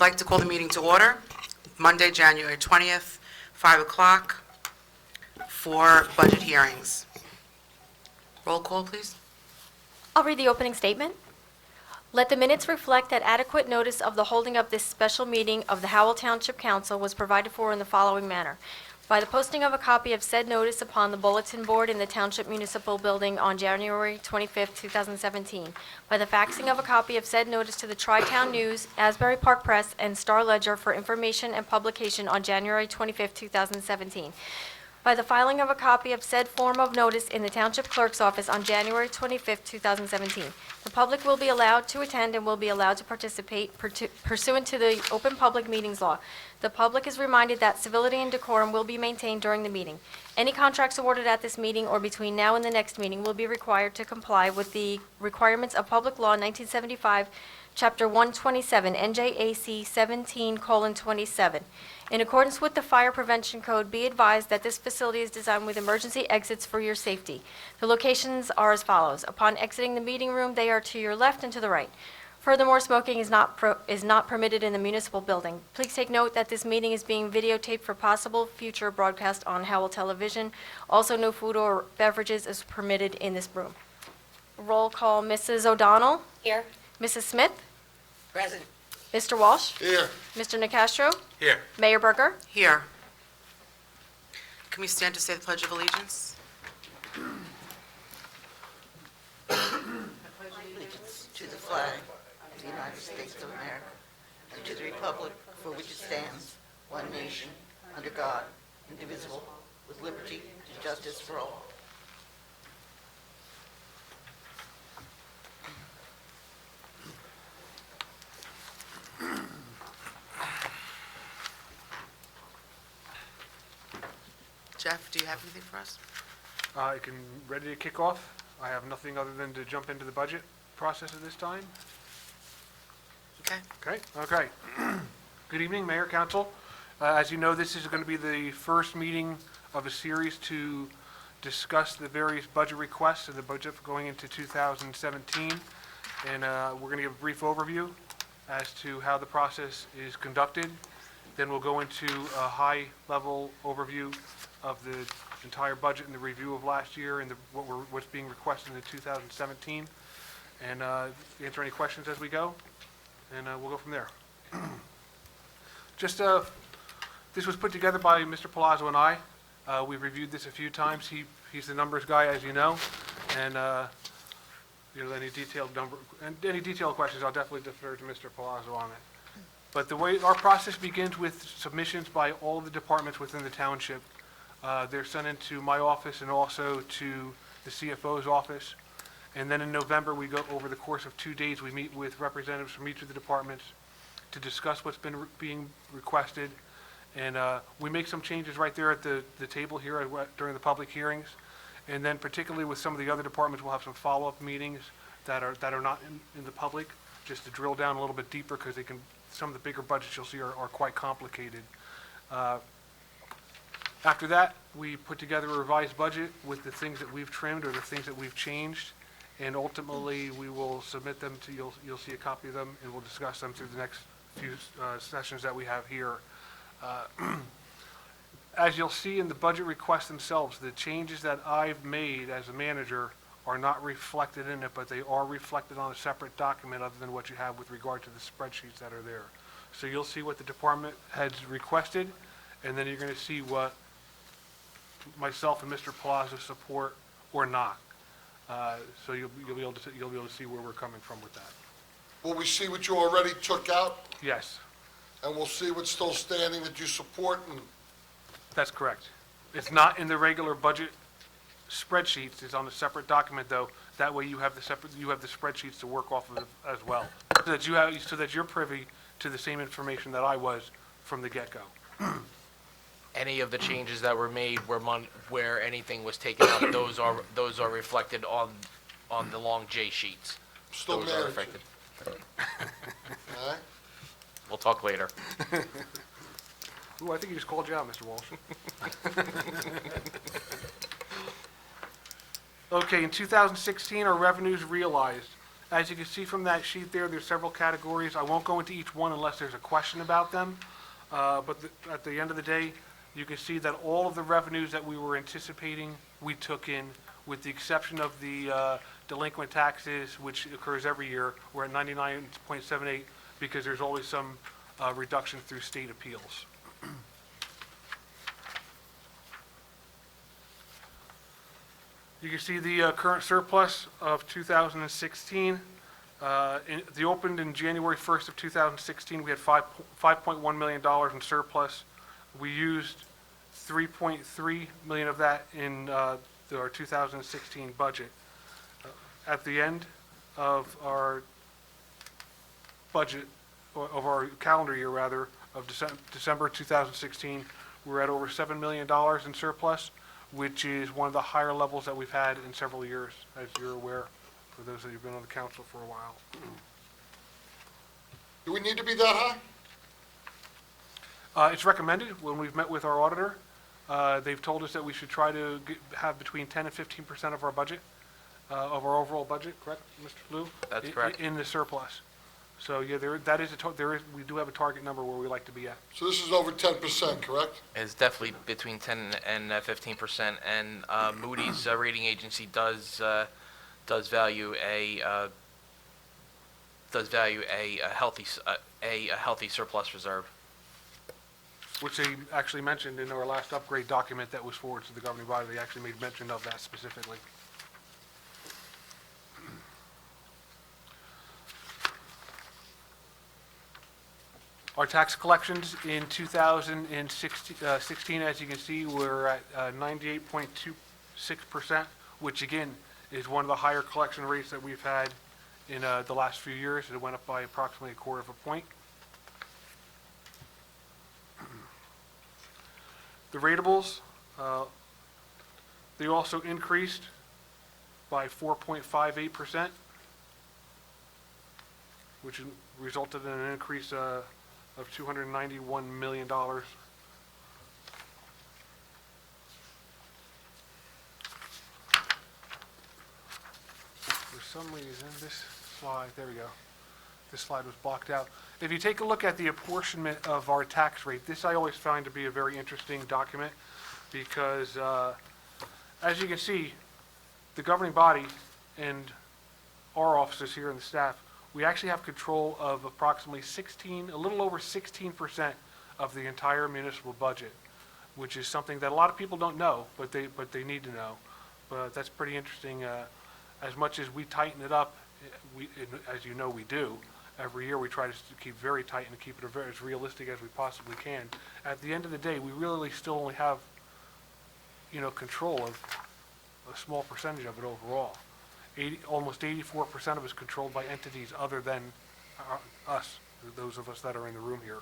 like to call the meeting to order, Monday, January 20th, 5 o'clock, for budget hearings. Roll call, please. I'll read the opening statement. Let the minutes reflect that adequate notice of the holding of this special meeting of the Howell Township Council was provided for in the following manner. By the posting of a copy of said notice upon the bulletin board in the Township Municipal Building on January 25, 2017. By the faxing of a copy of said notice to the Tri-Town News, Asbury Park Press, and Star Ledger for information and publication on January 25, 2017. By the filing of a copy of said form of notice in the Township Clerk's office on January 25, 2017. The public will be allowed to attend and will be allowed to participate pursuant to the Open Public Meetings Law. The public is reminded that civility and decorum will be maintained during the meeting. Any contracts awarded at this meeting or between now and the next meeting will be required to comply with the requirements of Public Law 1975, Chapter 127, NJAC 17:27. In accordance with the Fire Prevention Code, be advised that this facility is designed with emergency exits for your safety. The locations are as follows. Upon exiting the meeting room, they are to your left and to the right. Furthermore, smoking is not permitted in the municipal building. Please take note that this meeting is being videotaped for possible future broadcast on Howell Television. Also, no food or beverages is permitted in this room. Roll call, Mrs. O'Donnell. Here. Mrs. Smith. Present. Mr. Walsh. Here. Mr. Nicastro. Here. Mayor Berger. Here. Can we stand to say the Pledge of Allegiance? Allegiance to the flag of the United States of America and to the republic for which it stands, one nation, under God, indivisible, with liberty and justice for all. Jeff, do you have anything for us? Ready to kick off. I have nothing other than to jump into the budget process at this time. Okay. Okay. Good evening, Mayor, Council. As you know, this is going to be the first meeting of a series to discuss the various budget requests and the budget for going into 2017. And we're going to give a brief overview as to how the process is conducted. Then we'll go into a high-level overview of the entire budget and the review of last year and what's being requested in 2017, and answer any questions as we go, and we'll go from there. This was put together by Mr. Palazzo and I. We've reviewed this a few times. He's the numbers guy, as you know, and any detailed questions, I'll definitely defer to Mr. Palazzo on it. But the way our process begins with submissions by all the departments within the township. They're sent into my office and also to the CFO's office. And then in November, we go over the course of 2 days, we meet with representatives from each of the departments to discuss what's been being requested. And we make some changes right there at the table here during the public hearings. And then particularly with some of the other departments, we'll have some follow-up meetings that are not in the public, just to drill down a little bit deeper, because some of the bigger budgets you'll see are quite complicated. After that, we put together a revised budget with the things that we've trimmed or the things that we've changed, and ultimately we will submit them to you'll see a copy of them, and we'll discuss them through the next few sessions that we have here. As you'll see in the budget requests themselves, the changes that I've made as a manager are not reflected in it, but they are reflected on a separate document other than what you have with regard to the spreadsheets that are there. So you'll see what the department heads requested, and then you're going to see what myself and Mr. Palazzo support or not. So you'll be able to see where we're coming from with that. Will we see what you already took out, Yes, and we'll see what's still standing that you support? And that's correct. It's not in the regular budget spreadsheets. It's on a separate document, though. That way you have the spreadsheets to work off of as well, so that you're privy to the same information that I was from the get-go. Any of the changes that were made where anything was taken out, those are reflected on the long J sheets. still Those are managing. affected. All right? We'll talk later. Ooh, I think you just called you out, Mr. Walsh. Okay, in 2016, our revenues realized As you can see from that sheet there, there's several categories. I won't go into each one unless there's a question about them. At the end of the day, you can see that all of the revenues that we were anticipating, we took in, with the exception of the delinquent taxes, which occurs every year. We're at 99.78 because there's always some reduction through state appeals. You can see the current surplus of 2016. The opened in January 1st of 2016, we had $5.1 million in surplus. We used $3.3 million of that in our 2016 budget. At the end of our budget, of our calendar year rather, of December 2016, we're at over $7 million in surplus, which is one of the higher levels that we've had in several years, as you're aware, for those that have been on the council for a while. Do we need to be that high? It's recommended when we've met with our auditor. They've told us that we should try to have between 10 and 15% of our budget, of our overall budget, correct, Mr. Lou? That's correct. In the surplus. So, yeah, we do have a target number where we like to be at. So this is over 10%, correct? It's definitely between 10 and 15%, and Moody's rating agency does value a healthy surplus reserve. Which they actually mentioned in our last upgrade document that was forwarded to the governing body. They actually made mention of that specifically. Our tax collections in 2016, as you can see, were at 98.26%, which again is one of the higher collection rates that we've had in the last few years. It went up by approximately 1/4 point. The ratables, they also increased by 4.58%, which resulted in an increase of $291 million. For some reason, this slide, there we go. This slide was blocked out. If you take a look at the apportionment of our tax rate, this I always find to be a very interesting document because, as you can see, the governing body and our officers here and the staff, we actually have control of approximately a little over 16% of the entire municipal budget, which is something that a lot of people don't know, but they need to know. But that's pretty interesting. As much as we tighten it up, as you know we do, every year we try to keep very tight and keep it as realistic as we possibly can. At the end of the day, we really still only have, control of a small percentage of it overall. Almost 84% of it is controlled by entities other than us, those of us that are in the room here.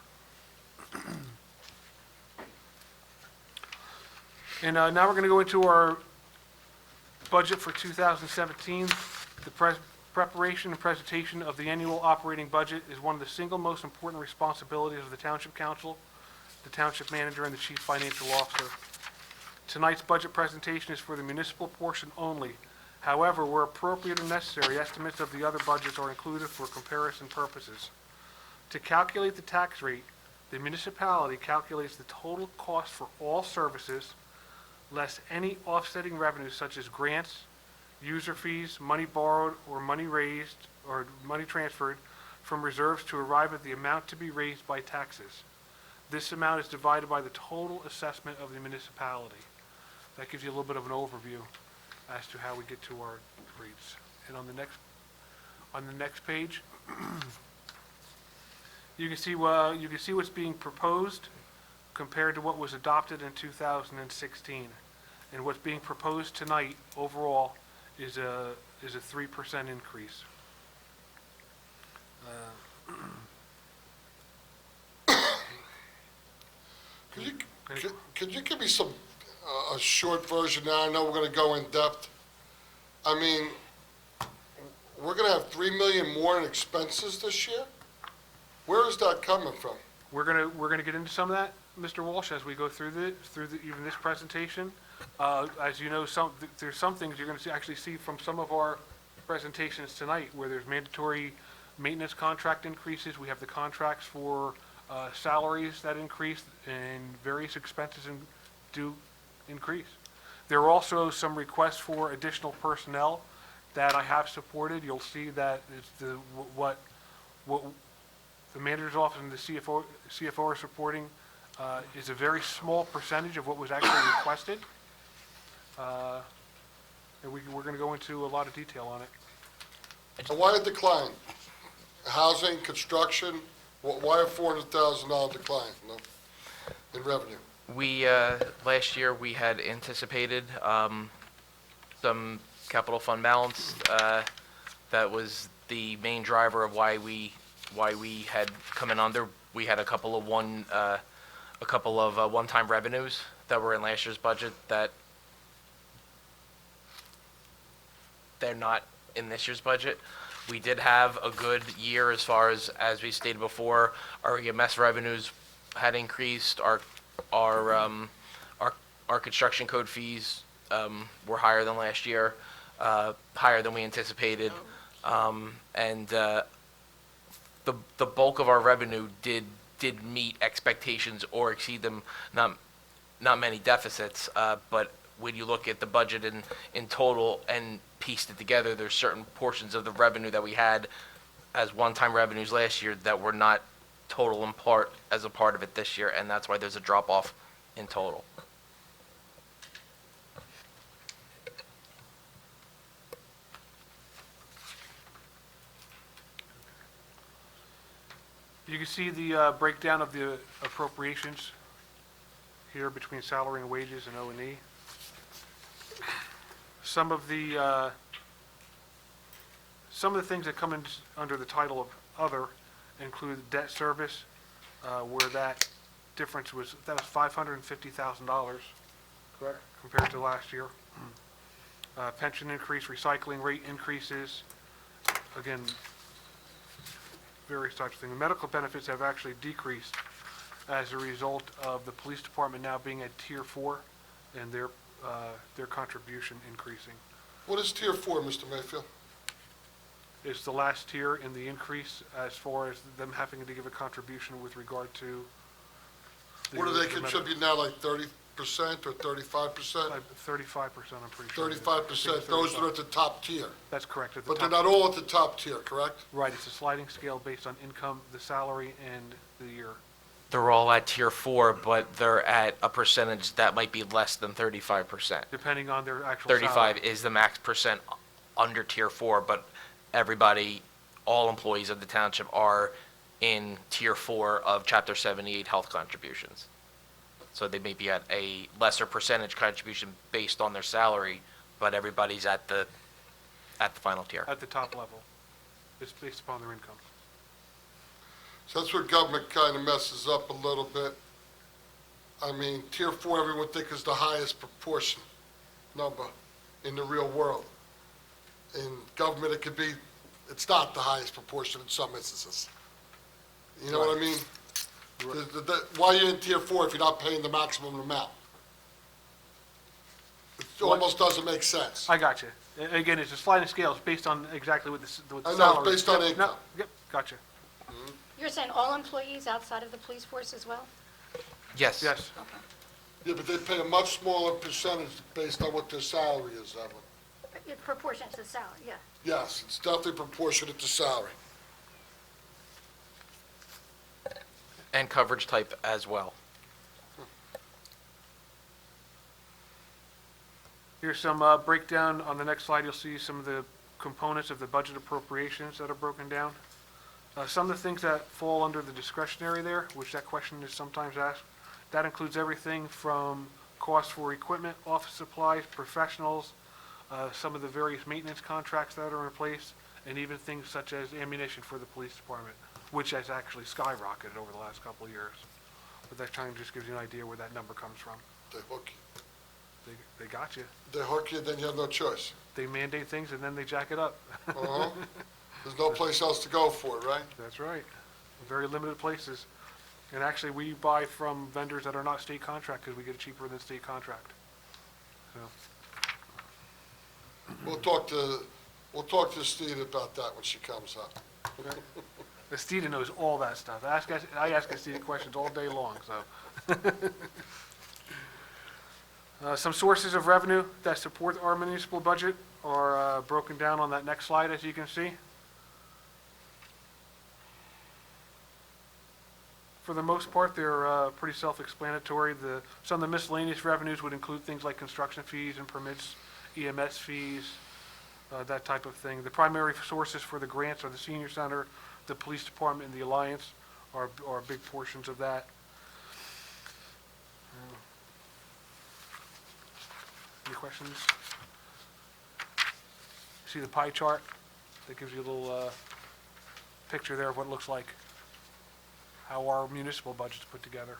And now we're going to go into our budget for 2017. The preparation and presentation of the annual operating budget is one of the single most important responsibilities of the Township Council, the Township Manager, and the Chief Financial Officer. Tonight's budget presentation is for the municipal portion only. However, where appropriate and necessary, estimates of the other budgets are included for comparison purposes. To calculate the tax rate, the municipality calculates the total cost for all services, less any offsetting revenues such as grants, user fees, money borrowed or money raised or money transferred from reserves to arrive at the amount to be raised by taxes. This amount is divided by the total assessment of the municipality. That gives you a little bit of an overview as to how we get to our rates. And on the next page, you can see what's being proposed compared to what was adopted in 2016. And what's being proposed tonight overall is a 3% increase. Could you give me a short version now? I know we're going to go in depth. I mean, we're going to have $3 million more in expenses this year? Where is that coming from? We're gonna get into some of that, Mr. Walsh, as we go through even this presentation. As you know, there's some things you're gonna actually see from some of our presentations tonight, where there's mandatory maintenance contract increases. We have the contracts for salaries that increase, and various expenses do increase. There are also some requests for additional personnel that I have supported. You'll see that it's what the manager's office and the CFO are supporting is a very small percentage of what was actually requested. And we're going to go into a lot of detail on it. And why a decline? Housing, construction, why a $400,000 decline in revenue? We, last year, we had anticipated some capital fund balance. That was the main driver of why we had come in under. We had a couple of one-time revenues that were in last year's budget that they're not in this year's budget. We did have a good year as far as we stated before, our EMS revenues had increased, our construction code fees were higher than last year, higher than we anticipated, and the bulk of our revenue did meet expectations or exceed them, not many deficits, but when you look at the budget in total and pieced it together, there's certain portions of the revenue that we had as one-time revenues last year that were not total in part as a part of it this year, and that's why there's a drop-off in total. You can see the breakdown of the appropriations here between salary and wages and O&E. Some of the things that come in under the title of other include debt service, where that difference was $550,000, correct, compared to last year. Pension increase, recycling rate increases, again, various types of things. Medical benefits have actually decreased as a result of the police department now being at Tier 4 and their contribution increasing. What is Tier 4, Mr. Mayfield? It's the last tier in the increase as far as them having to give a contribution with regard to. What do they contribute now, like 30% or 35%? 35%, I'm pretty sure. 35%, those are at the top tier. That's correct. But they're not all at the top tier, correct? Right, it's a sliding scale based on income, the salary, and the year. They're all at Tier 4, but they're at a percentage that might be less than 35%. Depending on their actual salary. 35 is the max percent under Tier 4, but everybody, all employees of the township are in Tier 4 of Chapter 78 health contributions. So they may be at a lesser percentage contribution based on their salary, but everybody's at the final tier. At the top level. It's based upon their income. So that's where government kind of messes up a little bit. I mean, Tier 4, everyone thinks is the highest proportion number in the real world. In government, it's not the highest proportion in some instances. You know what I mean? Why are you in Tier 4 if you're not paying the maximum amount? It almost doesn't make sense. I got you. Again, it's a sliding scale. It's based on exactly what the I know, salary. it's based on Yep, income. No, yep, gotcha. You're saying all employees outside of the police force as well? Yes. Yes. Okay. Yeah, but they pay a much smaller percentage based on what their salary is, Evelyn. It's proportionate to the salary, yeah. Yes, it's definitely proportionate to salary. And coverage type as well. Here's some breakdown. On the next slide, you'll see some of the components of the budget appropriations that are broken down. Some of the things that fall under the discretionary there, which that question is sometimes asked, that includes everything from costs for equipment, office supplies, professionals, some of the various maintenance contracts that are in place, and even things such as ammunition for the police department, which has actually skyrocketed over the last couple of years. But that kind of just gives you an idea where that number comes from. They hook you. They got you. They hook you, then you have no choice. They mandate things and then they jack it up. Uh-huh. There's no place else to go for it, right? That's right. Very limited places. And actually, we buy from vendors that are not state contract because we get it cheaper than state contract. So, We'll talk to We'll talk to Steve about that when she comes up. Estita knows all that stuff. I ask Estita questions all day long, so. Some sources of revenue that support our municipal budget are broken down on that next slide, as you can see. For the most part, they're pretty self-explanatory. Some of the miscellaneous revenues would include things like construction fees and permits, EMS fees, that type of thing. The primary sources for the grants are the senior center, the police department, and the Alliance are big portions of that. Any questions? See the pie chart? That gives you a little picture there of what it looks like, how our municipal budget's put together.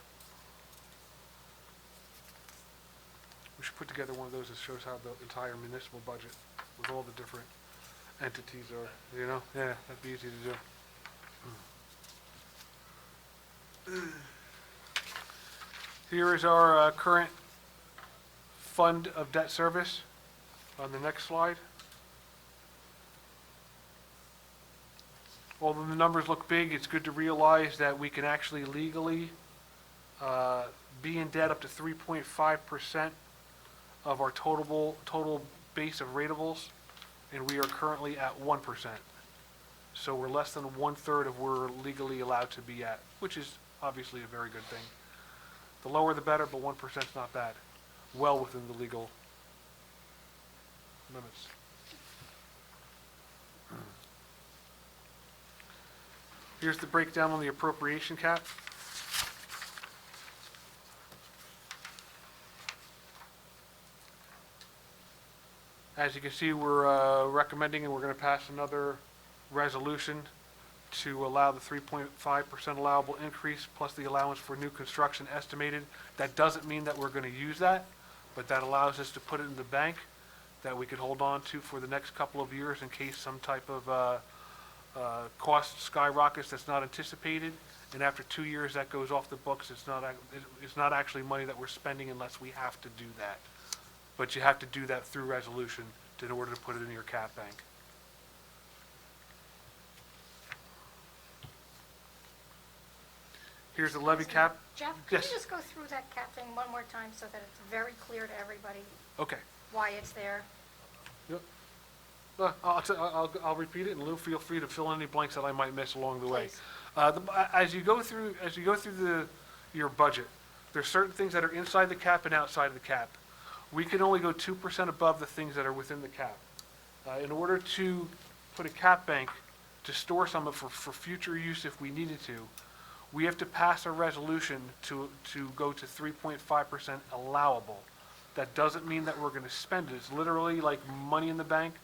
We should put together one of those that shows how the entire municipal budget with all the different entities are, you know? Yeah, that'd be easy to do. Here is our current fund of debt service on the next slide. Although the numbers look big, it's good to realize that we can actually legally be in debt up to 3.5% of our total base of ratables, and we are currently at 1%. So we're less than 1/3 of where we're legally allowed to be at, which is obviously a very good thing. The lower the better, but 1% is not bad. Well within the legal limits. Here's the breakdown on the appropriation cap. As you can see, we're recommending and we're going to pass another resolution to allow the 3.5% allowable increase plus the allowance for new construction estimated. That doesn't mean that we're going to use that, but that allows us to put it in the bank that we could hold on to for the next couple of years in case some type of cost skyrockets that's not anticipated. And after 2 years, that goes off the books. It's not actually money that we're spending unless we have to do that. But you have to do that through resolution in order to put it in your cap bank. Here's the levy cap. Jeff, can Yes. you just go through that cap thing one more time so that it's very clear to everybody Okay. why it's there? Yep. I'll repeat it, and Lou, feel free to fill in any blanks that I might miss along the way. Please. As you go through your budget, there's certain things that are inside the cap and outside of the cap. We can only go 2% above the things that are within the cap. In order to put a cap bank to store some of for future use if we needed to, we have to pass a resolution to go to 3.5% allowable. That doesn't mean that we're going to spend it. It's literally like money in the bank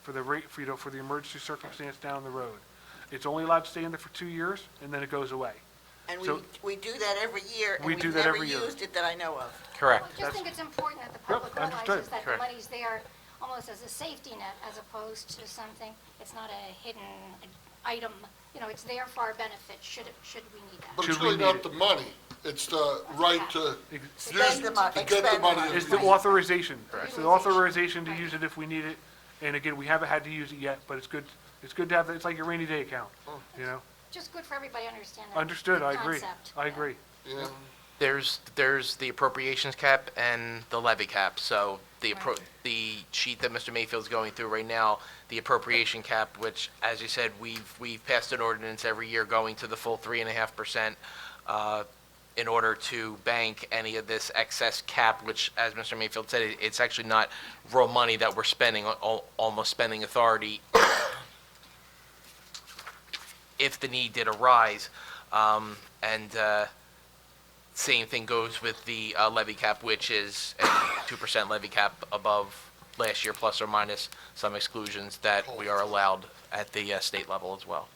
for the rate, for the emergency circumstance down the road. It's only allowed to stay in there for 2 years, and then it goes away. And So- we do that every year, and We do we've that never every year. used it that I know of. Correct. I just think it's important that the public understood. realizes that the Correct. money's there almost as a safety net as opposed to something, it's not a hidden item. You know, it's there for our benefit, should we need that. But it's Should we really need not it? the money, it's the right to Spend the money, to get the expend the money. money. It's the authorization. Correct. It's the authorization to use it if we need it. And again, we haven't had to use it yet, but it's good to have, it's like your rainy day account, you know? Just good for everybody to understand that. Understood, I agree. concept. I agree. Yeah, There's the appropriations cap and the levy cap. So the sheet that Mr. Mayfield's going through right now, the appropriation cap, which, as you said, we've passed an ordinance every year going to the full 3.5%, in order to bank any of this excess cap, which, as Mr. Mayfield said, it's actually not real money that we're spending, almost spending authority if the need did arise. Same thing goes with the levy cap, which is a 2% levy cap above last year, plus or minus some exclusions that we are allowed at the state level as well.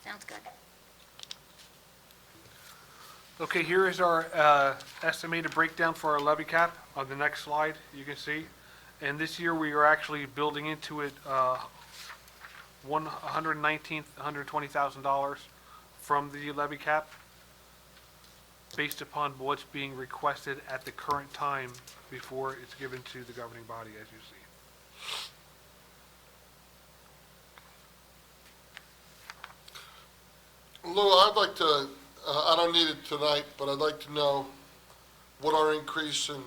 Sounds good. Okay, here is our estimated breakdown for our levy cap on the next slide, you can see. And this year, we are actually building into it $120,000 from the levy cap based upon what's being requested at the current time before it's given to the governing body, as you see. Lou, I'd like to, I don't need it tonight, but I'd like to know what our increase in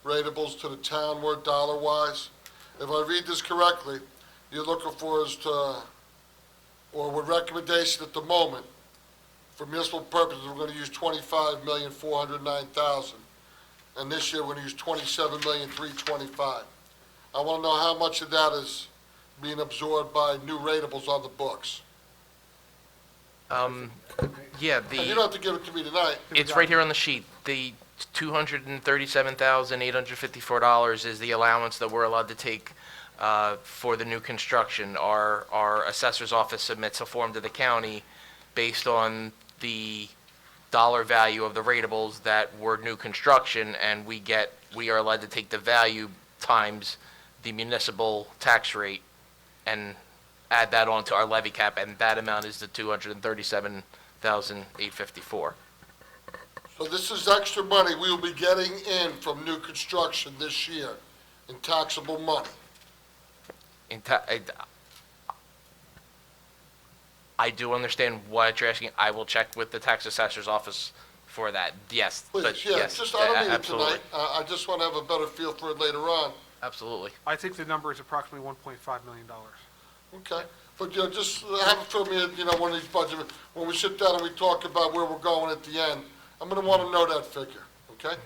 ratables to the town were dollar-wise. If I read this correctly, you're looking for us to, or with recommendation at the moment, for municipal purposes, we're going to use $25,409,000, and this year we're going to use $27,325,000. I want to know how much of that is being absorbed by new ratables on the books. Yeah, And you don't have to give it to me tonight. it's right here on the sheet. The $237,854 is the allowance that we're allowed to take for the new construction. Our assessor's office submits a form to the county based on the dollar value of the ratables that were new construction, and we are allowed to take the value times the municipal tax rate and add that on to our levy cap, and that amount is the $237,854. So this is extra money we will be getting in from new construction this year in taxable money. I do understand what you're asking. I will check with the tax assessor's office for that. Yes, but Please, yeah, yes, just, I don't need it absolutely, tonight. I just want to have a better feel for it later on. absolutely. I think the number is approximately $1.5 million. Okay, but, just have it for me, one of these budget, when we sit down and we talk about where we're going at the end, I'm gonna want to know that figure, okay?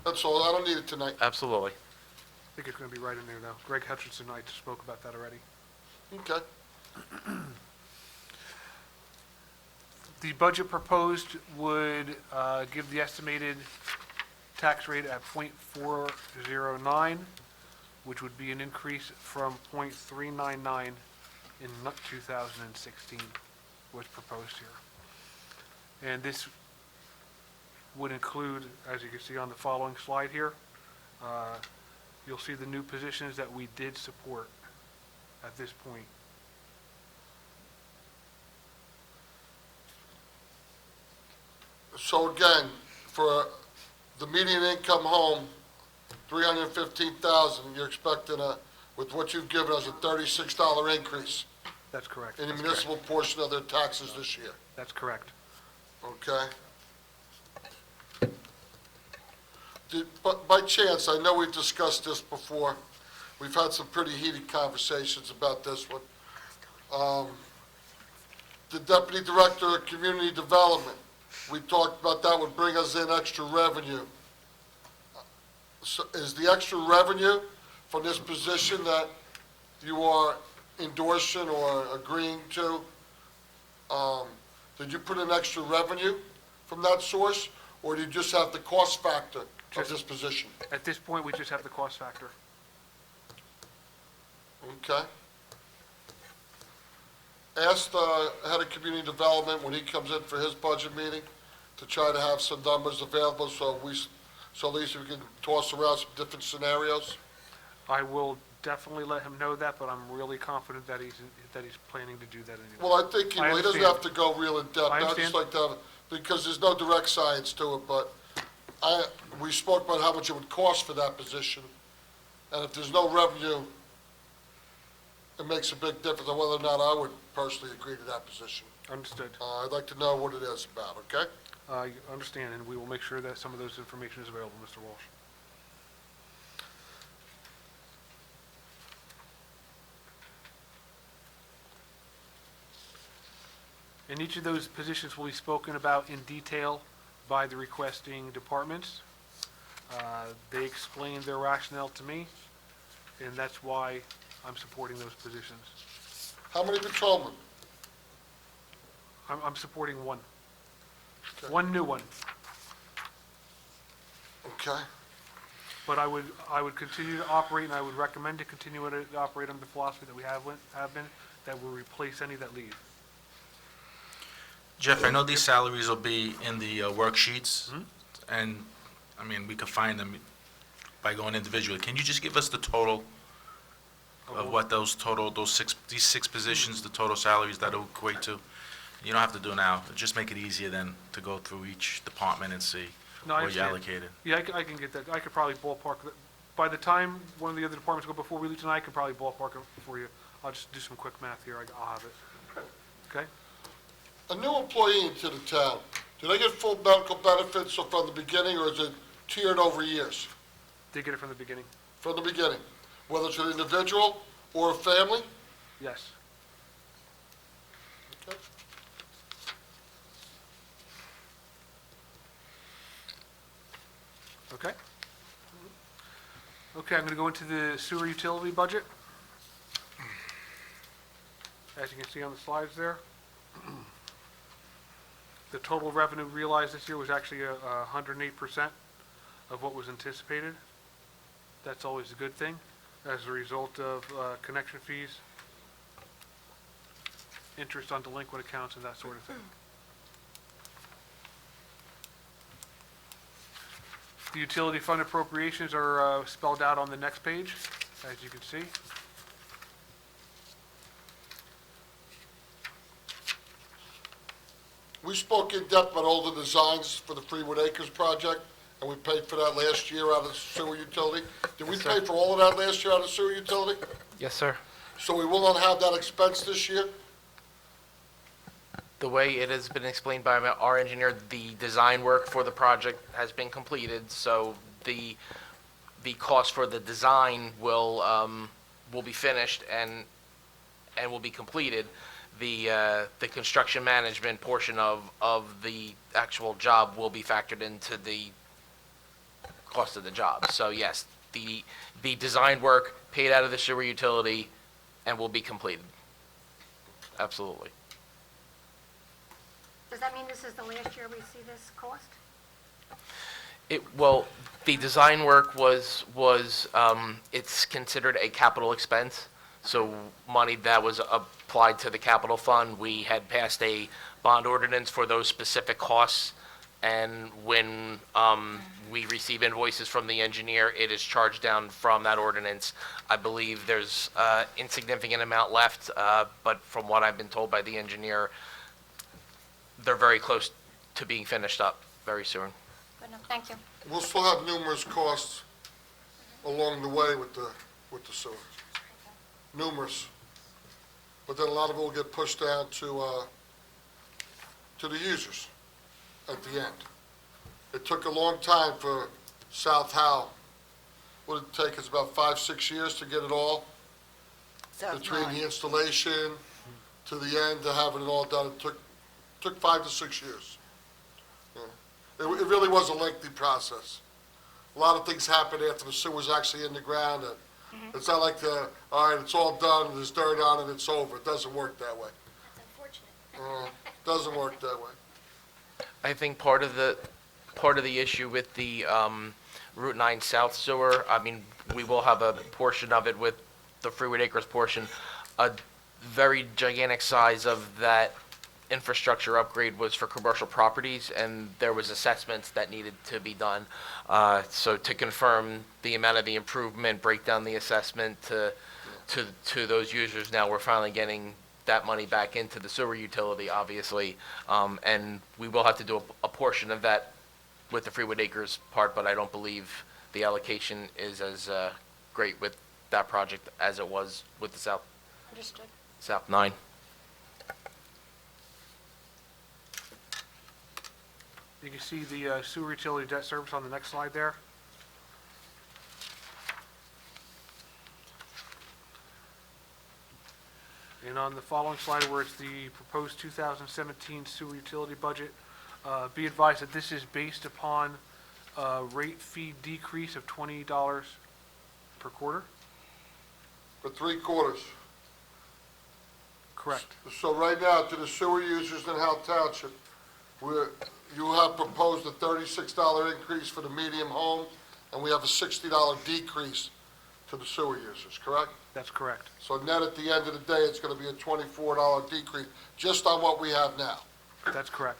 That's all, I don't need it tonight. Absolutely. I think it's going to be right in there, though. Greg Hutchinson and I spoke about that already. Okay, The budget proposed would give the estimated tax rate at .409, which would be an increase from .399 in 2016, was proposed here. And this would include, as you can see on the following slide here, you'll see the new positions that we did support at this point. so again, for the median income home, 315,000, you're expecting with what you've given us, a $36 increase That's correct. in the municipal portion of their taxes this year, That's correct. okay? But by chance, I know we've discussed this before, we've had some pretty heated conversations about this one. The Deputy Director of Community Development, we talked about that would bring us in extra revenue. So is the extra revenue from this position that you are endorsing or agreeing to, did you put in extra revenue from that source, or do you just have the cost factor of this position? At this point, we just have the cost factor. Okay. Ask the head of community development when he comes in for his budget meeting to try to have some numbers available so at least we can toss around some different scenarios. I will definitely let him know that, but I'm really confident that he's planning to do that anyway. Well, I think he I doesn't understand. have to go real in-depth. I I'd just understand. like to have, because there's no direct science to it, but we spoke about how much it would cost for that position, and if there's no revenue, it makes a big difference on whether or not I would personally agree to that position. Understood. I'd like to know what it is about, okay? I understand, and we will make sure that some of those information is available, Mr. Walsh. And each of those positions will be spoken about in detail by the requesting departments. They explained their rationale to me, and that's why I'm supporting those positions. How many patrolmen? I'm supporting one. Okay. One new one. Okay, But I would continue to operate, and I would recommend to continue to operate under the philosophy that we have been, that we'll replace any that leave. Jeff, I know these salaries will be in the worksheets, and, I mean, we could find them by going individually. Can you just give us the total of what these six positions, the total salaries that'll equate to? You don't have to do it now. Just make it easier then to go through each department and see No, I what you understand. allocated. Yeah, I can get that. I could probably ballpark that. By the time one of the other departments go before we leave tonight, I can probably ballpark it for you. I'll just do some quick math here. I'll have it. Okay? A new employee into the town, do they get full medical benefits from the beginning, or is it tiered over years? They get it from the beginning. From the beginning, whether it's an individual or a family? Yes. Okay. Okay? Okay, I'm going to go into the sewer utility budget. As you can see on the slides there. The total revenue realized this year was actually 108% of what was anticipated. That's always a good thing, as a result of connection fees, interest on delinquent accounts, and that sort of thing. The utility fund appropriations are spelled out on the next page, as you can see. We spoke in depth about all the designs for the Freewood Acres project, and we paid for that last year out of sewer utility. Did we Yes, sir. pay for all of that last year out of sewer utility? Yes, sir. So we will not have that expense this year? The way it has been explained by our engineer, the design work for the project has been completed, so the cost for the design will be finished and will be completed. The construction management portion of the actual job will be factored into the cost of the job. So yes, the design work paid out of the sewer utility and will be completed. Absolutely. Does that mean this is the last year we see this cost? Well, the design work was it's considered a capital expense, so money that was applied to the capital fund. We had passed a bond ordinance for those specific costs, and when we receive invoices from the engineer, it is charged down from that ordinance. I believe there's insignificant amount left, but from what I've been told by the engineer, they're very close to being finished up very soon. Good enough, thank you. We'll still have numerous costs along the way with the sewer. Numerous. But then a lot of it will get pushed down to the users at the end. It took a long time for South Howell. What did it take us, about 5-6 years to get it all? South Between Nine. the installation to the end, to having it all done, it took 5 to 6 years. Yeah. It really was a lengthy process. A lot of things happened after the sewer's actually in the ground. And it's not like all right, it's all done, there's dirt on it, it's over. It doesn't work that way. That's unfortunate. Doesn't work that way. I think part of the issue with the Route 9 South sewer, I mean, we will have a portion of it with the Freewood Acres portion. A very gigantic size of that infrastructure upgrade was for commercial properties, and there was assessments that needed to be done. So to confirm the amount of the improvement, break down the assessment to those users, now we're finally getting that money back into the sewer utility, obviously. And we will have to do a portion of that with the Freewood Acres part, but I don't believe the allocation is as great with that project as it was with the Understood. South 9. You can see the sewer utility debt service on the next slide there. And on the following slide, where it's the proposed 2017 sewer utility budget, be advised that this is based upon a rate fee decrease of $20 per quarter. For 3 quarters. Correct. So right now, to the sewer users in Howell Township, you have proposed a $36 increase for the medium home, and we have a $60 decrease to the sewer users, correct? That's correct. So net at the end of the day, it's going to be a $24 decrease just on what we have now. That's correct.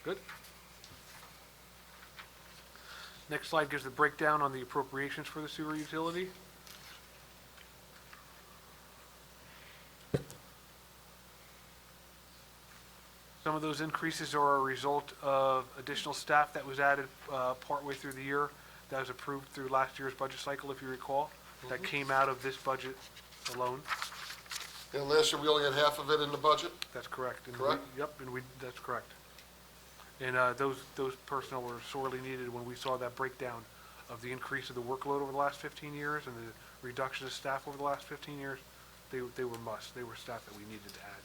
Good. Next slide gives the breakdown on the appropriations for the sewer utility. Some of those increases are a result of additional staff that was added partway through the year. That was approved through last year's budget cycle, if you recall. that came out of this budget alone. And last year, we only had half of it in the budget? That's correct. And we- Correct? Yep, and that's correct. And those personnel were sorely needed when we saw that breakdown of the increase of the workload over the last 15 years and the reduction of staff over the last 15 years. They were must. They were staff that we needed to add.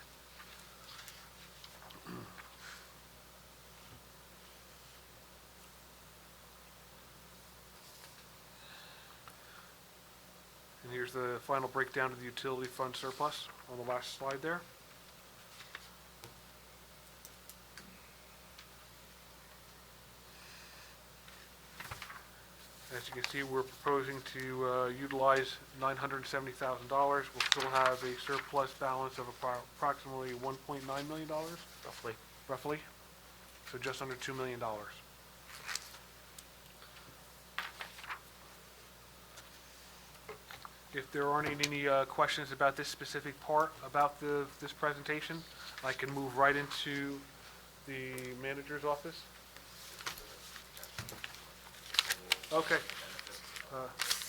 And here's the final breakdown of the utility fund surplus on the last slide there. As you can see, we're proposing to utilize $970,000. We'll still have a surplus balance of approximately $1.9 million, Roughly. roughly, so just under $2 million. If there aren't any questions about this specific part about this presentation, I can move right into the manager's office. Okay.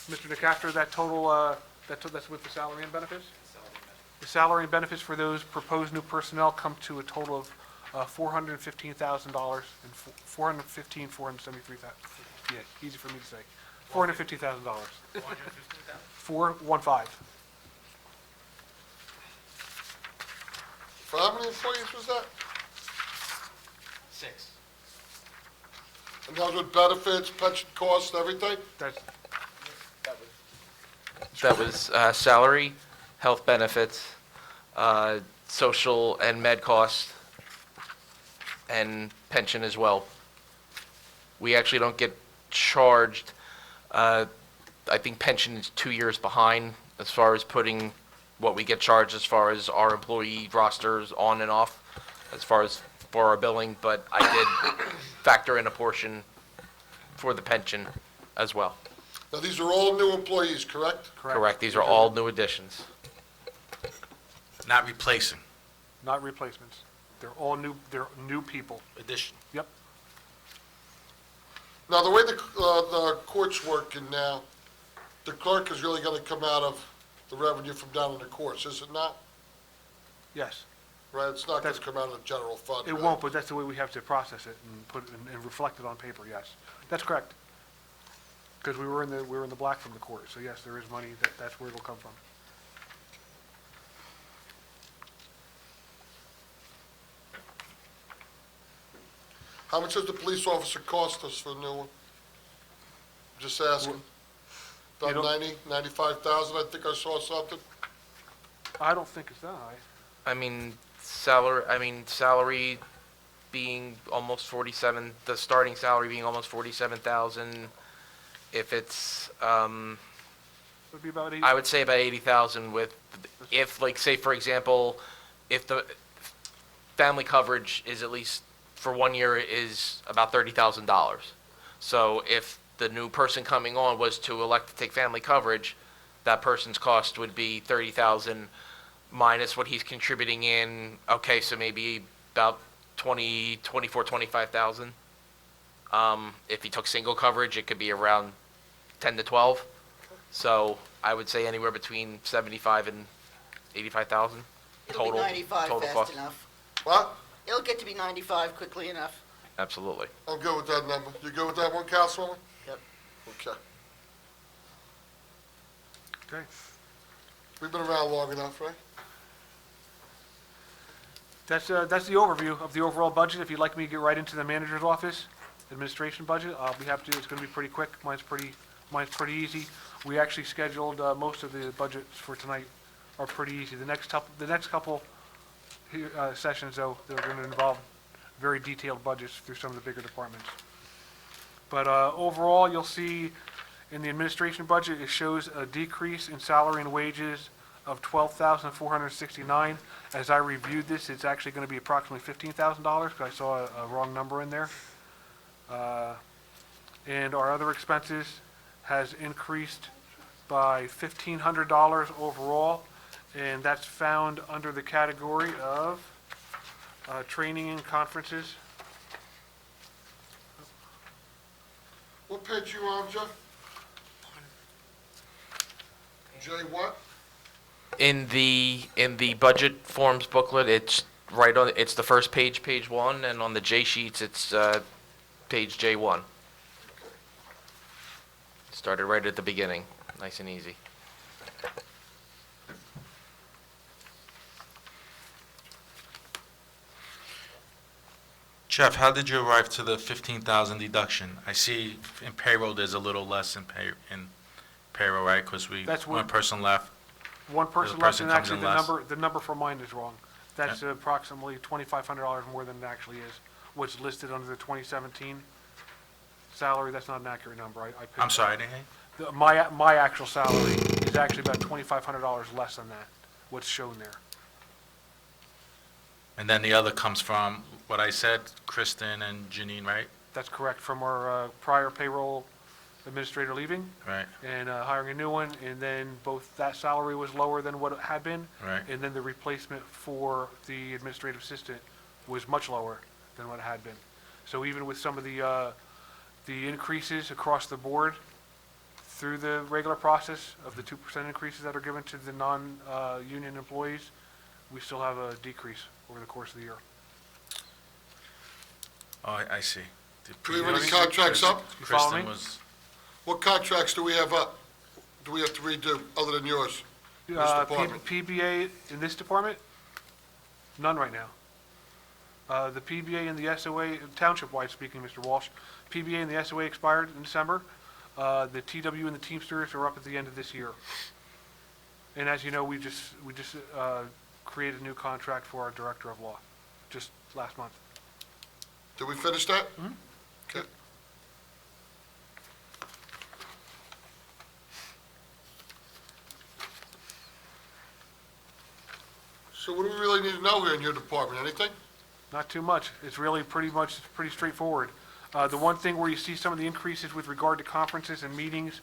Mr. DeCastro, that total, that's with the salary and benefits? The salary and benefits for those proposed new personnel come to a total of $415,000 and $473,000. Yeah, easy for me to say. $450,000. 415. For how many employees was that? 6. And that was with benefits, pension costs, and everything? That was salary, health benefits, social and med costs, and pension as well. We actually don't get charged, I think pension is 2 years behind as far as putting what we get charged as far as our employee rosters on and off, as far as for our billing, but I did factor in a portion for the pension as well. Now, these are all new employees, correct? Correct, these are all new additions. Not replacing, Not replacements. They're all new, they're new people. addition. Yep. Now, the way the court's working now, the clerk is really gonna come out of the revenue from down in the courts, is it not? Yes. Right, it's not gonna That's- come out of the general fund, It right? won't, but that's the way we have to process it and put it and reflect it on paper, yes. That's correct. Because we were in the black from the court, so yes, there is money, that's where it'll come from. How much does the police officer cost us for the new one? Just asking. You About don't- 90, 95,000, I think I saw something. I don't think it's that high. I mean, salary being almost 47, the starting salary being almost 47,000. If it's, It'd be about 80. I would say about 80,000 with, if, like, say, for example, if the family coverage is at least, for 1 year, is about $30,000. So if the new person coming on was to elect to take family coverage, that person's cost would be 30,000 minus what he's contributing in, okay, so maybe about 25,000. If he took single coverage, it could be around 10 to 12. So I would say anywhere between 75 and 85,000 It'll be total, 95 total fast cost. enough. What? It'll get to be 95 quickly enough. Absolutely. I'm good with that number. You good with that one, Councilwoman? Yep. Okay. Okay. We've been around long enough, right? That's the overview of the overall budget. If you'd like me to get right into the manager's office, administration budget, I'll be happy to. It's going to be pretty quick. Mine's pretty easy. We actually scheduled, most of the budgets for tonight are pretty easy. The next couple sessions, though, they're going to involve very detailed budgets through some of the bigger departments. But overall, you'll see in the administration budget, it shows a decrease in salary and wages of $12,469. As I reviewed this, it's actually going to be approximately $15,000 because I saw a wrong number in there. And our other expenses has increased by $1,500 overall, and that's found under the category of training and conferences. What page you on, Jeff? Jay what? In the budget forms booklet, it's right on, it's the first page, page 1, and on the J sheets, it's page J1. Started right at the beginning, nice and easy. Jeff, how did you arrive to the 15,000 deduction? I see in payroll, there's a little less in payroll, right? Because That's what- one person left. One person left, person and comes actually, in less. the number for mine is wrong. That's approximately $2,500 more than it actually is, what's listed under the 2017 salary. That's not an accurate number. I picked I'm that. sorry, I didn't hear you. My actual salary is actually about $2,500 less than that, what's shown there. And then the other comes from what I said, Kristen and Janine, right? That's correct, from our prior payroll administrator leaving Right, and hiring a new one, and then both that salary was lower than what it had been, right. and then the replacement for the administrative assistant was much lower than what it had been. So even with some of the increases across the board through the regular process of the 2% increases that are given to the non-union employees, we still have a decrease over the course of the year. Oh, I see. Do we have any contracts up? You follow Kristen me? was, What contracts do we have up? Do we have to redo, other than yours? This department. PBA in this department? None right now. The PBA and the SOA, township-wide speaking, Mr. Walsh, PBA and the SOA expired in December. The TW and the Teamsters are up at the end of this year. And as you know, we just created a new contract for our Director of Law, just last month. Did we finish that? Okay. So what do we really need to know here in your department? Anything? Not too much. It's really pretty straightforward. The one thing where you see some of the increases with regard to conferences and meetings,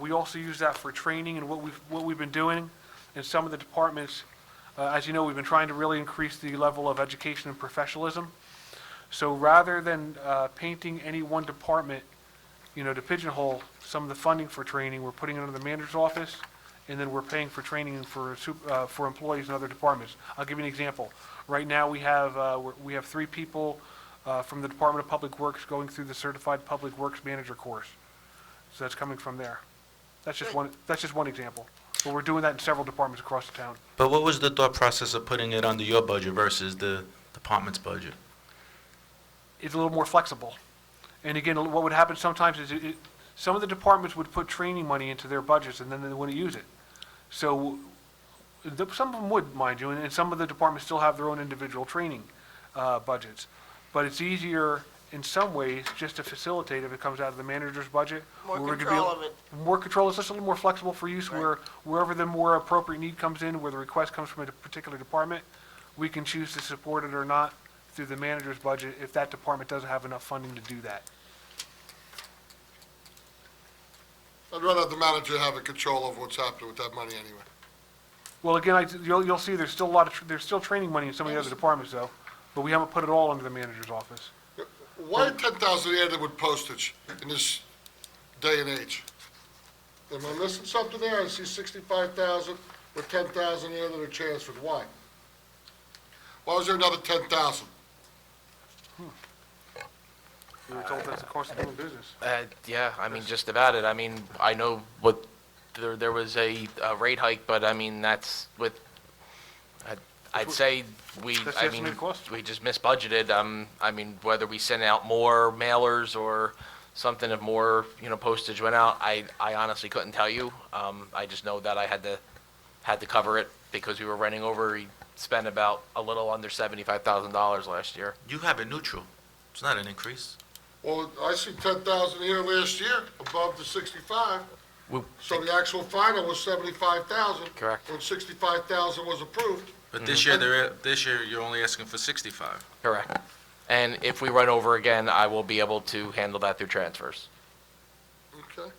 we also use that for training and what we've been doing in some of the departments. As you know, we've been trying to really increase the level of education and professionalism. So rather than painting any one department, to pigeonhole some of the funding for training, we're putting it under the manager's office, and then we're paying for training for employees in other departments. I'll give you an example. Right now, we have 3 people from the Department of Public Works going through the Certified Public Works Manager course. So that's coming from there. That's just one example. But we're doing that in several departments across the town. but what was the thought process of putting it under your budget versus the department's budget? It's a little more flexible. And again, what would happen sometimes is some of the departments would put training money into their budgets and then they wouldn't use it. So some of them would, mind you, and some of the departments still have their own individual training budgets. But it's easier in some ways just to facilitate if it comes out of the manager's budget. More where we're gonna be control able- of it. More control, it's just a little more flexible for use Right. wherever the more appropriate need comes in, where the request comes from a particular department, we can choose to support it or not through the manager's budget if that department doesn't have enough funding to do that. I'd rather have the manager having control of what's happening with that money anyway. Well, again, you'll see there's still there's still training money in some of the other departments though, but we haven't put it all under the manager's office. Why 10,000 added with postage in this day and age? Am I missing something there? I see 65,000 with 10,000 added or transferred. Why? Why was there another 10,000? We were told that's the cost of doing business. Yeah, I mean, just about it. I mean, I know there was a rate hike, but I mean, that's with, I'd say That's the I mean, estimated cost. we just misbudgeted. I mean, whether we sent out more mailers or something, if more, postage went out, I honestly couldn't tell you. I just know that I had to cover it because we were running over. We spent about a little under $75,000 last year. You have it neutral. It's not an increase. Well, I see 10,000 here last year, above the 65. We- So the actual final was 75,000. Correct. When 65,000 was approved. But this year, you're only asking for 65. Correct. And if we run over again, I will be able to handle that through transfers. Okay.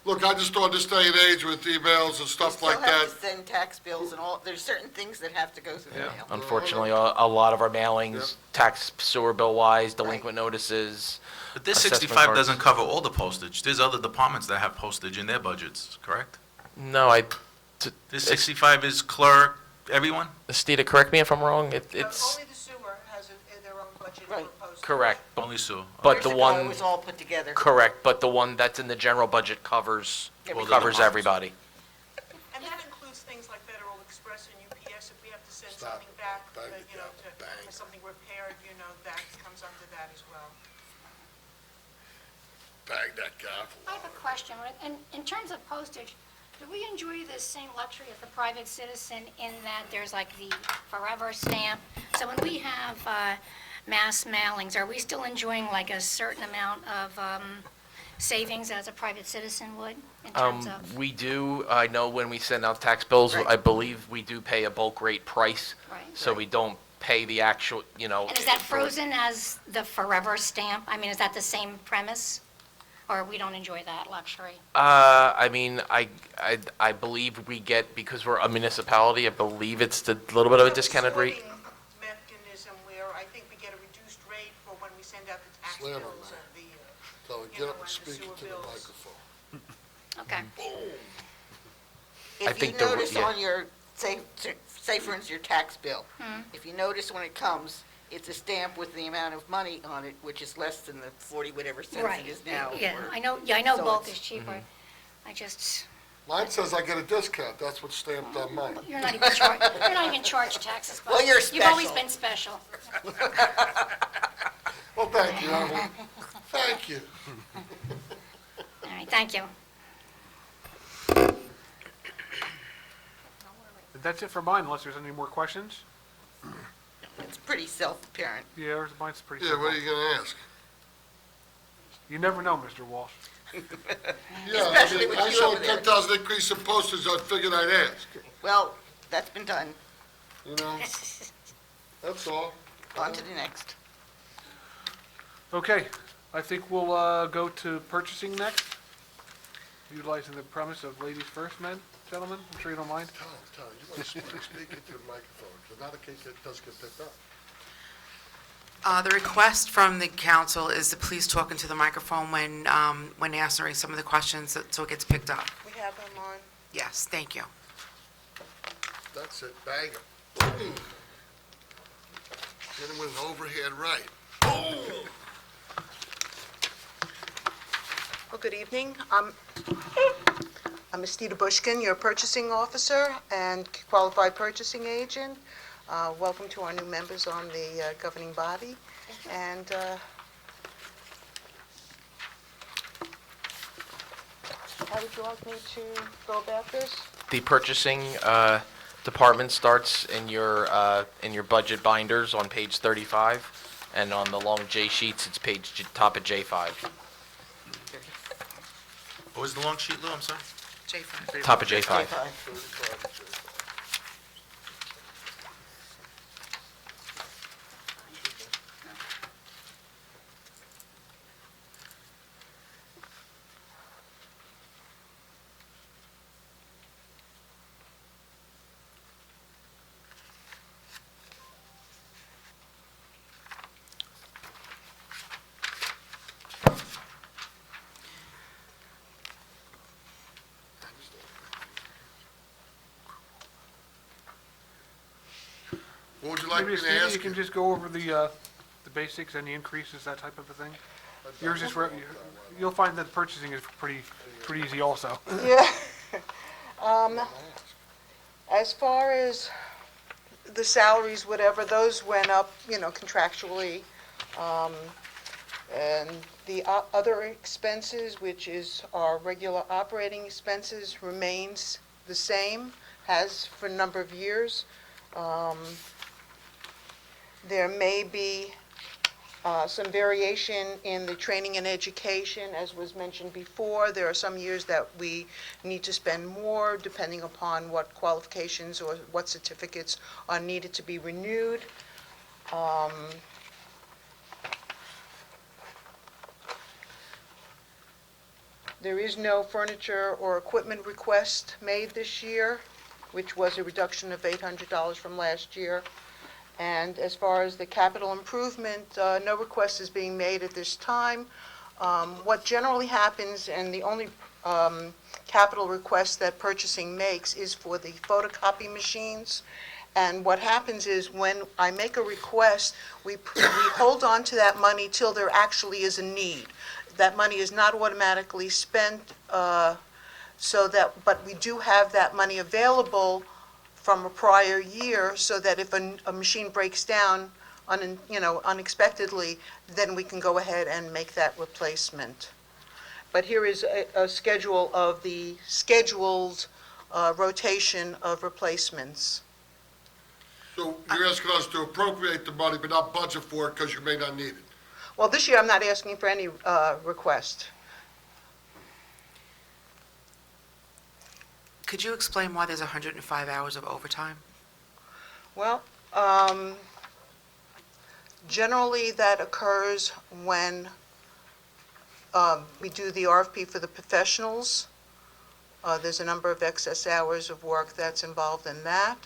Look, I just thought this day and age with emails and stuff like You still that. have to send tax bills and all, there's certain things that have to go through the Yeah. mail. Unfortunately, a lot of our mailings, tax sewer bill wise, delinquent notices. But this Assessment 65 cards. doesn't cover all the postage. There's other departments that have postage in their budgets, correct? No, This 65 is clerk, everyone? Stita, correct me if I'm wrong, it's, Only the sewer has their own budget Right. for postage. correct. Only so. But Years the ago, one, it was all put together. correct, but the one that's in the general budget covers Everything. covers everybody. And that includes things like Federal Express and UPS, if we have to send Stop. something back, Bang it you know, down. to, Bang. for something repaired, that comes under that as well. Bang that gavel. I have a question. In terms of postage, do we enjoy the same luxury as the private citizen in that there's like the forever stamp? So when we have mass mailings, are we still enjoying like a certain amount of savings as a private citizen would in terms of? We do, I know when we send out tax bills, Right. I believe we do pay a bulk rate price. Right. So we don't pay the actual, And is that frozen as the forever stamp? I mean, is that the same premise? Or we don't enjoy that luxury? I mean, I believe we get, because we're a municipality, I believe it's a little bit of a discounted rate. Sorting mechanism where I think we get a reduced rate for when we send out the tax Slam on bills that. and the, So You get know, up and and the speak sewer into the bills. microphone. Okay. I If you think the- notice yeah. on your, say for instance, your tax bill, if you notice when it comes, it's a stamp with the amount of money on it, which is less than the 40 whatever cents Right. it is now. Yeah, or- I know So bulk it's- is cheaper. I just, Mine says I get a discount, that's what's stamped on mine. you're not even charged taxes, but Well, you're you've always special. been special. Well, thank you, Evelyn. Thank you. All right, thank you. That's it for mine, unless there's any more questions. It's pretty self-apparent. Yeah, mine's pretty Yeah, simple. what are you gonna ask? You never know, Mr. Walsh. Yeah, Especially with I you saw over a there. 10,000 increase in postage, I figured I'd ask, Well, that's been done. you know? That's all. On to the next. Okay, I think we'll go to purchasing next, utilizing the premise of ladies first, men, gentlemen, I'm sure you don't mind. Tom, you want to speak into the microphone, because not in case it does get picked up. The request from the council is to please talk into the microphone when answering some of the questions, so it gets picked up. we have them on. Yes, thank you. That's it, bang 'em. Boom. Get him with an overhead right. Boom. Well, good evening. I'm Estita Bushkin, your purchasing officer and qualified purchasing agent. Welcome to our new members on the governing body. And how would you like me to go about this? The purchasing department starts in your budget binders on page 35, and on the long J sheets, it's top of J5. What was the long sheet, Lou? I'm sorry? J5. Top of J5. What would you like Maybe, me to Stevie, ask you can you? just go over the basics, any increases, that type of a thing? Yours is, you'll find that purchasing is pretty easy also. Yeah. As far as the salaries, whatever, those went up, contractually. And the other expenses, which is our regular operating expenses, remains the same, has for a number of years. There may be some variation in the training and education, as was mentioned before. There are some years that we need to spend more, depending upon what qualifications or what certificates are needed to be renewed. There is no furniture or equipment request made this year, which was a reduction of $800 from last year. And as far as the capital improvement, no request is being made at this time. What generally happens, and the only capital request that purchasing makes, is for the photocopy machines. And what happens is, when I make a request, we hold on to that money till there actually is a need. That money is not automatically spent, but we do have that money available from a prior year, so that if a machine breaks down unexpectedly, then we can go ahead and make that replacement. But here is a schedule of the scheduled rotation of replacements. So you're asking us to appropriate the money but not budget for it because you may not need it? Well, this year I'm not asking for any request. Could you explain why there's 105 hours of overtime? Well, generally that occurs when we do the RFP for the professionals. There's a number of excess hours of work that's involved in that.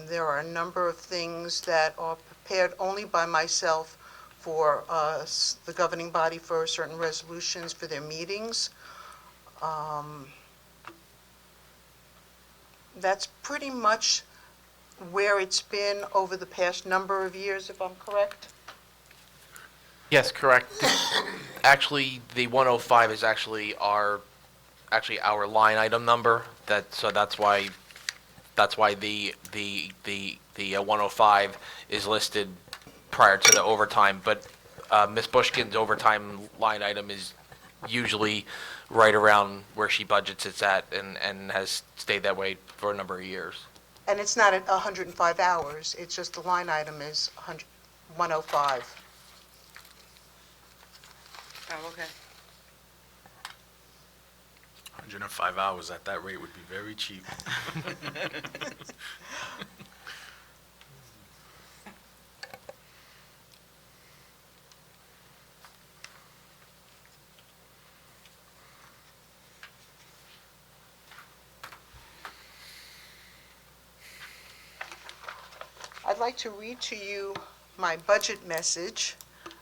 There are a number of things that are prepared only by myself for the governing body for certain resolutions for their meetings. That's pretty much where it's been over the past number of years, if I'm correct. Yes, correct. Actually, the 105 is actually our line item number. So that's why the 105 is listed prior to the overtime. But Ms. Bushkin's overtime line item is usually right around where she budgets it's at, and has stayed that way for a number of years. And it's not at 105 hours, it's just the line item is 105. Oh, okay. 105 hours at that rate would be very cheap. I'd like to read to you my budget message,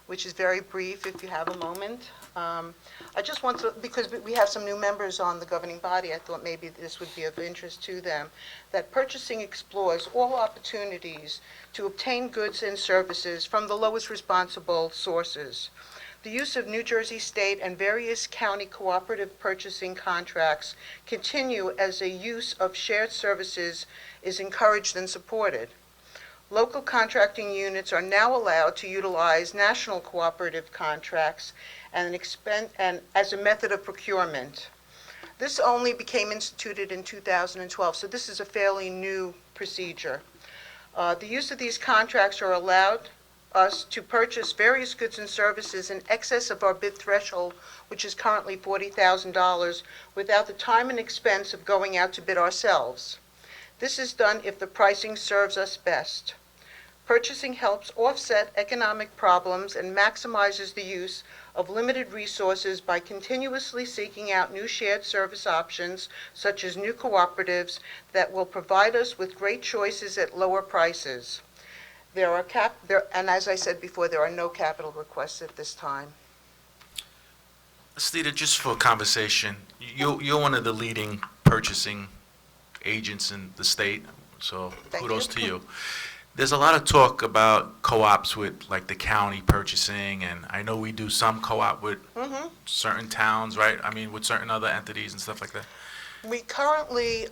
which is very brief if you have a moment. I just want to, because we have some new members on the governing body, I thought maybe this would be of interest to them, that purchasing explores all opportunities to obtain goods and services from the lowest responsible sources. The use of New Jersey State and various county cooperative purchasing contracts continue as a use of shared services is encouraged and supported. Local contracting units are now allowed to utilize national cooperative contracts and as a method of procurement. This only became instituted in 2012, so this is a fairly new procedure. The use of these contracts are allowed us to purchase various goods and services in excess of our bid threshold, which is currently $40,000, without the time and expense of going out to bid ourselves. This is done if the pricing serves us best. Purchasing helps offset economic problems and maximizes the use of limited resources by continuously seeking out new shared service options, such as new cooperatives, that will provide us with great choices at lower prices. And as I said before, there are no capital requests at this time. Stita, just for conversation, you're one of the leading purchasing agents in the state, so Thank kudos you. to you. There's a lot of talk about co-ops with, like, the county purchasing, and I know we do some co-op with certain towns, right? I mean, with certain other entities and stuff like that. We currently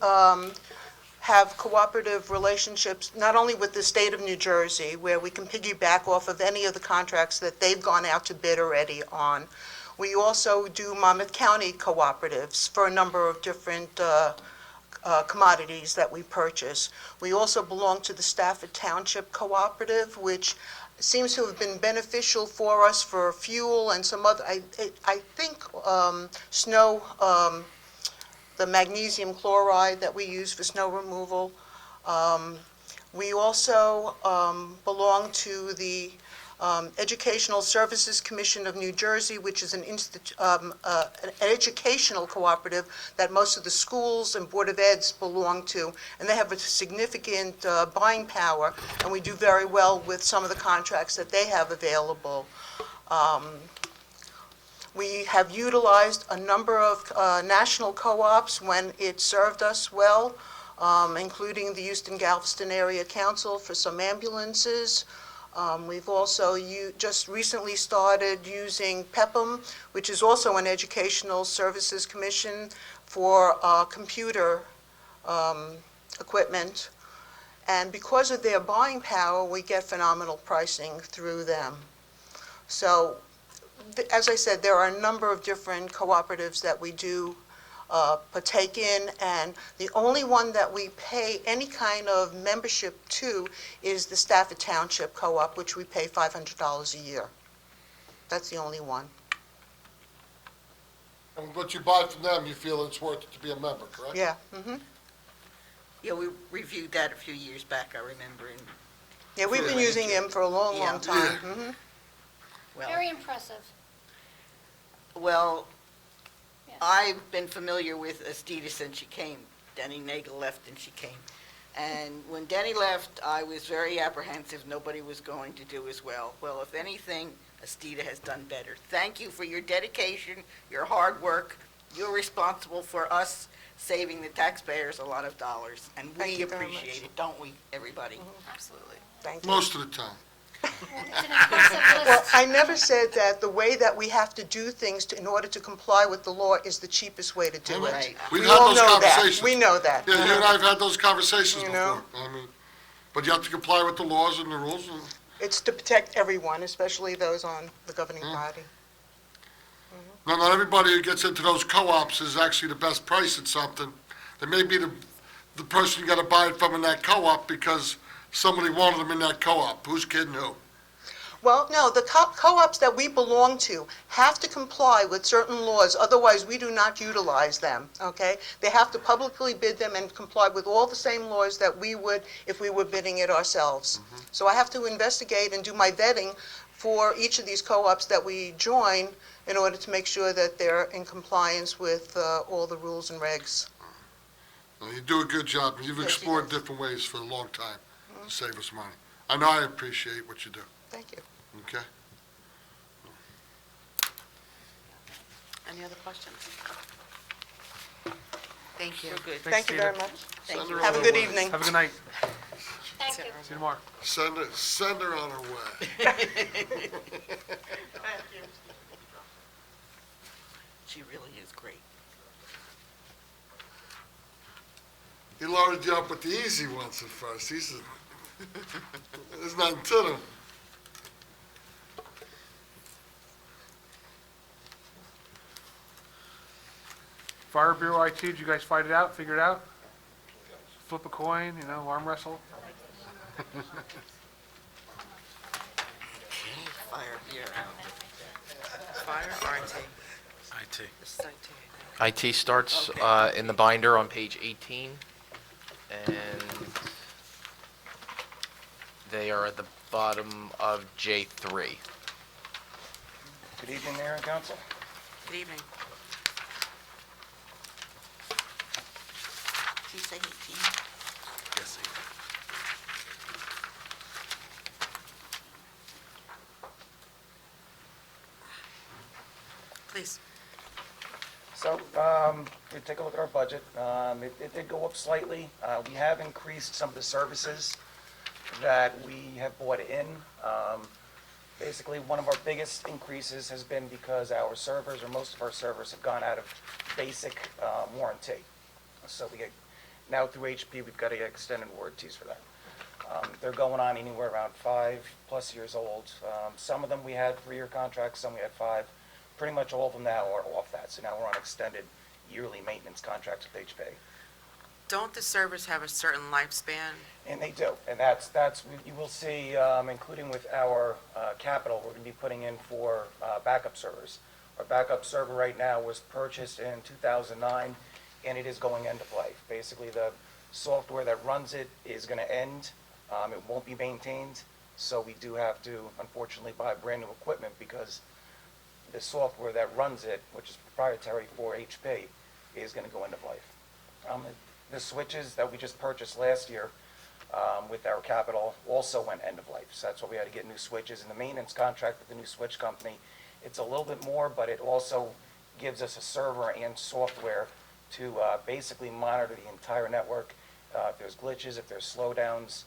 have cooperative relationships, not only with the state of New Jersey, where we can piggyback off of any of the contracts that they've gone out to bid already on. We also do Monmouth County cooperatives for a number of different commodities that we purchase. We also belong to the Howell Township Cooperative, which seems to have been beneficial for us for fuel and some other, I think the magnesium chloride that we use for snow removal. We also belong to the Educational Services Commission of New Jersey, which is an educational cooperative that most of the schools and Board of Eds belong to, and they have a significant buying power, and we do very well with some of the contracts that they have available. We have utilized a number of national co-ops when it served us well, including the Houston-Galveston Area Council for some ambulances. We've also just recently started using PEPM, which is also an Educational Services Commission, for computer equipment. And because of their buying power, we get phenomenal pricing through them. So, as I said, there are a number of different cooperatives that we do partake in, and the only one that we pay any kind of membership to is the Stafford Township Co-op, which we pay $500 a year. That's the only one. And what you buy from them, you feel it's worth it to be a member, correct? Yeah, mm-hmm. Yeah, we reviewed that a few years back, I remember, and, Yeah, we've been using them for a long, long time. Mhm. well, Very impressive. well, Yeah. I've been familiar with Estita since she came. Denny Nagel left and she came. And when Denny left, I was very apprehensive nobody was going to do as well. Well, if anything, Estita has done better. Thank you for your dedication, your hard work. You're responsible for us saving the taxpayers a lot of dollars, and Thank we you very appreciate much. it, don't we, everybody? Absolutely. Thank you. Most of the time. It's an impressive Well, list. I never said that the way that we have to do things in order to comply with the law is the cheapest way to do it. Right. We've We had all those know that. conversations. We know that. Yeah, you and I have had those conversations You before. know? I mean, but you have to comply with the laws and the rules. And It's to protect everyone, especially those on the governing body. no, not everybody who gets into those co-ops is actually the best price at something. They may be the person you got to buy it from in that co-op because somebody wanted them in that co-op. Who's kidding who? Well, no, the co-ops that we belong to have to comply with certain laws, otherwise we do not utilize them, okay? They have to publicly bid them and comply with all the same laws that we would if we were bidding it ourselves. So I have to investigate and do my vetting for each of these co-ops that we join in order to make sure that they're in compliance with all the rules and regs. Well, you do a good job. You've Yes, you explored do. different ways for a long time to save us money. I know I appreciate what you do, Thank you. okay? Any other questions? Thank you. You're good. Thank you Tina. very much. Thank Send you. her Have a on good her way. evening. Have a good night. Thank you. See you tomorrow. Send her on her way. She really is great. He loaded you up with the easy ones at first. There's nothing to them. Fire Bureau IT, did you guys fight it out, figure it out? Flip a coin, arm wrestle? Fire Bureau. Fire or IT? IT. This is IT. IT starts Okay. in the binder on page 18, and they are at the bottom of J3. Good evening, Mayor and Council. Good evening. Did you say 18? Yes, Please. So, we take a look at our budget. It did go up slightly. We have increased some of the services that we have bought in. Basically, one of our biggest increases has been because our servers, or most of our servers, have gone out of basic warranty. So we get, now through HP, we've got to get extended warranties for that. They're going on anywhere around 5+ years old. Some of them we had 3-year contracts, some we had 5. Pretty much all of them now are off that, so now we're on extended yearly maintenance contracts with HP. Don't the servers have a certain lifespan? And they do, and that's, you will see, including with our capital, we're going to be putting in for backup servers. Our backup server right now was purchased in 2009, and it is going end of life. Basically, the software that runs it is going to end. It won't be maintained, So we do have to, unfortunately, buy brand-new equipment because the software that runs it, which is proprietary for HP, is going to go end of life. The switches that we just purchased last year with our capital also went end of life. So that's why we had to get new switches. And the maintenance contract with the new switch company, it's a little bit more, but it also gives us a server and software to basically monitor the entire network. If there's glitches, if there's slowdowns,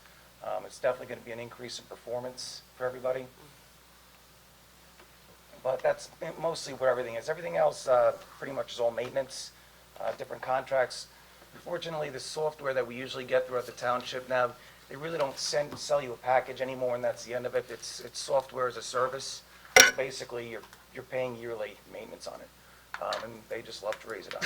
it's definitely going to be an increase in performance for everybody. But that's mostly where everything is. Everything else pretty much is all maintenance, different contracts. Unfortunately, the software that we usually get throughout the township now, they really don't sell you a package anymore, and that's the end of it. It's software as a service. So basically, you're paying yearly maintenance on it, and they just love to raise it up.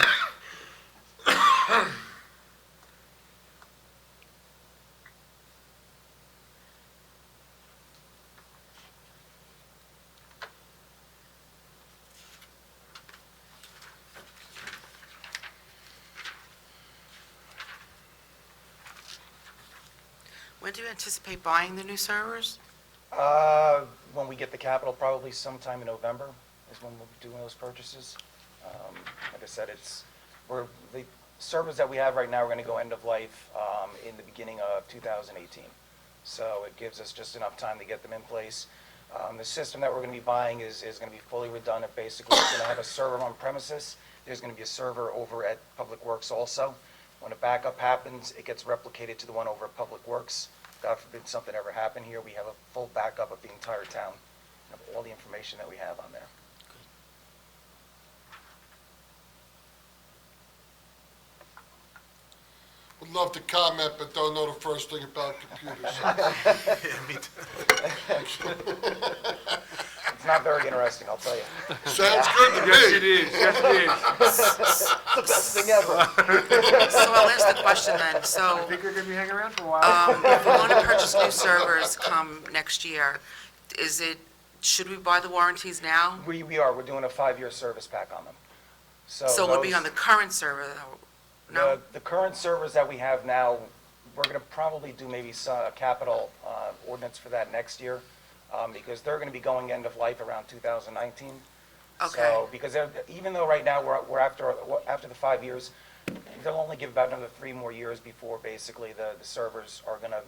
When do you anticipate buying the new servers? When we get the capital, probably sometime in November is when we'll be doing those purchases. Like I said, the servers that we have right now are going to go end of life in the beginning of 2018. So it gives us just enough time to get them in place. The system that we're going to be buying is going to be fully redundant. Basically, it's going to have a server on premises. There's going to be a server over at Public Works also. When a backup happens, it gets replicated to the one over at Public Works. God forbid something ever happened here, we have a full backup of the entire town, of all the information that we have on there. Would love to comment, but don't know the first thing about computers. Yeah, me too. It's not very interesting, I'll tell you. Sounds good to Yes, it me. is, yes, it is. It's the best thing ever. So I'll ask the question then. So I think you're going to be hanging around for a while. if we want to purchase new servers come next year, should we buy the warranties now? We're doing a 5-year service pack on them. So it would be those- on the current server, though? No? The current servers that we have now, we're going to probably do maybe a capital ordinance for that next year, because they're going to be going end of life around 2019. Okay. So, because even though right now we're after the 5 years, they'll only give about another 3 more years before basically the servers are going to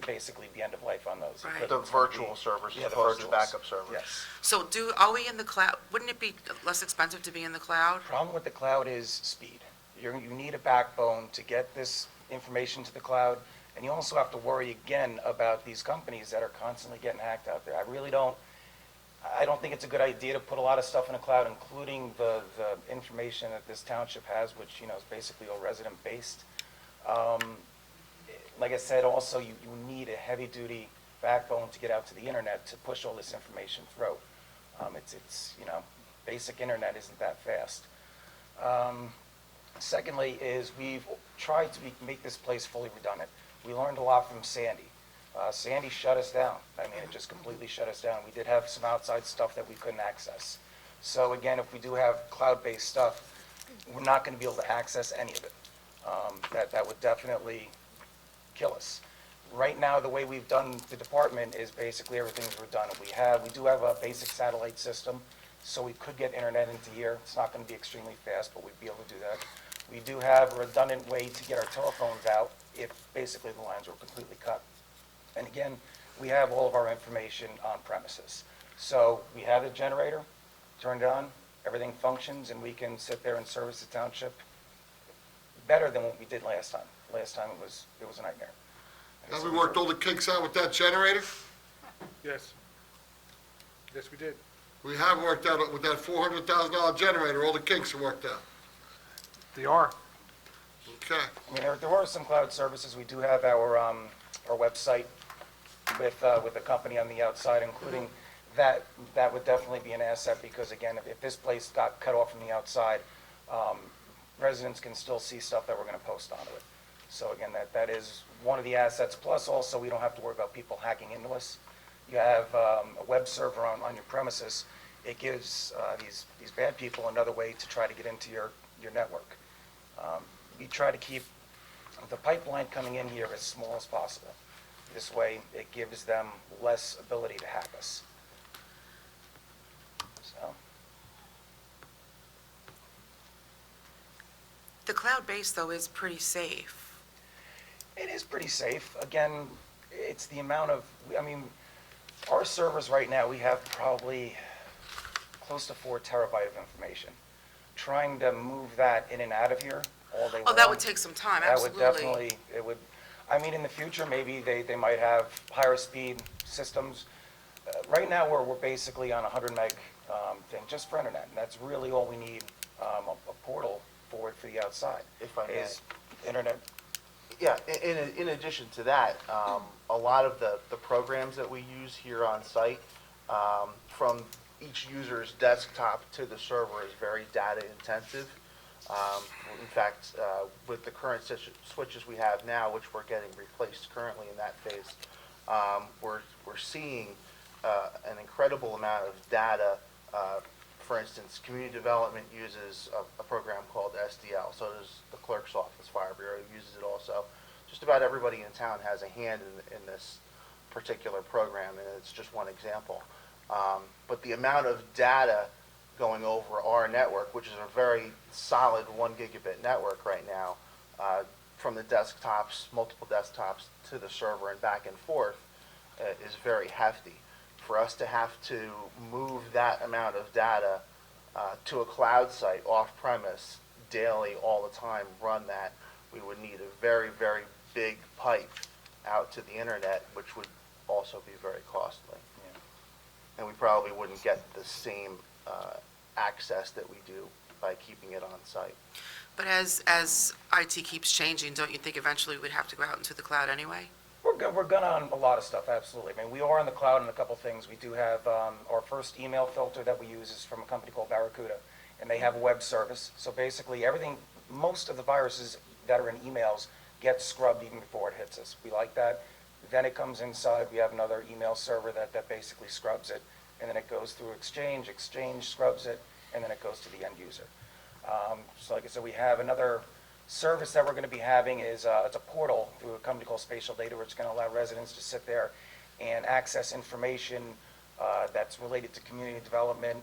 basically be end of life on those. Right. Equipment's The gonna be- virtual servers Yeah, as the opposed to virtuals. backup servers. Yes. So are we in the cloud? Wouldn't it be less expensive to be in the cloud? Problem with the cloud is speed. You need a backbone to get this information to the cloud, and you also have to worry again about these companies that are constantly getting hacked out there. I don't think it's a good idea to put a lot of stuff in the cloud, including the information that this township has, which, is basically all resident-based. Like I said, also, you need a heavy-duty backbone to get out to the internet to push all this information through. Basic internet isn't that fast. Secondly is we've tried to make this place fully redundant. We learned a lot from Sandy. Sandy shut us down. It just completely shut us down. We did have some outside stuff that we couldn't access. So again, if we do have cloud-based stuff, we're not going to be able to access any of it. That would definitely kill us. Right now, the way we've done the department is basically everything's redundant. We do have a basic satellite system, so we could get internet into here. It's not going to be extremely fast, but we'd be able to do that. We do have a redundant way to get our telephones out if basically the lines were completely cut. And again, we have all of our information on premises. So we have the generator turned on, everything functions, and we can sit there and service the township better than what we did last time. Last time it was a nightmare. And Have so we worked all the kinks out with that generator? Yes. Yes, we did. We have worked out with that $400,000 generator, all the kinks are worked out. They are. Okay. There are some cloud services. We do have our website with a company on the outside, including that would definitely be an asset because, again, if this place got cut off from the outside, residents can still see stuff that we're going to post onto it. So again, that is one of the assets. Plus, also, we don't have to worry about people hacking into us. You have a web server on your premises. It gives these bad people another way to try to get into your network. We try to keep the pipeline coming in here as small as possible. This way, it gives them less ability to hack us. So, The cloud-based, though, is pretty safe. it is pretty safe. Again, it's the amount of, I mean, our servers right now, we have probably close to 4 terabyte of information. Trying to move that in and out of here all day long. Oh, that would take some time, absolutely. That would definitely, it would, I mean, in the future, maybe they might have higher speed systems. Right now, we're basically on a 100 meg thing, just for internet, and that's really all we need, a portal for the outside. If I may. Is internet. Yeah, in addition to that, a lot of the programs that we use here on site, from each user's desktop to the server is very data intensive. In fact, with the current switches we have now, which we're getting replaced currently in that phase, we're seeing an incredible amount of data. For instance, community development uses a program called SDL, so does the clerk's office. Fire Bureau uses it also. Just about everybody in town has a hand in this particular program, and it's just one example. But the amount of data going over our network, which is a very solid 1 gigabit network right now, from the desktops, multiple desktops, to the server and back and forth, is very hefty. For us to have to move that amount of data to a cloud site off-premise daily, all the time, run that, we would need a very, very big pipe out to the internet, which would also be very costly. And we probably wouldn't get the same access that we do by keeping it on site. But as IT keeps changing, don't you think eventually we'd have to go out into the cloud anyway? We're gonna on a lot of stuff, absolutely. I mean, we are on the cloud in a couple things. We do have, our first email filter that we use is from a company called Barracuda, and they have a web service. So basically, everything, most of the viruses that are in emails get scrubbed even before it hits us. We like that. Then it comes inside, we have another email server that basically scrubs it, and then it goes through Exchange scrubs it, and then it goes to the end user. So like I said, we have another service that we're going to be having is it's a portal through a company called Spatial Data, which is going to allow residents to sit there and access information that's related to community development,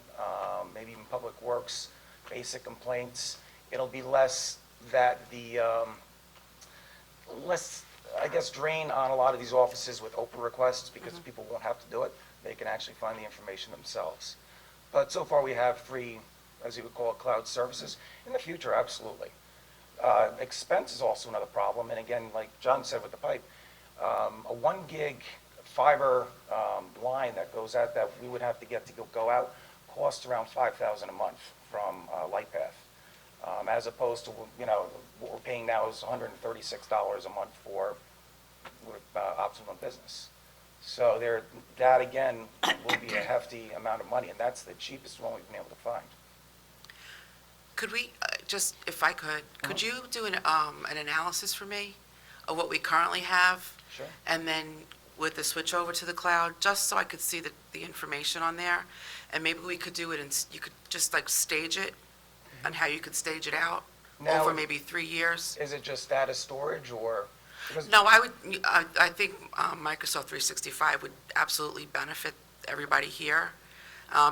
maybe even public works, basic complaints. It'll be less that less, I guess, drain on a lot of these offices with open requests because people won't have to do it. They can actually find the information themselves. But so far we have 3, as you would call it, cloud services. In the future, absolutely. Expense is also another problem, and again, like John said with the pipe, a 1 gig fiber line that goes out that we would have to get to go out costs around $5,000 a month from LightPath, as opposed to, you know, what we're paying now is $136 a month for Optimum Business. So that again will be a hefty amount of money, and that's the cheapest one we've been able to find. Could we, just, if I could you do an analysis for me of what we currently have? Sure. And then with the switch over to the cloud, just so I could see the information on there? And maybe we could do it, and you could just like stage it, and how you could stage it out Now- over maybe 3 years? Is it just data storage or? because- No, I think Microsoft 365 would absolutely benefit everybody here,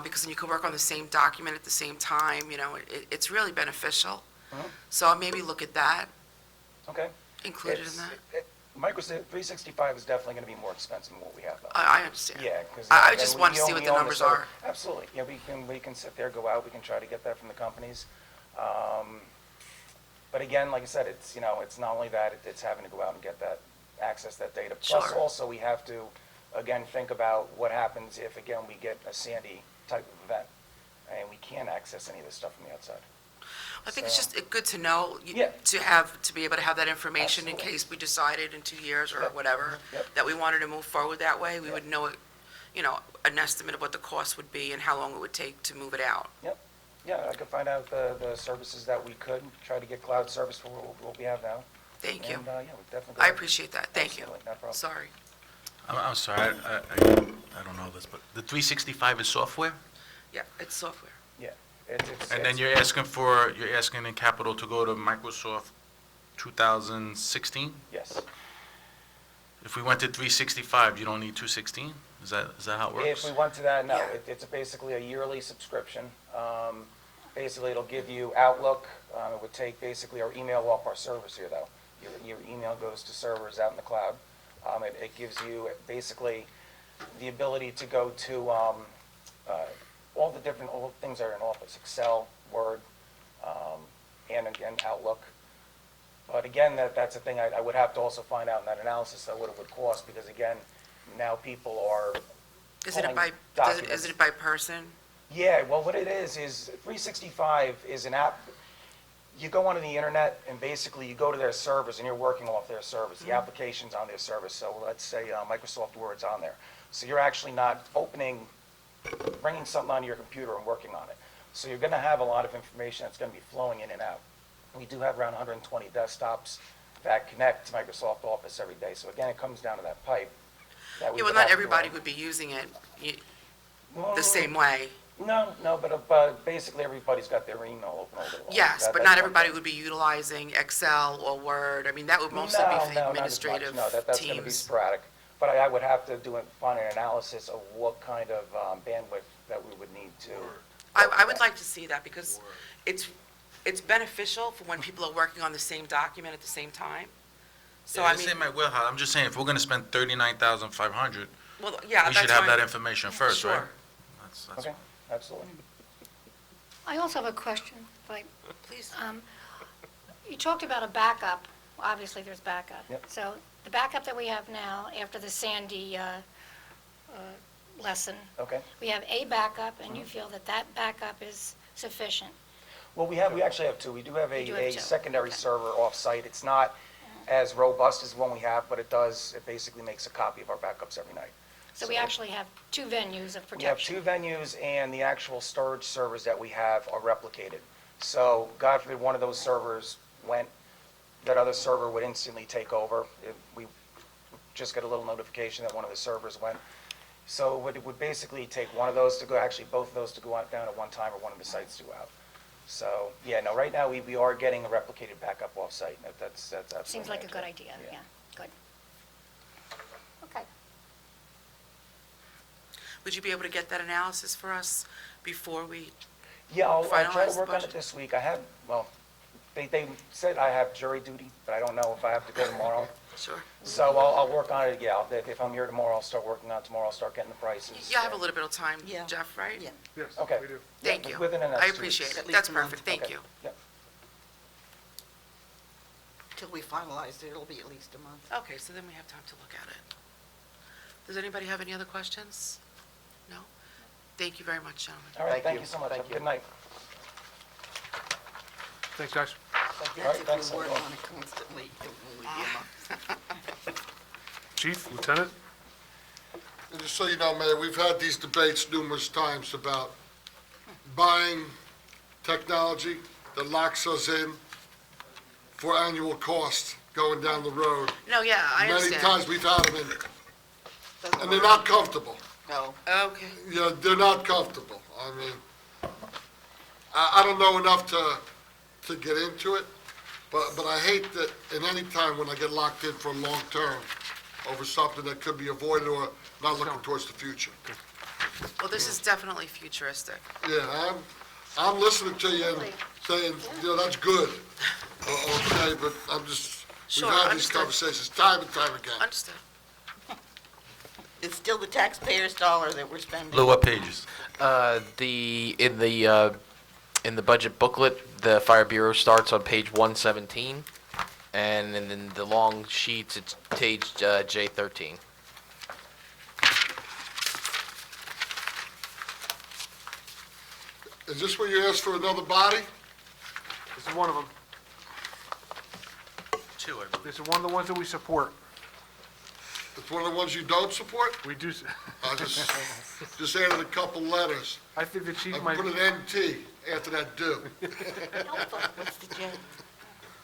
because then you could work on the same document at the same time, you know, it's really beneficial. So I'll maybe look at that, Okay. included in It's- that. Microsoft 365 is definitely going to be more expensive than what we have though. I understand. Yeah, because. I just want to see what the numbers are. Absolutely. Yeah, we can sit there, go out, we can try to get that from the companies. But again, like I said, it's, you know, it's not only that, it's having to go out and get that, access that data. Plus Sure. also, we have to, again, think about what happens if, again, we get a Sandy type of event, and we can't access any of this stuff from the outside. I think it's So- just good to know, Yeah. to be able to have that information in Absolutely. case we decided in 2 years or Yep. whatever, Yep. that we wanted to move forward that way, we Yep. would know, you know, an estimate of what the cost would be and how long it would take to move it out. Yep. Yeah, I could find out the services that we could, try to get cloud service for what we have now. Thank you. And, yeah, we definitely. I appreciate that, thank you. Absolutely, no problem. Sorry. I'm sorry, I don't know this, but the 365 is software? Yeah, it's software. Yeah. And then you're asking in capital to go to Microsoft 2016? Yes. If we went to 365, you don't need 216? Is that how it works? If we went to that, no, Yeah. it's basically a yearly subscription. Basically, it'll give you Outlook. It would take basically our email off our servers here, though. Your email goes to servers out in the cloud. It gives you basically the ability to go to all the things that are in Office, Excel, Word, and again, Outlook. But again, that's a thing I would have to also find out in that analysis what it would cost, because again, now people are Is it pulling by, documents. is it by person? Yeah, well, what it is 365 is an app. You go onto the internet and basically you go to their servers and you're working off their servers. The application's on their servers. So let's say Microsoft Word's on there. So you're actually not bringing something onto your computer and working on it. So you're going to have a lot of information that's going to be flowing in and out. We do have around 120 desktops that connect to Microsoft Office every day. So again, it comes down to that pipe. That we Yeah, well, would not have to everybody run. would be using it Well, the same way. No, but basically everybody's got their email open all day long. Yes, but That's not one everybody thing. would be utilizing Excel or Word. I mean, that would mostly be for No, not as much. administrative No, that's going to be teams. sporadic. But I would have to find an analysis of what kind of bandwidth that we would need to. I would like to see that because it's beneficial for when people are working on the same document at the same time. So Yeah, I this mean, ain't my wheelhouse. I'm just saying, if we're gonna spend 39,500, well, yeah, we that's should have why- that information first, right? Sure. That's- Okay, absolutely. I also have a question, like, Please. you talked about a backup. Obviously, there's backup. Yep. So the backup that we have now, after the Sandy lesson, Okay. we have a backup, and you feel that that backup is sufficient. Well, we actually have two. We do have You do have a two. secondary Okay. server off-site. It's not as robust as the one we have, but it basically makes a copy of our backups every night. So we actually have two venues of We have protection. two venues, and the actual storage servers that we have are replicated. So God forbid one of those servers went, that other server would instantly take over. We just got a little notification that one of the servers went. So it would basically take one of those to go, actually both of those to go out down at one time, or one of the sites to go out. So, yeah, no, right now we are getting a replicated backup off-site. That's absolutely. Seems like a good accurate. idea, yeah, good. Okay. Would you be able to get that analysis for us before we, Yeah, I'll try finalize to the work on it budget? this week. They said I have jury duty, but I don't know if I have to go tomorrow. sure? So I'll work on it, yeah. If I'm here tomorrow, I'll start working on it tomorrow, I'll start getting the prices. You have a little bit of time, Yeah. Jeff, right? Yeah. Yes, Okay. we do. Thank Yeah, you. within the next I 2 weeks. appreciate At it. least That's a month. perfect, thank Okay. you. Yep. Till we finalize it, it'll be at least a month. Okay, so then we have time to look at it. Does anybody have any other questions? No? Thank you very much, gentlemen. All right, Thank thank you. you so much. Thank Have a you. good night. Thanks, guys. All That's right, if thanks, we work everyone. on it constantly, it will only be a month. Chief, Lieutenant? And just so you know, Mayor, we've had these debates numerous times about buying technology that locks us in for annual cost going down the road. No, yeah, I Many understand. times we've had them, Doesn't and they're work. not comfortable. No. Okay. Yeah, they're not comfortable. I mean, I don't know enough to get into it, but I hate that in any time when I get locked in for a long term over something that could be avoided or not looking towards the future. Well, this is definitely futuristic. Yeah, I'm listening to you and saying, that's good, okay, but I'm just, we've Sure, had these understood. conversations time and time again. Understood. It's still the taxpayers' dollar that we're spending. Lou, what pages? In the budget booklet, the Fire Bureau starts on page 117, and in the long sheets, it's page J13. Is this where you asked for another body? This is one of them. Two, I believe. This is one of the ones that we support. It's one of the ones you don't support? We do, I just added a couple letters. I think the chief I might, put an NT after that do. What's the J?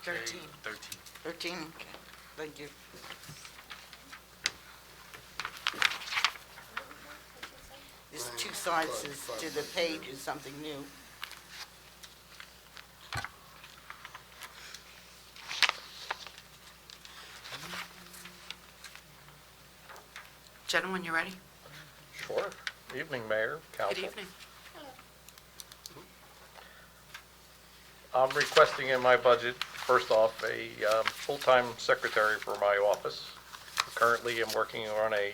13. 13, okay, thank you. There's two sides to the page is something new. Gentlemen, you ready? Sure. Evening, Mayor, Good Council. evening. I'm requesting in my budget, first off, a full-time secretary for my office. Currently, I'm working on a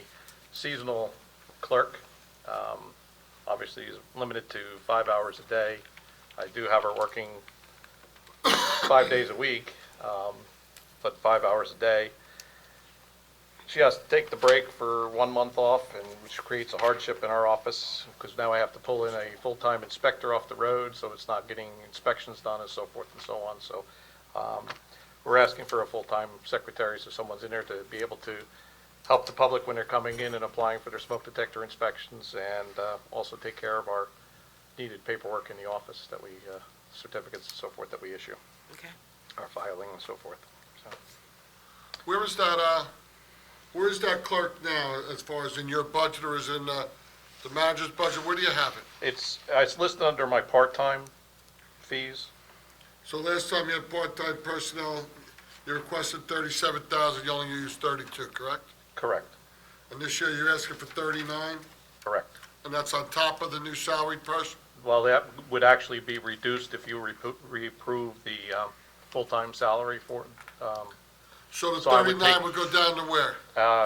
seasonal clerk. Obviously, is limited to 5 hours a day. I do have her working 5 days a week, but 5 hours a day. She has to take the break for 1 month off, and which creates a hardship in our office, because now I have to pull in a full-time inspector off the road, so it's not getting inspections done and so forth and so on. So we're asking for a full-time secretary, so someone's in there to be able to help the public when they're coming in and applying for their smoke detector inspections, and also take care of our needed paperwork in the office that we, certificates and so forth that we issue, Okay. our filing and so forth. So. Where is that clerk now, as far as in your budget, or is in the manager's budget? Where do you have it? It's listed under my part-time fees. So last time you had part-time personnel, you requested 37,000, you only used 32, correct? Correct, And this year you're asking for 39, correct. and that's on top of the new salaried person? Well, that would actually be reduced if you reapprove the full-time salary for, So the So I would 39 take- would go down to where,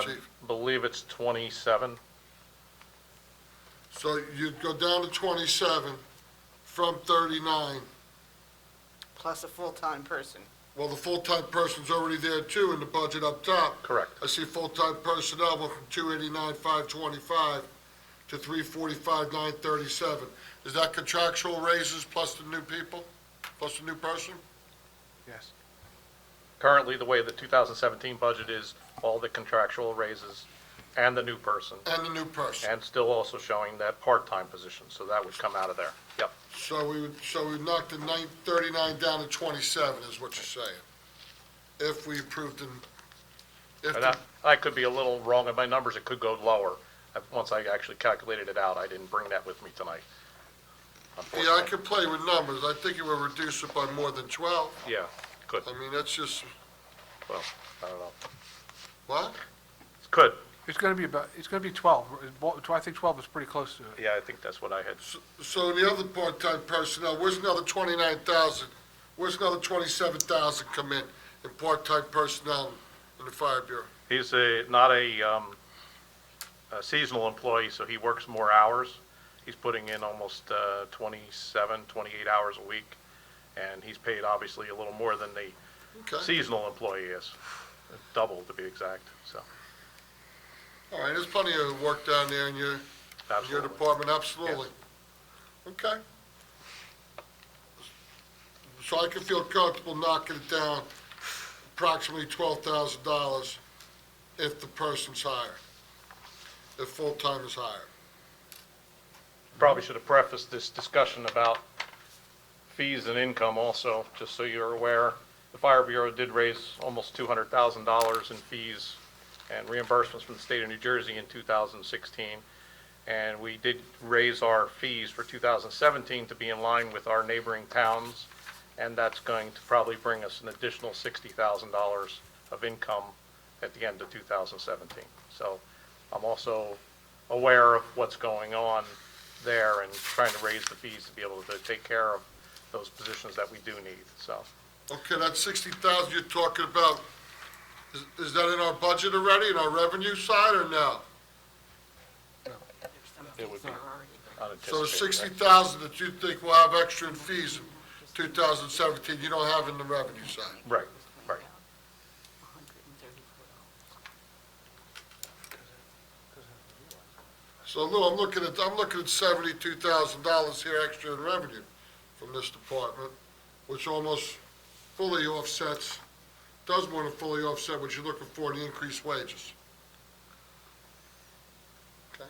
Chief? believe it's 27. So you'd go down to 27 from 39. Plus a full-time person. Well, the full-time person's already there too in the budget up top. Correct. I see full-time personnel went from 289, 525 to 345, 937. Is that contractual raises plus the new people, plus the new person? Yes. Currently, the way the 2017 budget is, all the contractual raises and the new person, And the new person. and still also showing that part-time position, so that would come out of there. Yep, So we knocked the 39 down to 27 is what you're saying? If we approved them, if and the I could be a little wrong in my numbers, it could go lower. Once I actually calculated it out, I didn't bring that with me tonight. Yeah, I Unfortunately. could play with numbers. I think it would reduce it by more than 12. Yeah, could, I mean, that's just, well, I don't know. what? Could, It's going to be 12. I think 12 is pretty close to it. yeah, I think that's what I had. So the other part-time personnel, where's another 29,000? Where's another 27,000 come in part-time personnel in the fire bureau? He's not a seasonal employee, so he works more hours. He's putting in almost 27, 28 hours a week, and he's paid obviously a little more than the Okay. seasonal employee is, double to be exact, so, All right, there's plenty of work down there in your absolutely. department, absolutely. Okay. So I can feel comfortable knocking it down approximately $12,000 if the person's hired, if full-time is hired. Probably should have prefaced this discussion about fees and income also, just so you're aware. The Fire Bureau did raise almost $200,000 in fees and reimbursements from the state of New Jersey in 2016. And we did raise our fees for 2017 to be in line with our neighboring towns, and that's going to probably bring us an additional $60,000 of income at the end of 2017. So I'm also aware of what's going on there and trying to raise the fees to be able to take care of those positions that we do need, so. Okay, that 60,000 you're talking about, is that in our budget already, in our revenue side, or no? It would be So unanticipated. the 60,000 that you think will have extra in fees in 2017, you don't have in the revenue side? Right, right. So Lou, I'm looking at $72,000 here extra in revenue from this department, which almost fully offsets, does more than fully offset what you're looking for in the increased wages. Okay.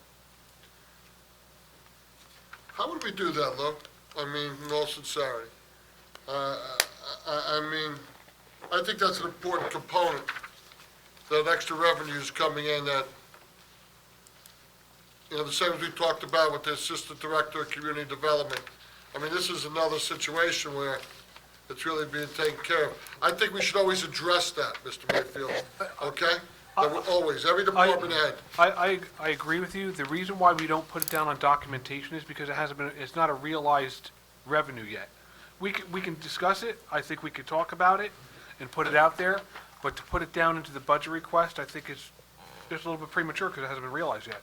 How would we do that, Lou? I mean, in all sincerity. I mean, I think that's an important component, that extra revenue is coming in that, you know, the same as we talked about with the Assistant Director of Community Development. I mean, this is another situation where it's really being taken care of. I think we should always address that, Mr. Mayfield, okay? Always, every department head. I agree with you. The reason why we don't put it down on documentation is because it's not a realized revenue yet. We can discuss it, I think we could talk about it and put it out there, but to put it down into the budget request, I think it's just a little bit premature because it hasn't been realized yet.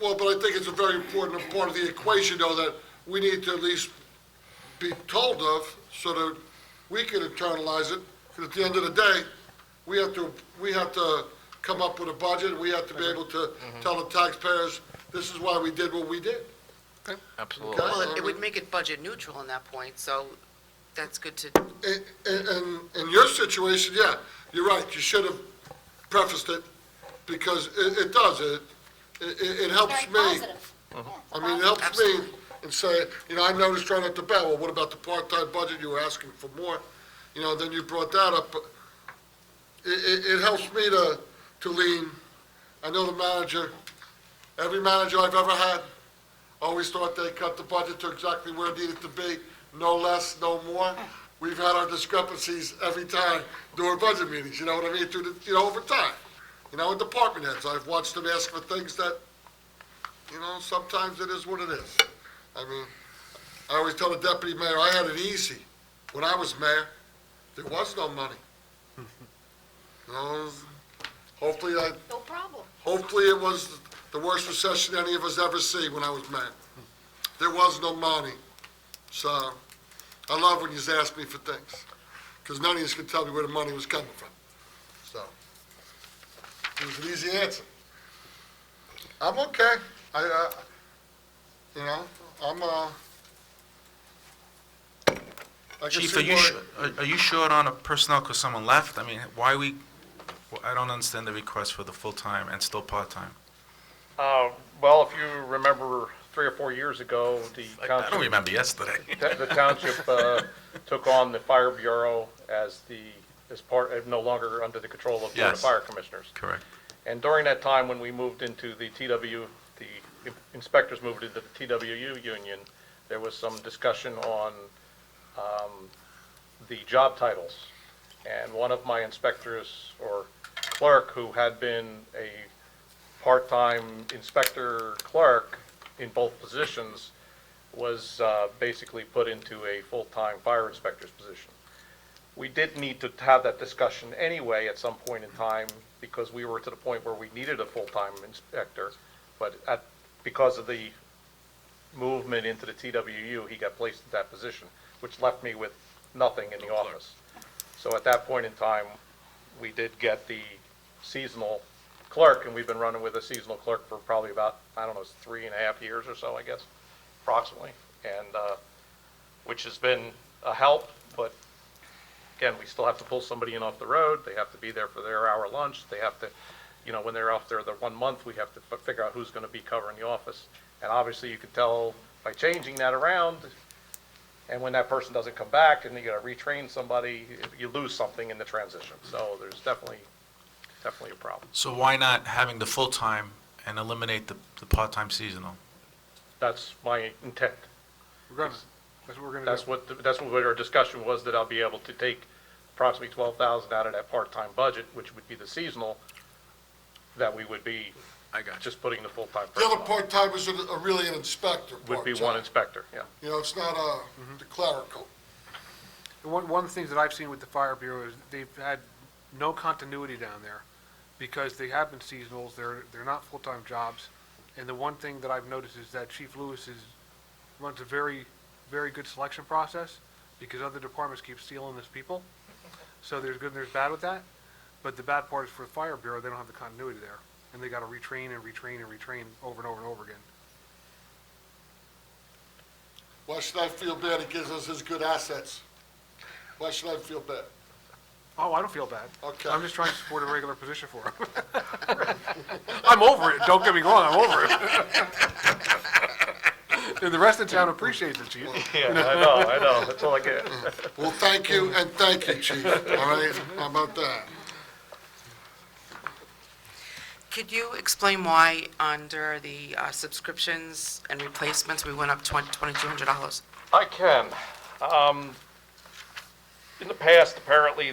Well, but I think it's a very important part of the equation, though, that we need to at least be told of so that we can internalize it. Because at the end of the day, we have to come up with a budget. We have to be able to tell the taxpayers, this is why we did what we did. Absolutely. Okay. Well, it would make it budget neutral in that point, so that's good to, In your situation, yeah, you're right. You should have prefaced it because it does. It helps Very me. positive. I mean, it helps me and say, I noticed right at the bat, well, what about the part-time budget? You were asking for more. Then you brought that up. But it helps me to lean. I know the manager, every manager I've ever had, always thought they cut the budget to exactly where it needed to be, no less, no more. We've had our discrepancies every time during budget meetings, you know what I mean, through the, over time. In department heads, I've watched them ask for things that, sometimes it is what it is. I mean, I always tell the deputy mayor, I had it easy. When I was mayor, there was no money. Hopefully No problem. Hopefully it was the worst recession any of us ever see when I was mayor. There was no money. So, I love when you ask me for things, because none of you can tell me where the money was coming from. So, it was an easy answer. I'm okay. I can Chief, see why- are you short on a personnel because someone left? I mean, I don't understand the request for the full-time and still part-time. Well, if you remember 3 or 4 years ago, the I don't township, remember yesterday. the township took on the fire bureau as part, no longer under the control of the Board of Yes. Fire Commissioners. Correct. And during that time, when we moved into the the inspectors moved into the TWU union, there was some discussion on the job titles. And one of my inspectors or clerk who had been a part-time inspector clerk in both positions was basically put into a full-time fire inspector's position. We did need to have that discussion anyway at some point in time because we were to the point where we needed a full-time inspector, but because of the movement into the TWU, he got placed in that position, which left me with nothing in the office. So at that point in time, we did get the seasonal clerk, and we've been running with a seasonal clerk for probably about, 3.5 years or so, I guess, approximately, and which has been a help, but again, we still have to pull somebody in off the road. They have to be there for their hour lunch. They have to, when they're off there the 1 month, we have to figure out who's going to be covering the office. And obviously, you can tell by changing that around, and when that person doesn't come back and you got to retrain somebody, you lose something in the transition. So there's definitely a problem. So why not having the full-time and eliminate the part-time seasonal? That's my intent. That's what we're gonna do. That's what our discussion was, that I'll be able to take approximately 12,000 out of that part-time budget, which would be the seasonal, that we would be I got you. just putting the full-time The person other on. part-timers are really an inspector Would be part-time. one inspector, yeah. It's not the clerical. One of the things that I've seen with the Fire Bureau is they've had no continuity down there because they have been seasonals, they're not full-time jobs. And the one thing that I've noticed is that Chief Lewis runs a very, very good selection process because other departments keep stealing his people. So there's good and there's bad with that. But the bad part is for the Fire Bureau, they don't have the continuity there. And they got to retrain and retrain and retrain over and over and over again. Why should I feel bad? He gives us his good assets. Why should I feel bad? Oh, I don't feel bad. Okay. I'm just trying to support a regular position for him. I'm over it. Don't get me wrong, I'm over it. And the rest of the town appreciates it, Chief. Yeah, I know, that's all I get. Well, thank you, and thank you, Chief. All right? How about that? could you explain why under the subscriptions and replacements, we went up $2,200? I can. In the past, apparently,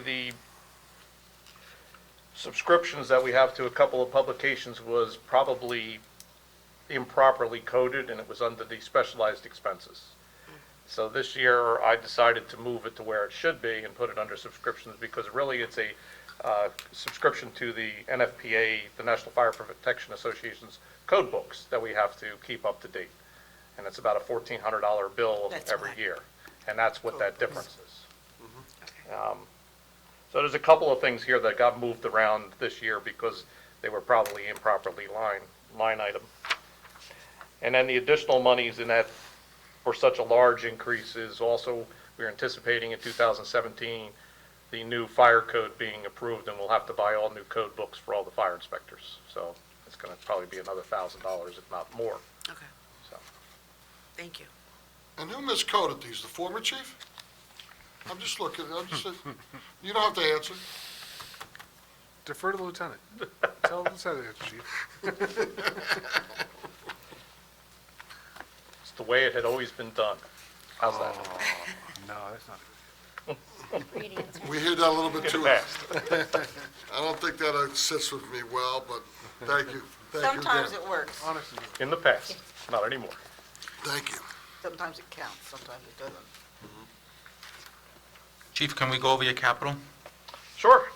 subscriptions that we have to a couple of publications was probably improperly coded, and it was under the specialized expenses. So this year, I decided to move it to where it should be and put it under subscriptions, because really it's a subscription to the NFPA, the National Fire Protection Association's code books that we have to keep up to date. And it's about a $1,400 bill That's every right. year, and that's what that difference is. Okay. So there's a couple of things here that got moved around this year because they were probably improperly line item. And then the additional monies in that for such a large increase is also, we're anticipating in 2017, the new fire code being approved, and we'll have to buy all new code books for all the fire inspectors. So it's going to probably be another $1,000, if not more. Okay, So thank you. And who miscoded these, the former chief? I'm just looking, you don't have to answer. Defer to the lieutenant. Tell the lieutenant, chief. it's the way it had always been done. How's that? No, that's not Great answer. We hear that a little bit In the too. past. I don't think that sits with me well, but thank you. Thank you Sometimes again. it works. honestly. In the past, not anymore. Thank you. Sometimes it counts, sometimes it doesn't. Chief, can we go over your capital? Sure.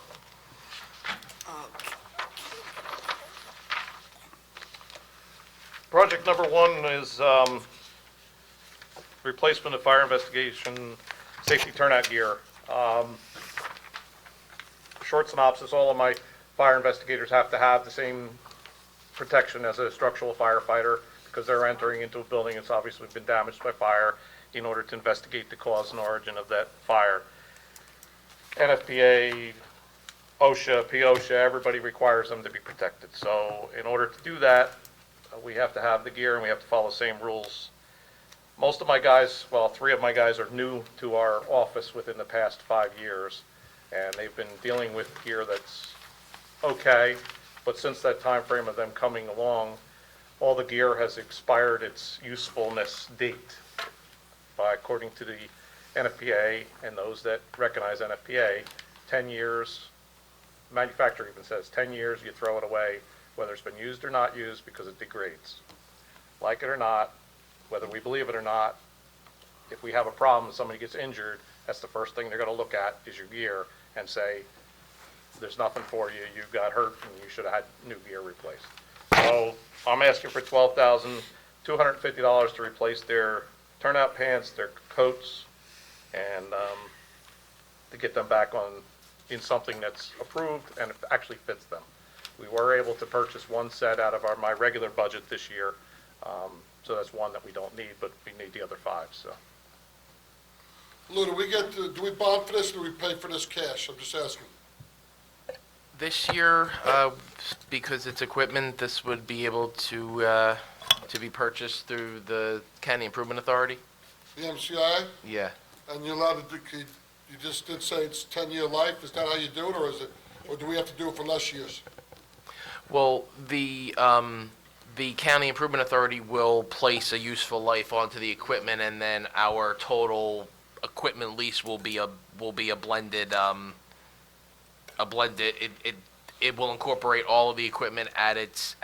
Project number one is replacement of fire investigation safety turnout gear. Short synopsis, all of my fire investigators have to have the same protection as a structural firefighter because they're entering into a building that's obviously been damaged by fire in order to investigate the cause and origin of that fire. NFPA, OSHA, POSHA, everybody requires them to be protected. So in order to do that, we have to have the gear and we have to follow the same rules. Most of my guys, well, 3 of my guys are new to our office within the past 5 years, and they've been dealing with gear that's okay, but since that time frame of them coming along, all the gear has expired its usefulness date by, according to the NFPA and those that recognize NFPA, 10 years, manufacturer even says 10 years, you throw it away, whether it's been used or not used, because it degrades. Like it or not, whether we believe it or not, if we have a problem, somebody gets injured, that's the first thing they're going to look at is your gear and say, there's nothing for you, you got hurt and you should have had new gear replaced. So I'm asking for $12,250 to replace their turnout pants, their coats, and to get them back on in something that's approved and actually fits them. We were able to purchase one set out of my regular budget this year, so that's one that we don't need, but we need the other 5, so. Lou, do we bond for this, or do we pay for this cash? I'm just asking. This year, because it's equipment, this would be able to be purchased through the County Improvement Authority. The MCI, Yeah. and you're allowed to, you just did say it's 10-year life, is that how you do it, or do we have to do it for less years? Well, the County Improvement Authority will place a useful life onto the equipment, and then our total equipment lease will be a blended, it will incorporate all of the equipment at its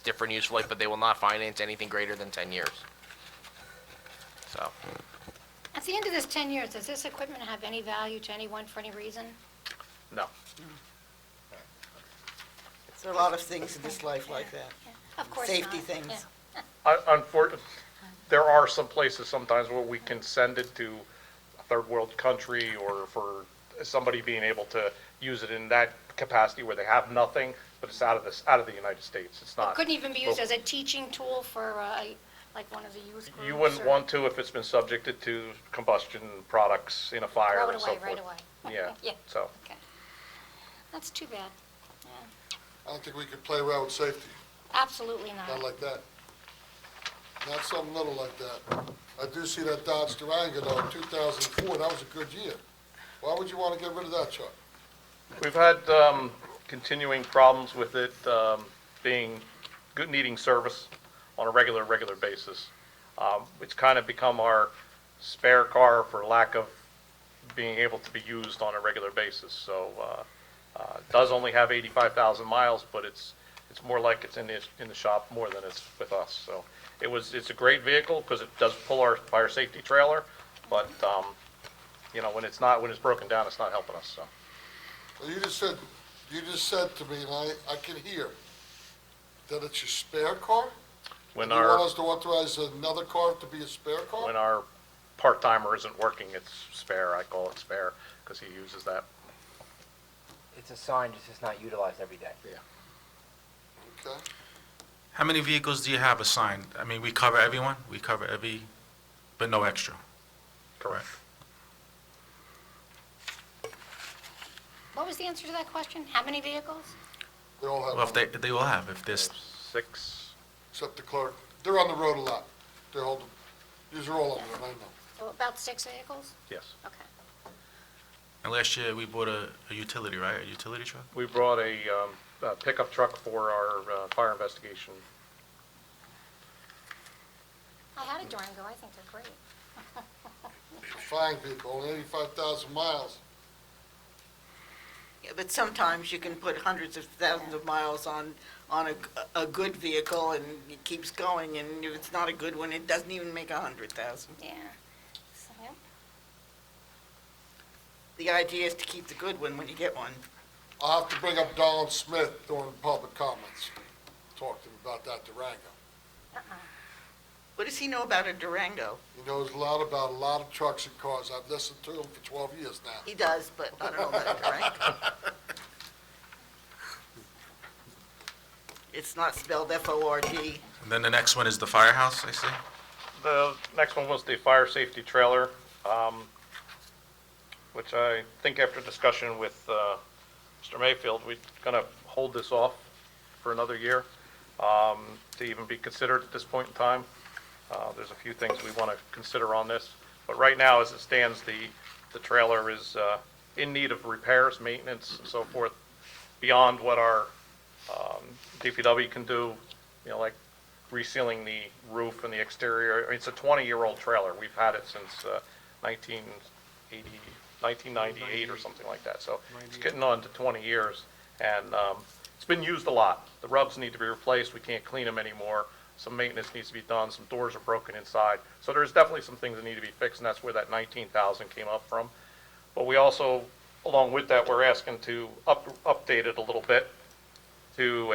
different useful life, but they will not finance anything greater than 10 years. So, At the end of this 10 years, does this equipment have any value to anyone for any reason? No. There are a lot of things in this life like that. Of course Safety not. things. Yeah. Unfortunately, there are some places sometimes where we can send it to a third world country or for somebody being able to use it in that capacity where they have nothing, but it's out of the United States. It's It not. couldn't even be used as a teaching tool for, like one of the youth groups? You wouldn't or- want to if it's been subjected to combustion products in a fire Throw and it so away, forth. right away. Yeah, Yeah, so. okay. That's too bad. Yeah, I don't think we could play around with safety, absolutely not not. like that. Not something little like that. I do see that Dodge Durango, though, in 2004, that was a good year. Why would you want to get rid of that truck? We've had continuing problems with it being good, needing service on a regular basis. It's kind of become our spare car for lack of being able to be used on a regular basis. So It does only have 85,000 miles, but it's more like it's in the shop more than it's with us. So it's a great vehicle because it does pull our fire safety trailer, but, when it's broken down, it's not helping us, so. Well, you just said to me, and I can hear, that it's your spare car? When You want our, us to authorize another car to be a spare car? when our part-timer isn't working, it's spare. I call it spare because he uses that. It's assigned, it's just not utilized every day. Okay. How many vehicles do you have assigned? I mean, we cover everyone? We cover but no extra? Correct. What was the answer to that question? How many vehicles? They all have Well, one, if they will have, if there's, 6, except the clerk. They're on the road a lot. These are all on there, I know. So about 6 vehicles? yes. Okay. and last year we bought a utility, right? A utility truck? We brought a pickup truck for our fire investigation. I had a Durango. I think they're great. Fine vehicle, only 85,000 miles. Yeah, but sometimes you can put hundreds of thousands of miles on a good vehicle, and it keeps going, and if it's not a good one, it doesn't even make 100,000. Yeah. So, yeah. The idea is to keep the good one when you get one. I'll have to bring up Don Smith during public comments. Talk to him about that Durango. What does he know about a Durango? He knows a lot about a lot of trucks and cars. I've listened to him for 12 years now. He does, but I don't know about a Durango. It's not spelled Ford. And then the next one is the firehouse, I see? The next one was the fire safety trailer, which I think after discussion with Mr. Mayfield, we're going to hold this off for another year to even be considered at this point in time. There's a few things we want to consider on this, but right now, as it stands, the trailer is in need of repairs, maintenance, and so forth, beyond what our DPW can do, like resealing the roof and the exterior. I mean, it's a 20-year-old trailer. We've had it since 1998 or something like that, so it's getting on to 20 years, and it's been used a lot. The rubs need to be replaced. We can't clean them anymore. Some maintenance needs to be done. Some doors are broken inside. So there's definitely some things that need to be fixed, and that's where that 19,000 came up from. But we also, along with that, we're asking to update it a little bit to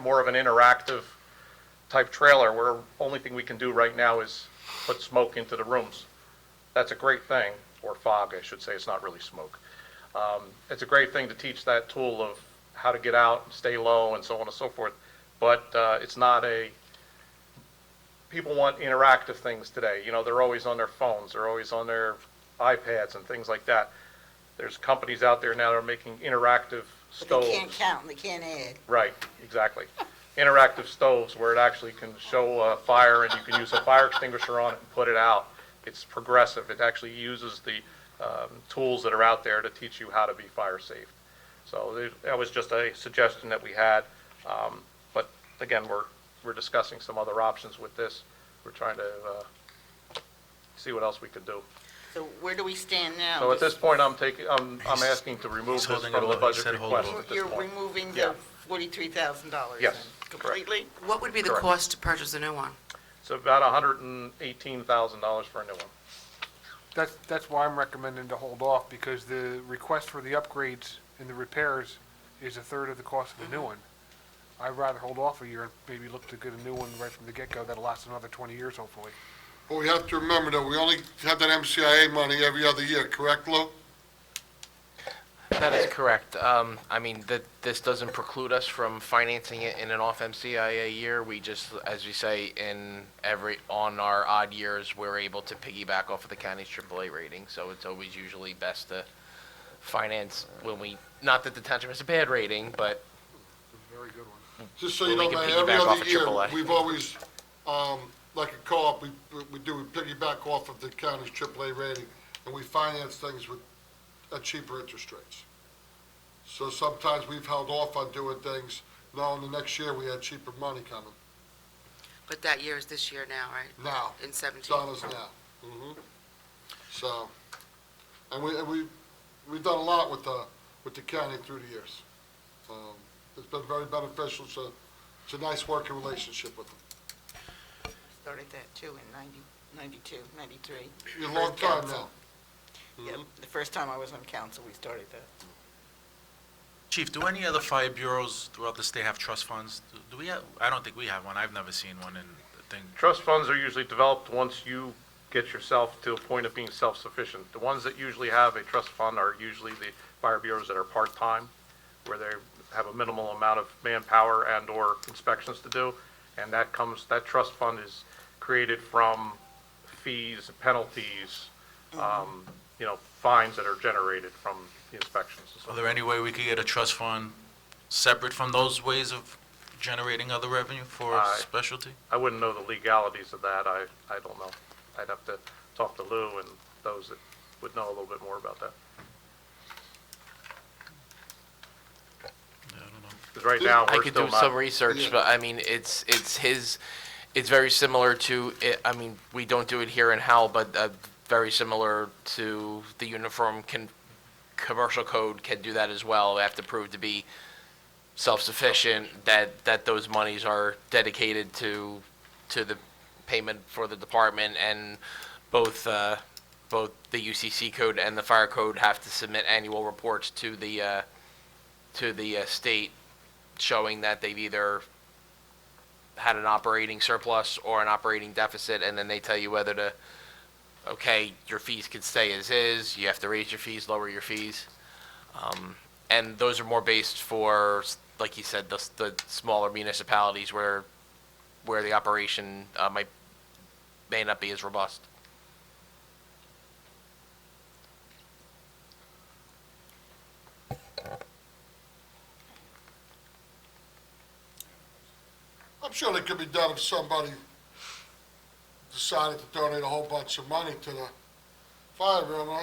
more of an interactive type trailer, where only thing we can do right now is put smoke into the rooms. That's a great thing, or fog, I should say. It's not really smoke. It's a great thing to teach that tool of how to get out, stay low, and so on and so forth. But it's not people want interactive things today. They're always on their phones, they're always on their iPads and things like that. There's companies out there now that are making interactive But stoves. they can't count and they can't add. Right, exactly. Interactive stoves where it actually can show a fire and you can use a fire extinguisher on it and put it out. It's progressive. It actually uses the tools that are out there to teach you how to be fire safe. So that was just a suggestion that we had. But again, we're discussing some other options with this. We're trying to see what else we could do. So where do we stand now? So at this point, I'm asking to remove He's this holding from it the over. He budget said hold it request over. at this You're point. removing Yeah. the $43,000? Yes, then, correct. Completely? What would be the Correct. cost to purchase a new one? It's about $118,000 for a new one. That's why I'm recommending to hold off, because the request for the upgrades and the repairs is a third of the cost of the new one. I'd rather hold off a year and maybe look to get a new one right from the get-go that'll last another 20 years, hopefully. But we have to remember that we only have that MCIA money every other year, correct, Lou? That is correct. I mean, this doesn't preclude us from financing it in an off MCIA year. We just, as we say, on our odd years, we're able to piggyback off of the county's AAA rating. So it's always usually best to finance not that the township has a bad rating, but Very good one. Just so you Well, know, we can man, every piggyback off other of year, AAA. we've always, like a co-op, we piggyback off of the county's AAA rating, and we finance things at cheaper interest rates. So sometimes we've held off on doing things, knowing the next year we had cheaper money coming. But that year is this year now, right? Now, In 17? Donna's now. So, and we've done a lot with the with the county through the years. It's been very beneficial, so it's a nice working relationship with them. Started that too in 92, 93. You're a long First time council. now. Yep, the first time I was on council, we started that. Chief, do any other fire bureaus throughout the state have trust funds? Do we have, I don't think we have one. I've never seen one in the thing. Trust funds are usually developed once you get yourself to a point of being self-sufficient. The ones that usually have a trust fund are usually the fire bureaus that are part-time, where they have a minimal amount of manpower and/or inspections to do. And that trust fund is created from fees, penalties, fines that are generated from the inspections. And so Are there any way we could get a trust fund separate from those ways of generating other revenue for specialty? I wouldn't know the legalities of that. I don't know. I'd have to talk to Lou and those that would know a little bit more about that. Yeah, I don't know. Because right now, I we're could still do not. some research, but I mean, it's very similar to, I mean, we don't do it here in Howell, but very similar to the uniform commercial code can do that as well. They have to prove to be self-sufficient, that those monies are dedicated to the payment for the department, and both the UCC code and the fire code have to submit annual reports to the state showing that they've either had an operating surplus or an operating deficit, and then they tell you whether to, okay, your fees can stay as is, you have to raise your fees, lower your fees. And those are more based for, like you said, the smaller municipalities where the operation may not be as robust. I'm sure that could be done if somebody decided to donate a whole bunch of money to the fire bureau.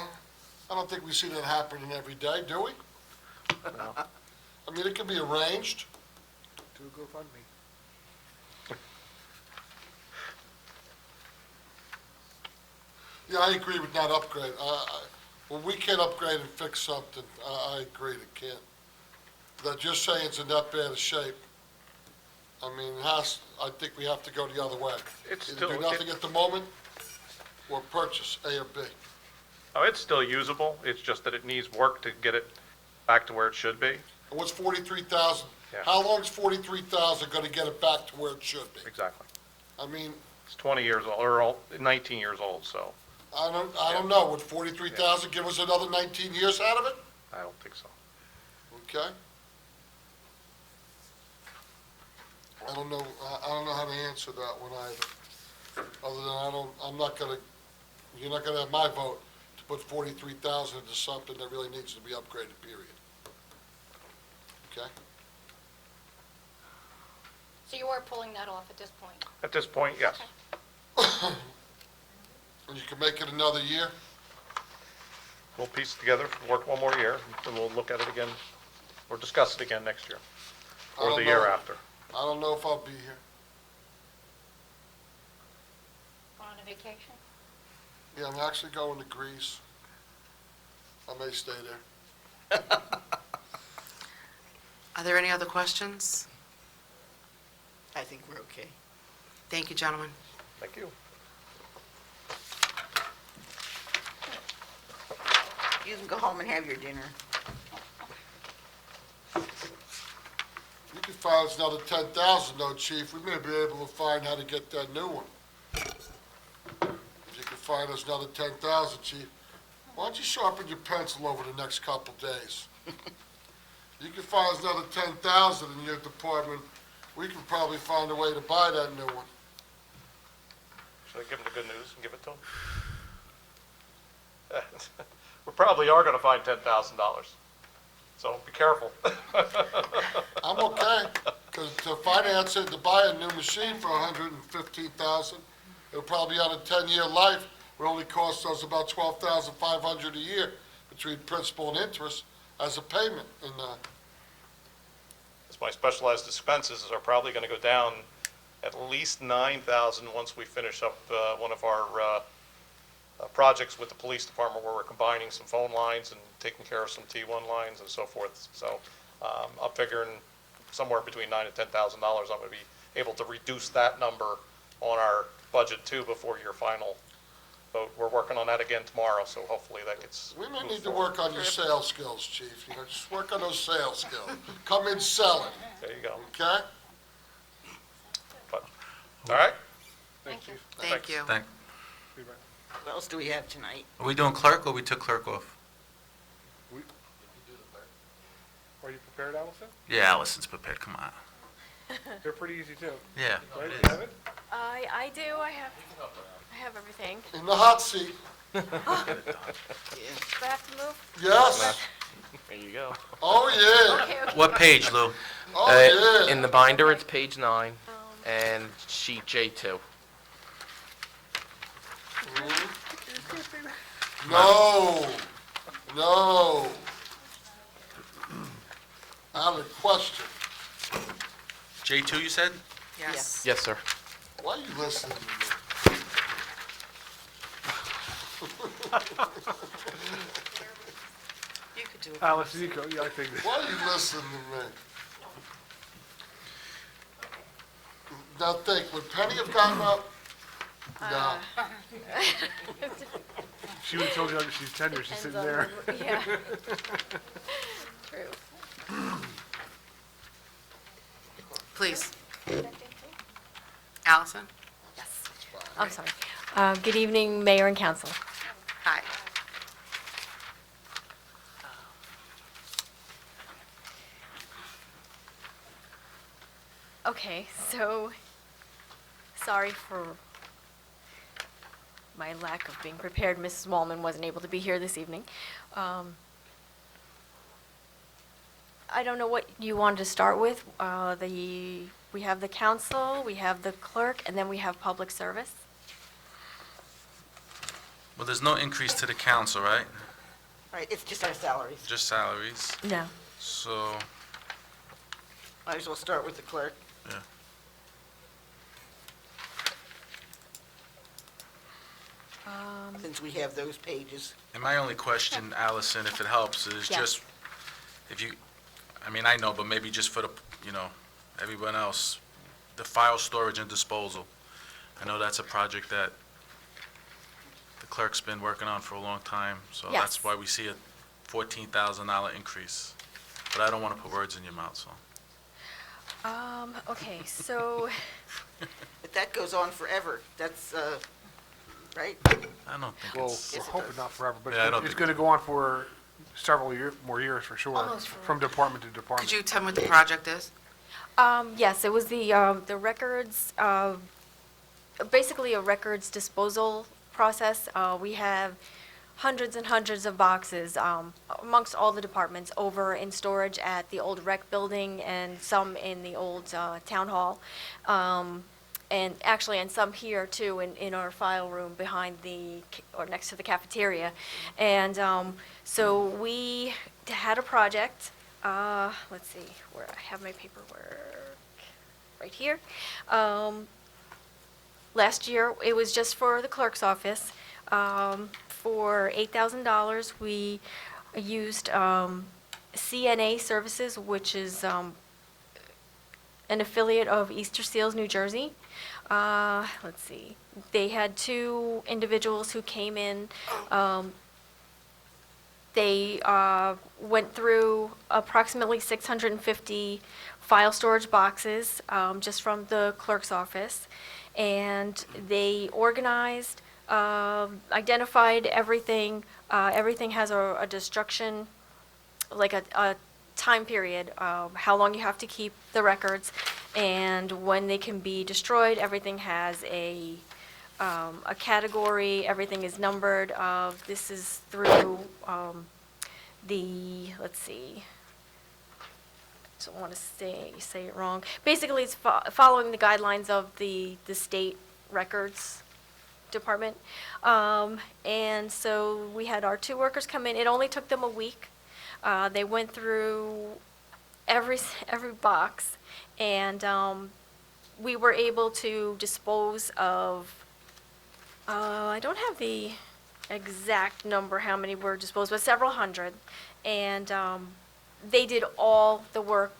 I don't think we see that happening every day, do we? No. I mean, it can be arranged. Do a GoFundMe. Yeah, I agree with that upgrade. When we can't upgrade and fix something, I agree, it can't. That you're saying it's in that bad a shape, I mean, I think we have to go the other way. It's Either do still- nothing at the moment, or purchase A or B. Oh, it's still usable. It's just that it needs work to get it back to where it should be. And what's 43,000? Yeah. How long is 43,000 gonna get it back to where it should be? Exactly. I mean, It's 20 years old, or 19 years old, so I don't know, would 43,000 give us another 19 years out of it? I don't think so. Okay. I don't know how to answer that one either. Other than you're not gonna have my vote to put 43,000 into something that really needs to be upgraded, period. Okay? So you are pulling that off at this point? At this point, yes. And you can make it another year? We'll piece it together, work one more year, and we'll look at it again, or discuss it again next year, I or don't the year know. after. I don't know if I'll be here. On a vacation? Yeah, I'm actually going to Greece. I may stay there. Are there any other questions? I think we're okay. Thank you, gentlemen. Thank you. You can go home and have your dinner. You can find us another 10,000 though, chief. We may be able to find how to get that new one. If you can find us another 10,000, chief, why don't you sharpen your pencil over the next couple days? You can find us another 10,000 in your department, we can probably find a way to buy that new one. Should I give them the good news and give it to them? We probably are gonna find $10,000, so be careful. I'm okay, because to finance it, to buy a new machine for 115,000, it'll probably on a 10-year life, it only costs us about 12,500 a year between principal and interest as a payment. And My specialized expenses are probably gonna go down at least 9,000 once we finish up one of our projects with the police department where we're combining some phone lines and taking care of some T1 lines and so forth. So I'm figuring somewhere between $9,000 and $10,000, I'm going to be able to reduce that number on our budget too before your final vote. We're working on that again tomorrow, so hopefully that gets. We may need to work on your sales skills, chief, just work on those sales skills. Come in selling, There you go. okay? But, all right? Thank you. Thank you. Thank, What else do we have tonight? are we doing clerk or we took clerk off? Are you prepared, Allison? Yeah, Allison's prepared, come on. They're pretty easy too. Yeah. Right, it is. Kevin? I do, I have everything. In the hot seat, Do I have to move? yes? There you go. Oh, yeah, Okay, okay. What page, Lou? oh, yeah. In the binder, it's page 9 and sheet J2. No, no. I have a question. J2, you said? Yes. Yes, sir. Why are you listening to me? You could do it. Allison, you go, yeah, I think. Why are you listening to me? Now think, would Penny have gotten up? No. She would have told you she's tender, she's sitting there. Yeah. True. Please. Allison? Yes. I'm sorry. Good evening, Mayor and Council. Hi. Okay, so, sorry for my lack of being prepared. Mrs. Wallman wasn't able to be here this evening. I don't know what you wanted to start with. We have the council, we have the clerk, and then we have public service. Well, there's no increase to the council, right? Right, it's just our salaries. Just salaries. No. So, Might as well start with the clerk. yeah. Since we have those pages. And my only question, Allison, if it helps, is Yes. just, if you, I mean, I know, but maybe just for the, everyone else, the file storage and disposal. I know that's a project that the clerk's been working on for a long time, so Yes. that's why we see a $14,000 increase. But I don't want to put words in your mouth, so. Okay, so, But that goes on forever. That's, right? I don't think Well, it's, we're hoping not forever, but Yeah, I don't it's think- going to go on for several more years for sure, Almost forever. from department to department. Could you tell me what the project is? yes, it was the records, basically a records disposal process. We have hundreds and hundreds of boxes amongst all the departments over in storage at the old rec building and some in the old town hall. And actually, and some here too, in our file room behind or next to the cafeteria. And so we had a project, let's see, where I have my paperwork, right here. Last year, it was just for the clerk's office. For $8,000, we used CNA Services, which is an affiliate of Easter Seals, New Jersey. Let's see, they had 2 individuals who came in. They went through approximately 650 file storage boxes just from the clerk's office, and they organized, identified everything. Everything has a destruction, like a time period, how long you have to keep the records, and when they can be destroyed. Everything has a category, everything is numbered. This is through let's see, I don't want to say it wrong. Basically, it's following the guidelines of the state records department. And so we had our 2 workers come in. It only took them a week. They went through every box, and we were able to dispose of, I don't have the exact number, how many were disposed, but several hundred. And they did all the work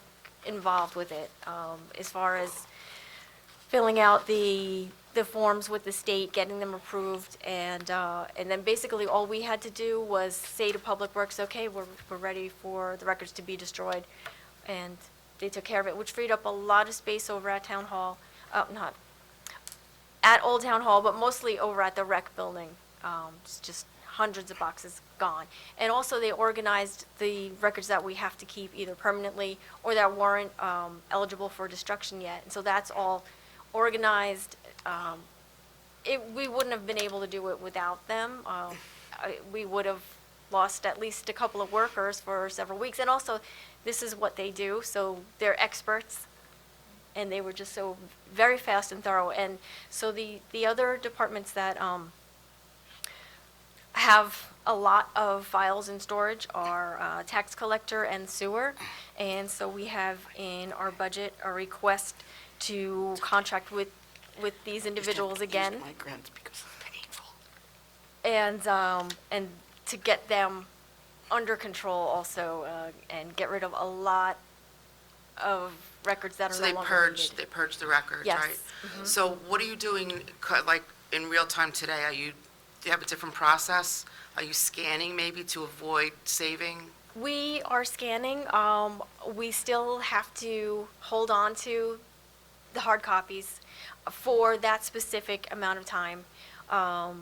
involved with it, as far as filling out the forms with the state, getting them approved, and then basically all we had to do was say to Public Works, okay, we're ready for the records to be destroyed. And they took care of it, which freed up a lot of space over at Town Hall, not at Old Town Hall, but mostly over at the rec building. It's just hundreds of boxes gone. And also they organized the records that we have to keep either permanently or that weren't eligible for destruction yet. And so that's all organized. We wouldn't have been able to do it without them. We would have lost at least a couple of workers for several weeks. And also, this is what they do, so they're experts, and they were just so very fast and thorough. And so the other departments that have a lot of files in storage are tax collector and sewer. And so we have in our budget a request to contract with these individuals again, Migrants because it's painful. and to get them under control also, and get rid of a lot of records that are So no they longer purge, needed. they purge the records, Yes. right? Mhm. So what are you doing, like, in real time today? Do you have a different process? Are you scanning maybe to avoid saving? We are scanning. We still have to hold on to the hard copies for that specific amount of time. But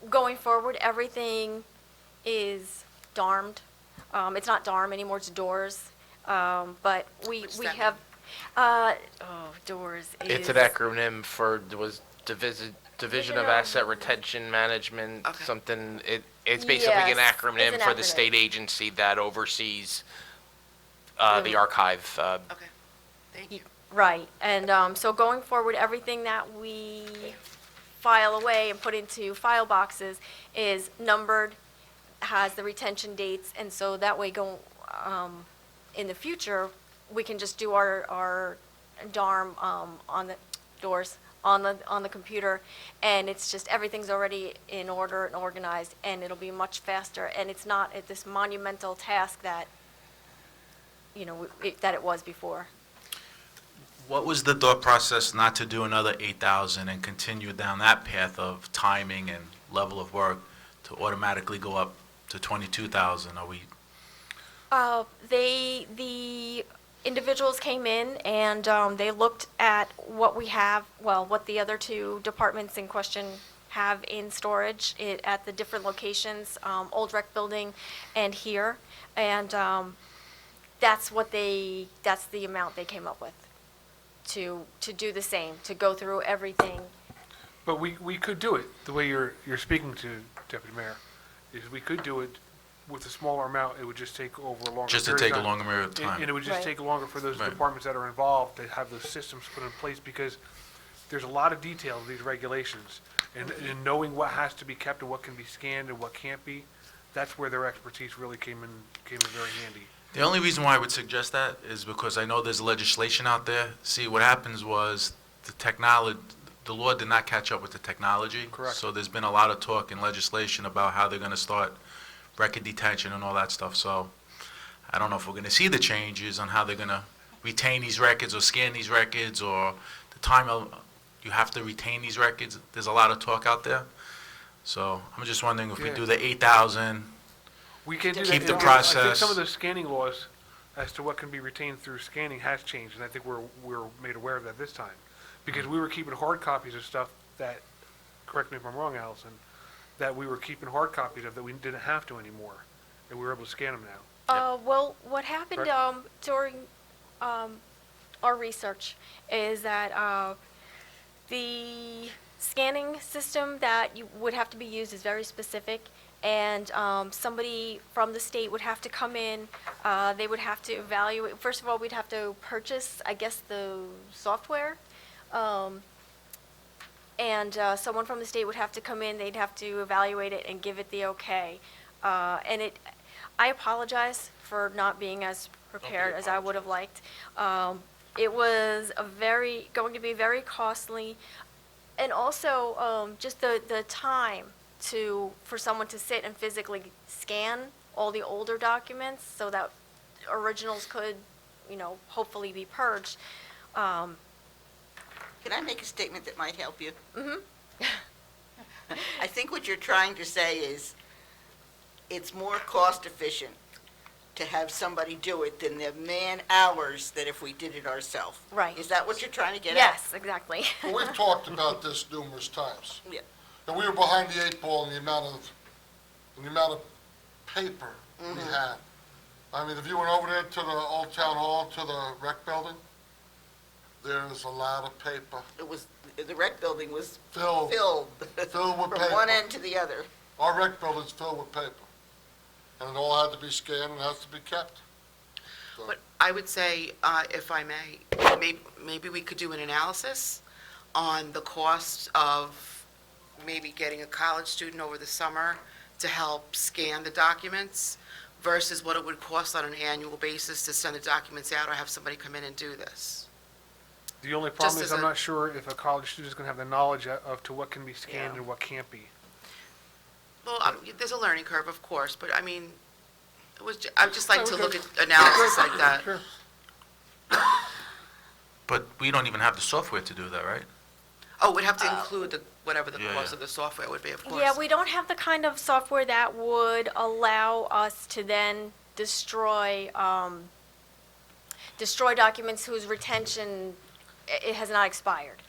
going forward, everything is DARMed. It's not DARM anymore, it's DOORS. But we What's that have, DOORS is. It's an acronym for, Division of Asset Retention Management, Okay. something, it's basically an Yes, acronym it's an for the acronym. state agency that oversees the Mm. archive. Okay, thank you. Right, and so going forward, everything that we file away and put into file boxes is numbered, has the retention dates, and so that way in the future, we can just do our DARM on the doors, on the computer, and it's just, everything's already in order and organized, and it'll be much faster, and it's not at this monumental task that, that it was before. What was the thought process not to do another 8,000 and continue down that path of timing and level of work to automatically go up to 22,000? Are we, The individuals came in and they looked at what we have, what the other two departments in question have in storage at the different locations, Old Rec Building and here. And that's the amount they came up with to do the same, to go through everything. But we could do it, the way you're speaking to, Deputy Mayor, is we could do it with a smaller amount. It would just take over a longer just to period of take a time. longer period of time? And it would just Right. take longer for those Right. departments that are involved to have those systems put in place, because there's a lot of detail in these regulations. And knowing what has to be kept and what can be scanned and what can't be, that's where their expertise really came in very handy. The only reason why I would suggest that is because I know there's legislation out there. See, what happens was the law did not catch up with the technology. Correct. So there's been a lot of talk in legislation about how they're going to start record detention and all that stuff. So I don't know if we're going to see the changes on how they're going to retain these records or scan these records, or the time you have to retain these records. There's a lot of talk out there. So I'm just wondering if we Yeah. do the 8,000. We can do that. Keep the I think process. some of the scanning laws as to what can be retained through scanning has changed, and I think we're made aware of that this time. Because we were keeping hard copies of stuff that, correct me if I'm wrong, Allison, that we were keeping hard copies of that we didn't have to anymore, and we were able to scan them now. Well, what happened Correct. during our research is that the scanning system that would have to be used is very specific, and somebody from the state would have to come in. They would have to evaluate. First of all, we'd have to purchase, I guess, the software. And someone from the state would have to come in, they'd have to evaluate it and give it the okay. I apologize for not being as prepared as I would have liked. It was going to be very costly, And also, just the time for someone to sit and physically scan all the older documents so that originals could, hopefully be purged. Can I make a statement that might help you? I think what you're trying to say is it's more cost efficient to have somebody do it than the man hours that if we did it ourselves. Right. Is that what you're trying to get at? Yes, exactly. Well, we've talked about this numerous times. Yeah. And we were behind the eight ball in the amount of paper we had. I mean, if you went over there to the old town hall, to the rec building, there's a lot of paper. The rec building was Filled. filled Filled with from paper. one end to the other. Our rec building's filled with paper. And it all had to be scanned and has to be kept. So- But I would say, if I may, maybe we could do an analysis on the cost of maybe getting a college student over the summer to help scan the documents versus what it would cost on an annual basis to send the documents out or have somebody come in and do this. The only problem Just is as I'm a- not sure if a college student is going to have the knowledge of to what can be scanned Yeah. and what can't be. Well, there's a learning curve, of course, but I mean, I would just like to look at analysis like that. Sure. But we don't even have the software to do that, right? Oh, we'd have to include whatever the Yeah, cost yeah. of the software would be, of course. Yeah, we don't have the kind of software that would allow us to then destroy documents whose retention, it has not expired.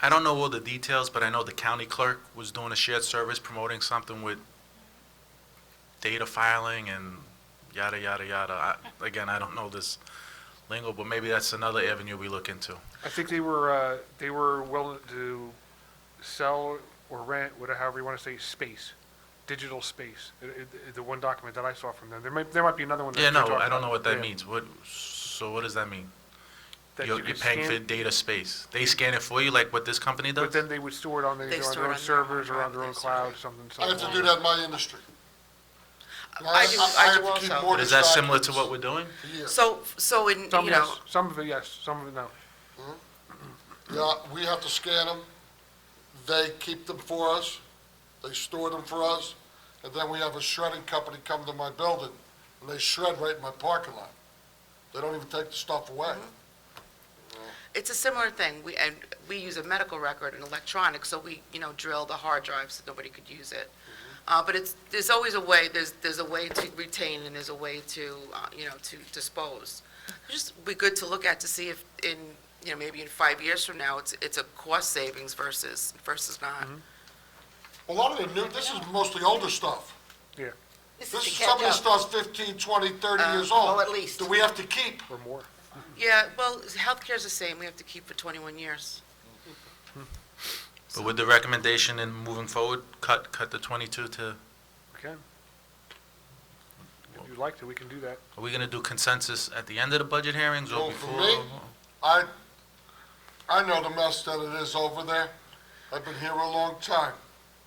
I don't know all the details, but I know the county clerk was doing a shared service promoting something with data filing and yada, yada, yada. Again, I don't know this lingo, but maybe that's another avenue we look into. I think they were willing to sell or rent, whatever, however you want to say, space, digital space. The one document that I saw from them. There might be another one. that Yeah, you're no, talking I don't about. know what that Yeah. means. So what does that mean? That You're you can paying for scan, data space. They scan it for you, like what this company but does? then they would store it on They their store it own on their servers own or on their own drive, cloud, something. I have to something do that in my industry. I do have to keep also. more But is that similar to documents what we're doing? a year. So in, Some you know, yes, some of it yes, some of it no. Yeah, we have to scan them, they keep them for us, they store them for us, and then we have a shredding company come to my building, and they shred right in my parking lot. They don't even take the stuff away. it's a similar thing. We use a medical record and electronics, so we, drill the hard drive so nobody could use it. But there's always a way, there's a way to retain and there's a way to, to dispose. It'd just be good to look at to see if maybe in 5 years from now, it's a cost savings versus not. A lot of the new, this is mostly older stuff. Yeah, This This is is, to some catch of this up. stuff's 15, 20, 30 years old. well, at least. That we have to keep. or more. Yeah, well, healthcare's the same. We have to keep for 21 years. But with the recommendation in moving forward, cut the 22 to, We can. If you'd like to, we can do that. are we gonna do consensus at the end of the budget hearings or Well, for before? me, I know the mess that it is over there. I've been here a long time.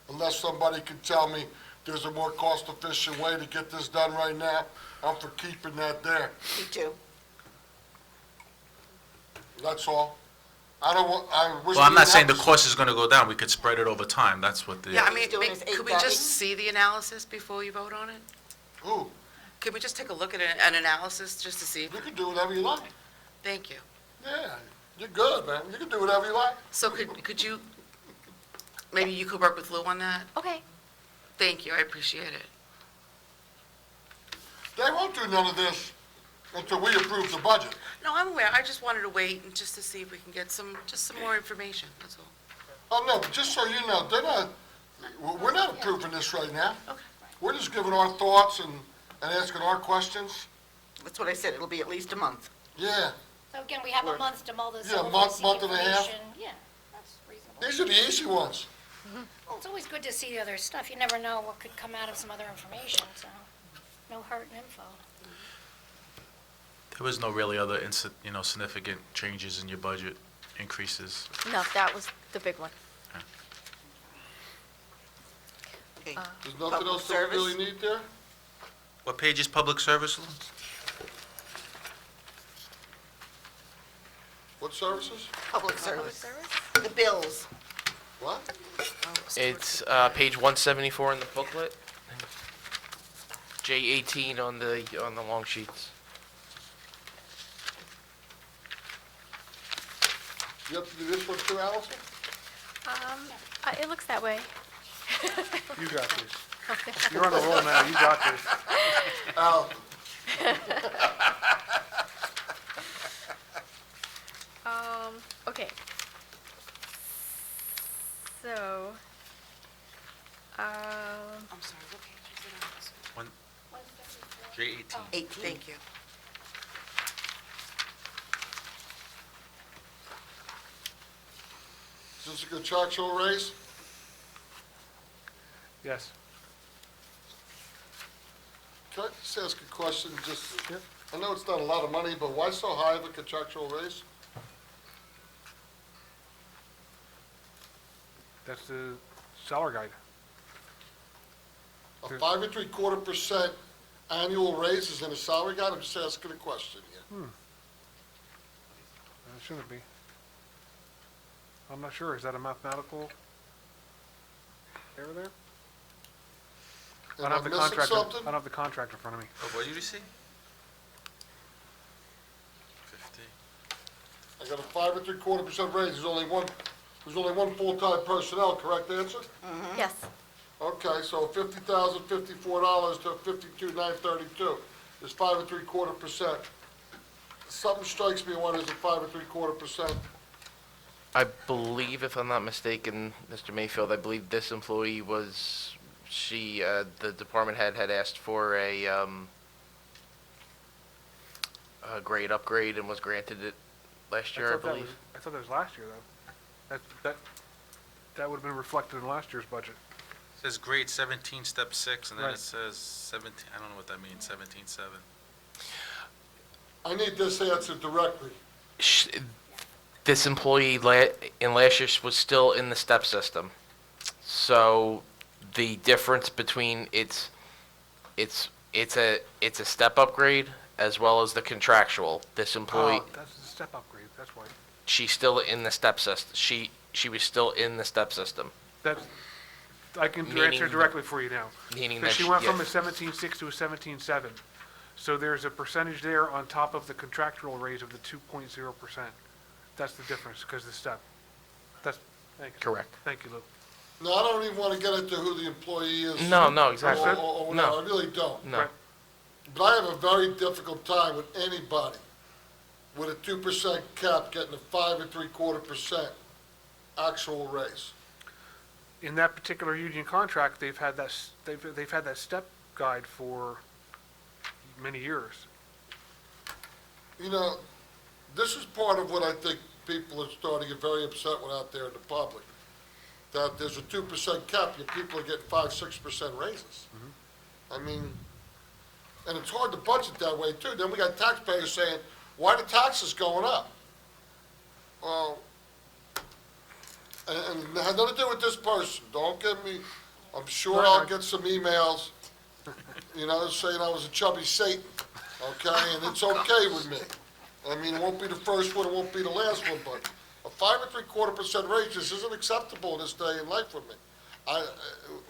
Unless somebody can tell me there's a more cost-efficient way to get this done right now, I'm for keeping that there. Me too. That's all. I don't want, I wish. Well, I'm we not didn't saying the have to- cost is gonna go down, we could spread it over time, that's what the. Yeah, I he's mean, doing is could we 8,000. just see the analysis before you vote on it? Ooh, Could we just take a look at an analysis just to see? you can do whatever you like. Thank you. Yeah, you're good, man. You can do whatever you like. So could you, maybe you could work with Lou on that? Okay. Thank you, I appreciate it. They won't do none of this until we approve the budget. No, I'm aware, I just wanted to wait and just to see if we can get some more information, that's all. Oh, no, but just so you know, we're not approving this right now. Okay. We're just giving our thoughts and asking our questions. That's what I said, it'll be at least a month. Yeah, So again, we have a month to mull this Yeah, over, month see and a half. information. Yeah, that's reasonable. these are the easy ones. Well, it's always good to see the other stuff. You never know what could come out of some other information, so no hurt in info. There was no really other significant changes in your budget increases. No, that was the big one. Okay. There's nothing Public else that we service? really need there? What page is public service, Lou? What services? Public Public service. service? The bills. What? It's page 174 in the booklet. J18 on the long sheets. You have to do this one too, Allison? It looks that way. You got this. You're on a roll now, you got this. Al, Okay. So, I'm sorry, what page is it on? J18. 8, thank you. is this a contractual raise? Yes. Can I just ask a question, I know it's not a lot of money, but why so high of a contractual raise? That's the salary guide. A 5.75% annual raise is in a salary guide? I'm just asking a question here. It shouldn't be. I'm not sure. Is that a mathematical error there? Am I missing something? I don't have the contract in front of me. Oh, what did you see? 50. I got a 5.75% raise, there's only one full-time personnel, correct answer? yes. Okay, so $50,054 to $52,932 is 5.75%. Something strikes me when it's a 5.75%. I believe, if I'm not mistaken, Mr. Mayfield, I believe this employee was, the department head had asked for a grade upgrade and was granted it last year, I believe. I thought that was last year, though. That would have been reflected in last year's budget. It says grade 17, step 6, and then Right. it says 17, I don't know what that means, 17.7. I need this answered directly. This employee in last year was still in the step system. So the difference between it's a step upgrade as well as the contractual. This employee, Oh, that's the step upgrade, that's why. she's still in the step system. She was still in the step system. That's, I can Meaning answer directly for you now. Meaning Because that she went yeah. from a 17.6 to a 17.7. So there's a percentage there on top of the contractual raise of the 2.0%. That's the difference, because of the step. Thank you. Correct. Thank you, Lou. Now, I don't even want to get into who the employee is. No, exactly. Or whatever, No. I really don't. No. Right. But I have a very difficult time with anybody with a 2% cap getting a 5.75% actual raise. In that particular union contract, they've had that step guide for many years. You know, this is part of what I think people are starting to get very upset with out there in the public. That there's a 2% cap, and people are getting 5-6% raises. I mean, and it's hard to budget that way too. Then we got taxpayers saying, why the taxes going up? Well, and it had nothing to do with this person. Don't get me, I'm sure I'll get some emails, saying I was a chubby Satan, okay? And it's okay with me. I mean, it won't be the first one, it won't be the last one, but a 5.75% raise just isn't acceptable in this day and life with me.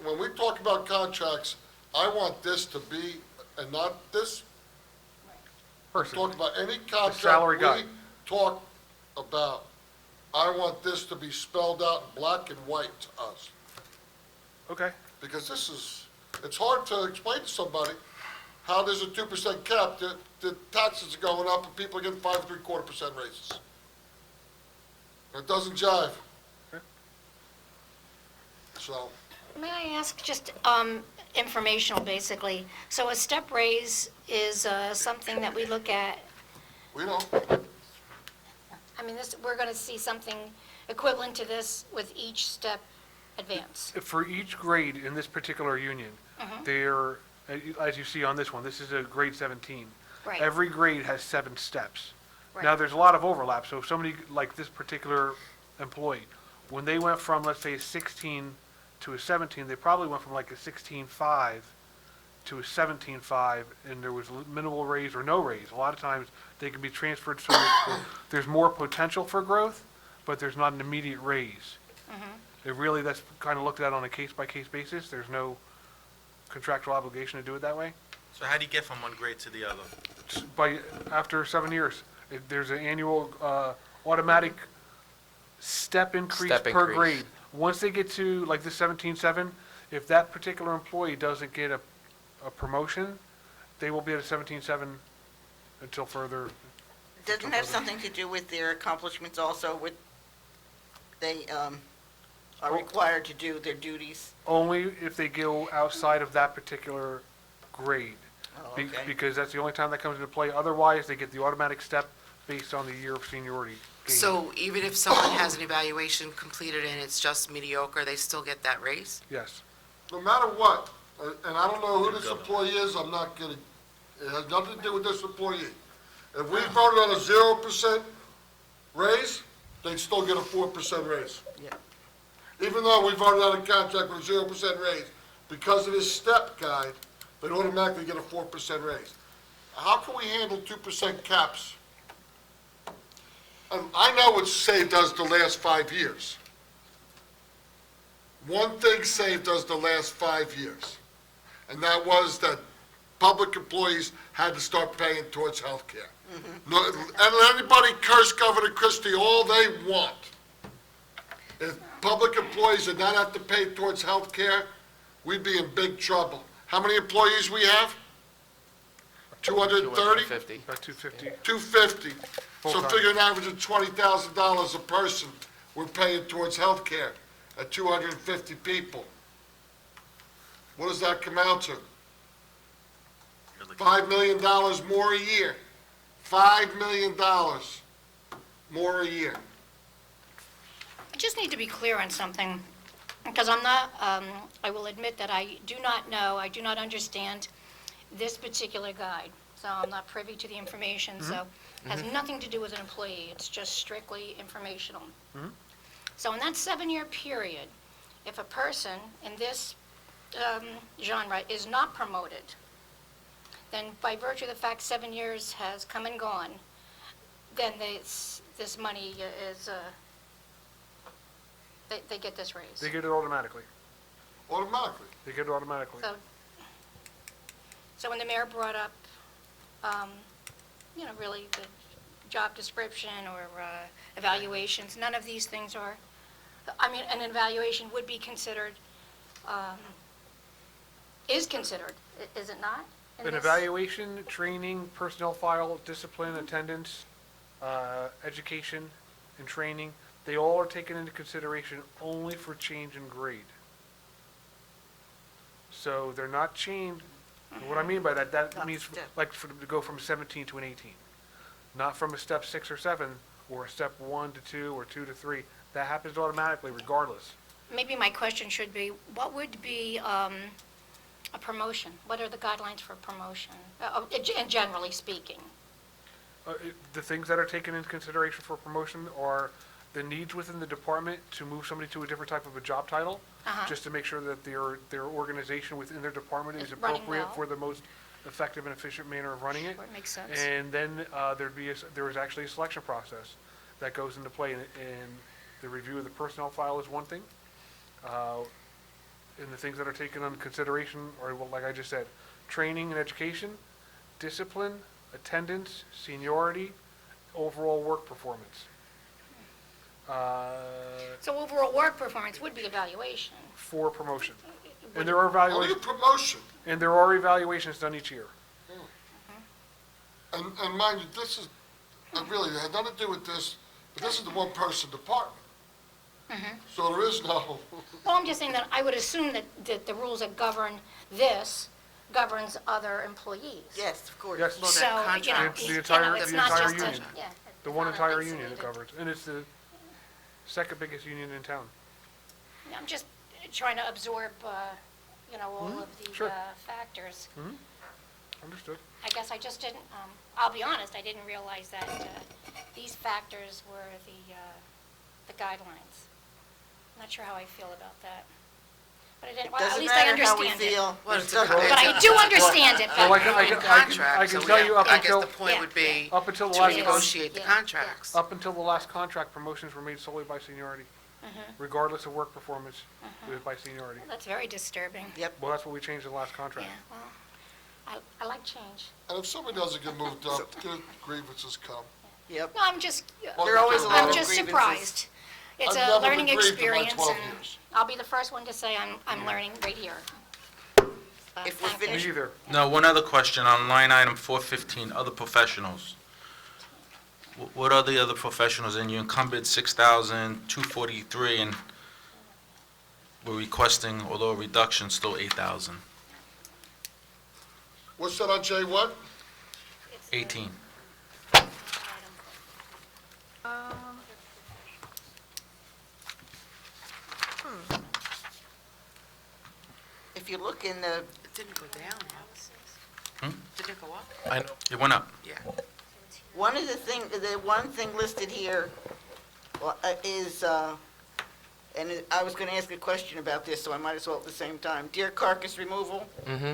When we talk about contracts, I want this to be, and not this. Person. Talk about any salary contract we guide. talk about. I want this to be spelled out in black and white to us. Okay. Because it's hard to explain to somebody how there's a 2% cap, the taxes are going up and people are getting 5.75% raises. It doesn't jive. Okay. So, May I ask, just informational, basically, so a step raise is something that we look at, we don't, I mean, we're going to see something equivalent to this with each step advance? For each grade in this particular union, there, as you see on this one, this is a grade 17. Right. Every grade has 7 steps. Now, Right. there's a lot of overlap, so if somebody, like this particular employee, when they went from, let's say, a 16 to a 17, they probably went from like a 16.5 to a 17.5, and there was minimal raise or no raise. A lot of times, they can be transferred so that there's more potential for growth, but there's not an immediate raise. It really, that's kind of looked at on a case-by-case basis. There's no contractual obligation to do it that way. So how do you get from one grade to the other? After 7 years, there's an annual automatic step increase Step per increase. grade. Once they get to, like, the 17.7, if that particular employee doesn't get a promotion, they will be at a 17.7 until further. Doesn't have something to do with their accomplishments also, with, they are required to do their duties? Only if they go outside of that particular grade. Oh, Be- okay. Because that's the only time that comes into play. Otherwise, they get the automatic step based on the year of seniority gained. So even if someone has an evaluation completed and it's just mediocre, they still get that raise? Yes. No matter what, and I don't know who this employee is, I'm not gonna, it has nothing to do with this employee. If we voted on a 0% raise, they'd still get a 4% raise. Yeah. Even though we voted on a contract with a 0% raise, because of this step guide, they'd automatically get a 4% raise. How can we handle 2% caps? I know what SAVE does the last 5 years. One thing SAVE does the last 5 years, and that was that public employees had to start paying towards health care. No, and let anybody curse Governor Christie all they want. If public employees did not have to pay towards health care, we'd be in big trouble. How many employees we have? 230? 250. About 250. 250. So Full-time. figure an average of $20,000 a person we're paying towards health care at 250 people. What does that come out to? $5 million more a year. $5 million more a year. I just need to be clear on something, because I'm not, I will admit that I do not know, I do not understand this particular guide, so I'm not privy to the information, so it has nothing to do with an employee, it's just strictly informational. So in that 7-year period, if a person in this genre is not promoted, then by virtue of the fact 7 years has come and gone, then this money is, they get this raise. They get it automatically. Automatically. They get it automatically. So when the mayor brought up, really the job description or evaluations, none of these things are, an evaluation would be considered, is considered, is it not? in An this? evaluation, training, personnel file, discipline, attendance, education, and training, they all are taken into consideration only for change in grade. So they're not changed, and what I mean by that, that Not means step. like for them to go from 17 to an 18. Not from a step 6 or 7, or a step 1 to 2, or 2 to 3. That happens automatically regardless. Maybe my question should be, what would be a promotion? What are the guidelines for promotion, and generally speaking? The things that are taken into consideration for promotion are the needs within the department to move somebody to a different type of a job title, just to make sure that their organization within their department is Is running appropriate well. for the most effective and efficient manner of running it. Sure, it makes sense. And then there is actually a selection process that goes into play, and the review of the personnel file is one thing. And the things that are taken into consideration are, well, like I just said, training and education, discipline, attendance, seniority, overall work performance. So overall work performance would be evaluation. For promotion. And there are Only a evaluations, promotion. and there are evaluations done each year. And mind you, this is, really, it had nothing to do with this, but this is the one-person department. So there is no, Well, I'm just saying that I would assume that the rules that govern this governs other employees. Yes, of course. Yes. Well, So, that contract. The entire- it's the not entire just a- union. yeah, The it's one not entire isolated. union it covers, and it's the second biggest union in town. Yeah, I'm just trying to absorb, all of the Sure. factors. Understood. I guess I just didn't, I'll be honest, I didn't realize that these factors were the guidelines. I'm not sure how I feel about that. But I didn't, well, at Doesn't least I matter how we understand it. feel. Well, it's Doesn't a- matter. But I do understand it, Well, but I can Contract, so tell you up I guess until, the point would be up until the to last, negotiate the Yeah. contracts. up until the last contract, promotions were made solely by seniority. regardless of work performance by seniority. That's very disturbing. Well, that's what we changed in the last contract. Yeah, well, I like change. And if somebody doesn't get moved up, good grievances come. Yep. No, I'm just, There are always a lot I'm of just grievances. surprised. It's I've a never learning been grieved in my experience, 12 and years. I'll be the first one to say I'm learning right here. If we're Thank you. Me finished, either. No, one other question on line item 415, other professionals. What are the other professionals? And you encumbered 6,243, and we're requesting, although a reduction, still 8,000. What's that on J what? 18. if you look in the, It didn't go down, huh? Didn't it go up? I know. It went up. Yeah. the one thing listed here is, I was gonna ask a question about this, so I might as well at the same time. Deer carcass removal, Mm-hmm.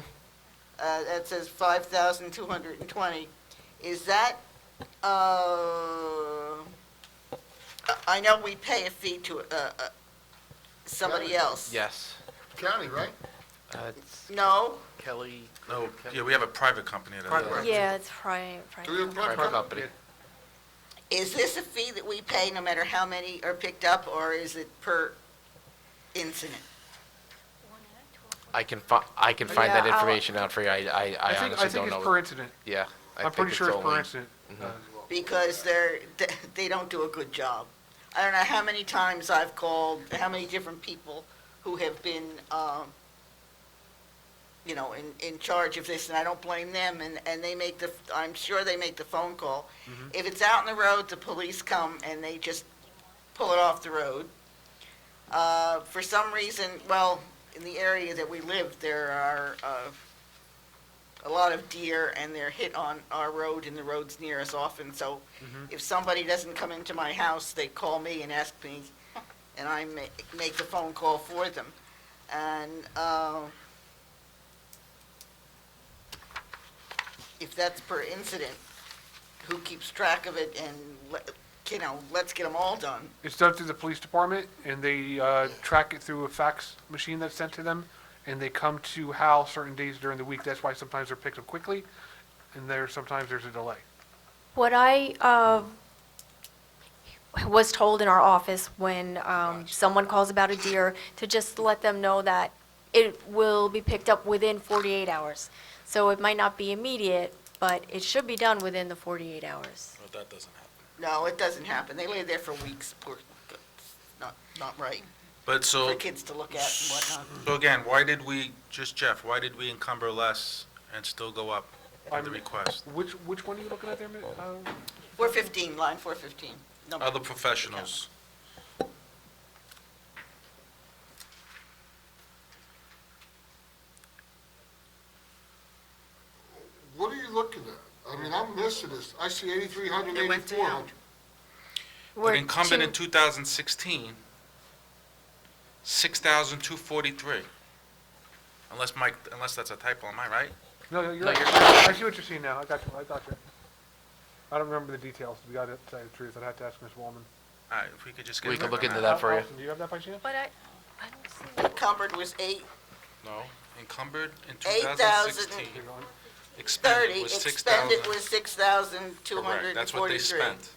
that says 5,220. Is that, I know we pay a fee to, somebody else. Yes. County, right? It's No? Kelly. No, yeah, we have a private company that does Private. that. Yeah, it's Friday. Do we have Private private? company. Is this a fee that we pay no matter how many are picked up, or is it per incident? I can find that Yeah, I'll- information out for you. I I honestly think don't it's know. per incident. Yeah. I'm pretty sure it's per only- incident. Because they don't do a good job. I don't know how many times I've called, how many different people who have been, in charge of this, and I don't blame them, and they make I'm sure they make the phone call. If it's out in the road, the police come and they just pull it off the road. For some reason, well, in the area that we live, there are, a lot of deer, and they're hit on our road, and the roads near us often, so if somebody doesn't come into my house, they call me and ask me, and I make the phone call for them. And, if that's per incident, who keeps track of it, and, let's get them all done. It's done through the police department, and they track it through a fax machine that's sent to them, and they come to Hal certain days during the week. That's why sometimes they're picked up quickly, and sometimes there's a delay. What I was told in our office when someone calls about a deer, to just let them know that it will be picked up within 48 hours. So it might not be immediate, but it should be done within the 48 hours. But that doesn't happen. No, it doesn't happen. They lay there for weeks, not right, But for so, kids to look at and whatnot. so again, why did we why did we encumber less and still go up in the request? Which one are you looking at there? 415, line 415. number. Other professionals. What are you looking at? I mean, I'm missing this. I see 8,300, It went down. 8,400. We're But incumbent in two- 2016, 6,243. Unless that's a typo, am I right? No, you're No, right. you're- I see what you're seeing now. I got you. I don't remember the details, to be honest, to tell you the truth. I'd have to ask Ms. Wallman. All right, if we could just get. We could look on into that for you. Allison, do you have that by chance? But I don't see that. Encumbered was No, encumbered in 8,000. 2016. You're going- Expended was 6,000. expended was 6,243. Correct, that's what they spent.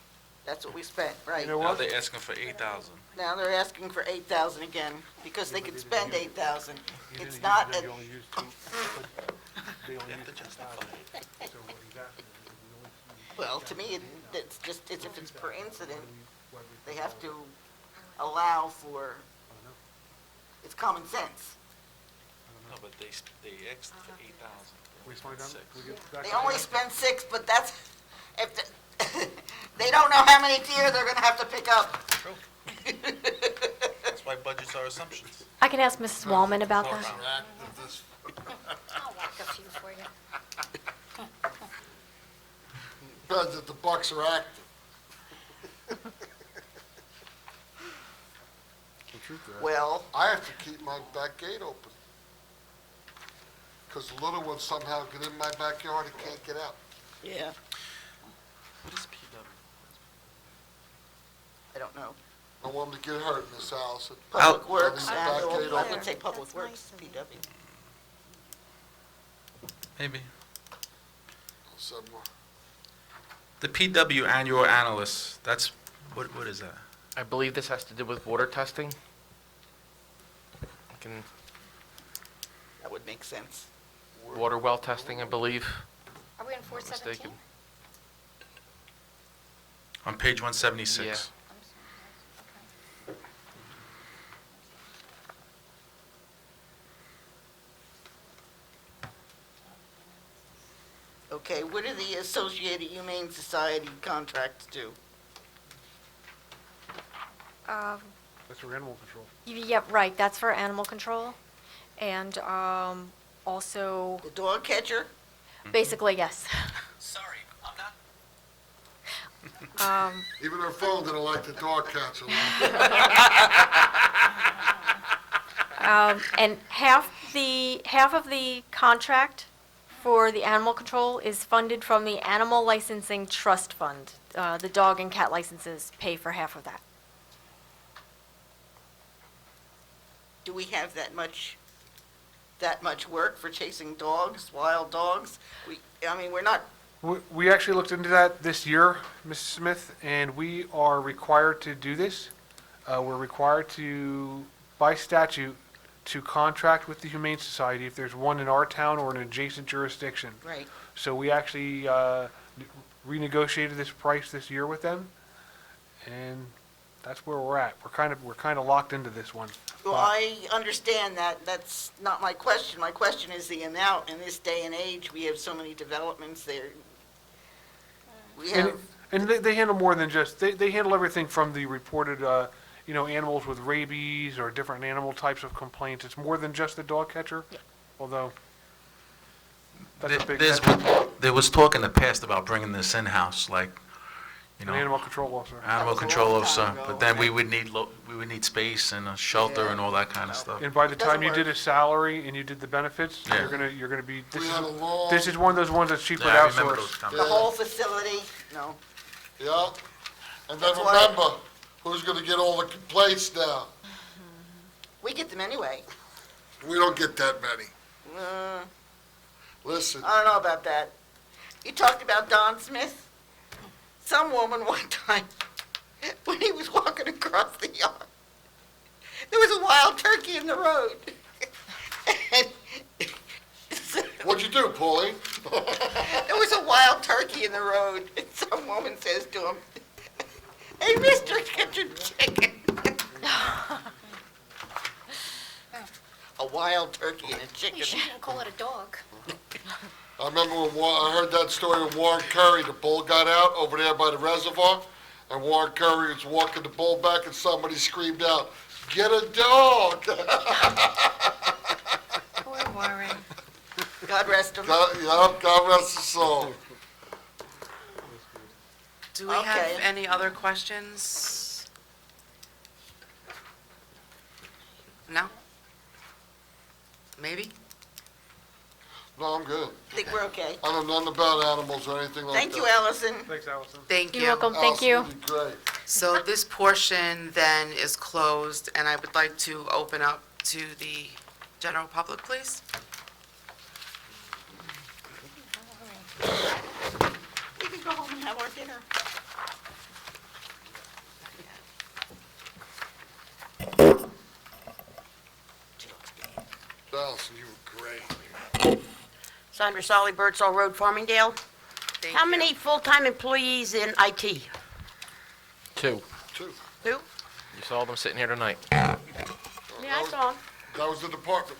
That's what we spent, right. You know Now what? they're asking for 8,000. Now they're asking for 8,000 again, because they could spend 8,000. You didn't It's use- not, no, a- you only used two, but they only used 6,000. So what he's asking is we only use well, to me, it's just, if it's per incident, they have to allow for, it's common sense. No, but they asked for 8,000. We spent on- we get back They to only that? spend 6, but that's, if, they don't know how many deer they're gonna have to pick up. That's why budgets are assumptions. I can ask Mrs. Wallman about that. I'll whack a few for you. Depends if the Bucks are active. Well, I have to keep my back gate open. Because the little ones somehow get in my backyard and can't get out. yeah, What is PW? I don't know. I want them to get hurt, Miss Allison. Public Works, Back and, gate I open. would say Public Works, PW. Maybe. Said more. The PW annual analyst, that's, what is that? I believe this has to do with water testing. I can, That would make sense. water well testing, I believe. Are we on Not 417? mistaken. On page 176. Yeah. Okay, what are the Associated Humane Society contracts do? That's for animal control. Yep, right, that's for animal control. And also, The dog catcher? basically, yes. Sorry, I'm not. Even her phone didn't like the dog catcher. And half of the contract for the animal control is funded from the Animal Licensing Trust Fund. The dog and cat licenses pay for half of that. Do we have that much work for chasing dogs, wild dogs? We're not, We actually looked into that this year, Mrs. Smith, and we are required to do this. We're required to, by statute, to contract with the Humane Society if there's one in our town or an adjacent jurisdiction. right. So we actually renegotiated this price this year with them, and that's where we're at. We're kind of locked into this one. Well, I understand that. That's not my question. My question is the amount. In this day and age, we have so many developments there. We have, And they handle more than just, they handle everything from the reported, animals with rabies or different animal types of complaints. It's more than just the dog catcher, although that's a big, There was talk in the past about bringing this in-house, like, an animal control officer. animal That was a control long officer, time ago. but then we would need space and a shelter and all that kind of stuff. And by the Doesn't time you did work. a salary and you did the benefits, Yeah. you're gonna be, We had a long. this is one of those ones that's cheaper to Yeah, I remember those outsource. times. the whole facility, no. Yeah, and then That's why- remember, who's gonna get all the complaints now? We get them anyway. We don't get that many. Uh, Listen, I don't know about that. You talked about Don Smith? Some woman one time, when he was walking across the yard, there was a wild turkey in the road. And what'd you do, Paulie? there was a wild turkey in the road, and some woman says to him, "Hey, mister, get your chicken." A wild turkey and a You chicken. shouldn't call it a dog. I remember when I heard that story of Warren Curry, the bull got out over there by the reservoir, and Warren Curry was walking the bull back, and somebody screamed out, "Get a dog!" Poor Warren. God rest him. God rest his soul. Do we have Okay. any other questions? No? Maybe? No, I'm good. I think we're okay. I know nothing about animals or anything like that. Thank you, Allison. Thanks, Allison. Thank you. You're welcome, thank you. Allison, you'd be great. So this portion then is closed, and I would like to open up to the general public, please. We can go home and have our dinner. Allison, you were great. Sandra Solly, Birdsall Road, Farmingdale. Thank How you. many full-time employees in IT? 2. Two. Who? You saw them sitting here tonight. Yeah, I saw them. That was the department.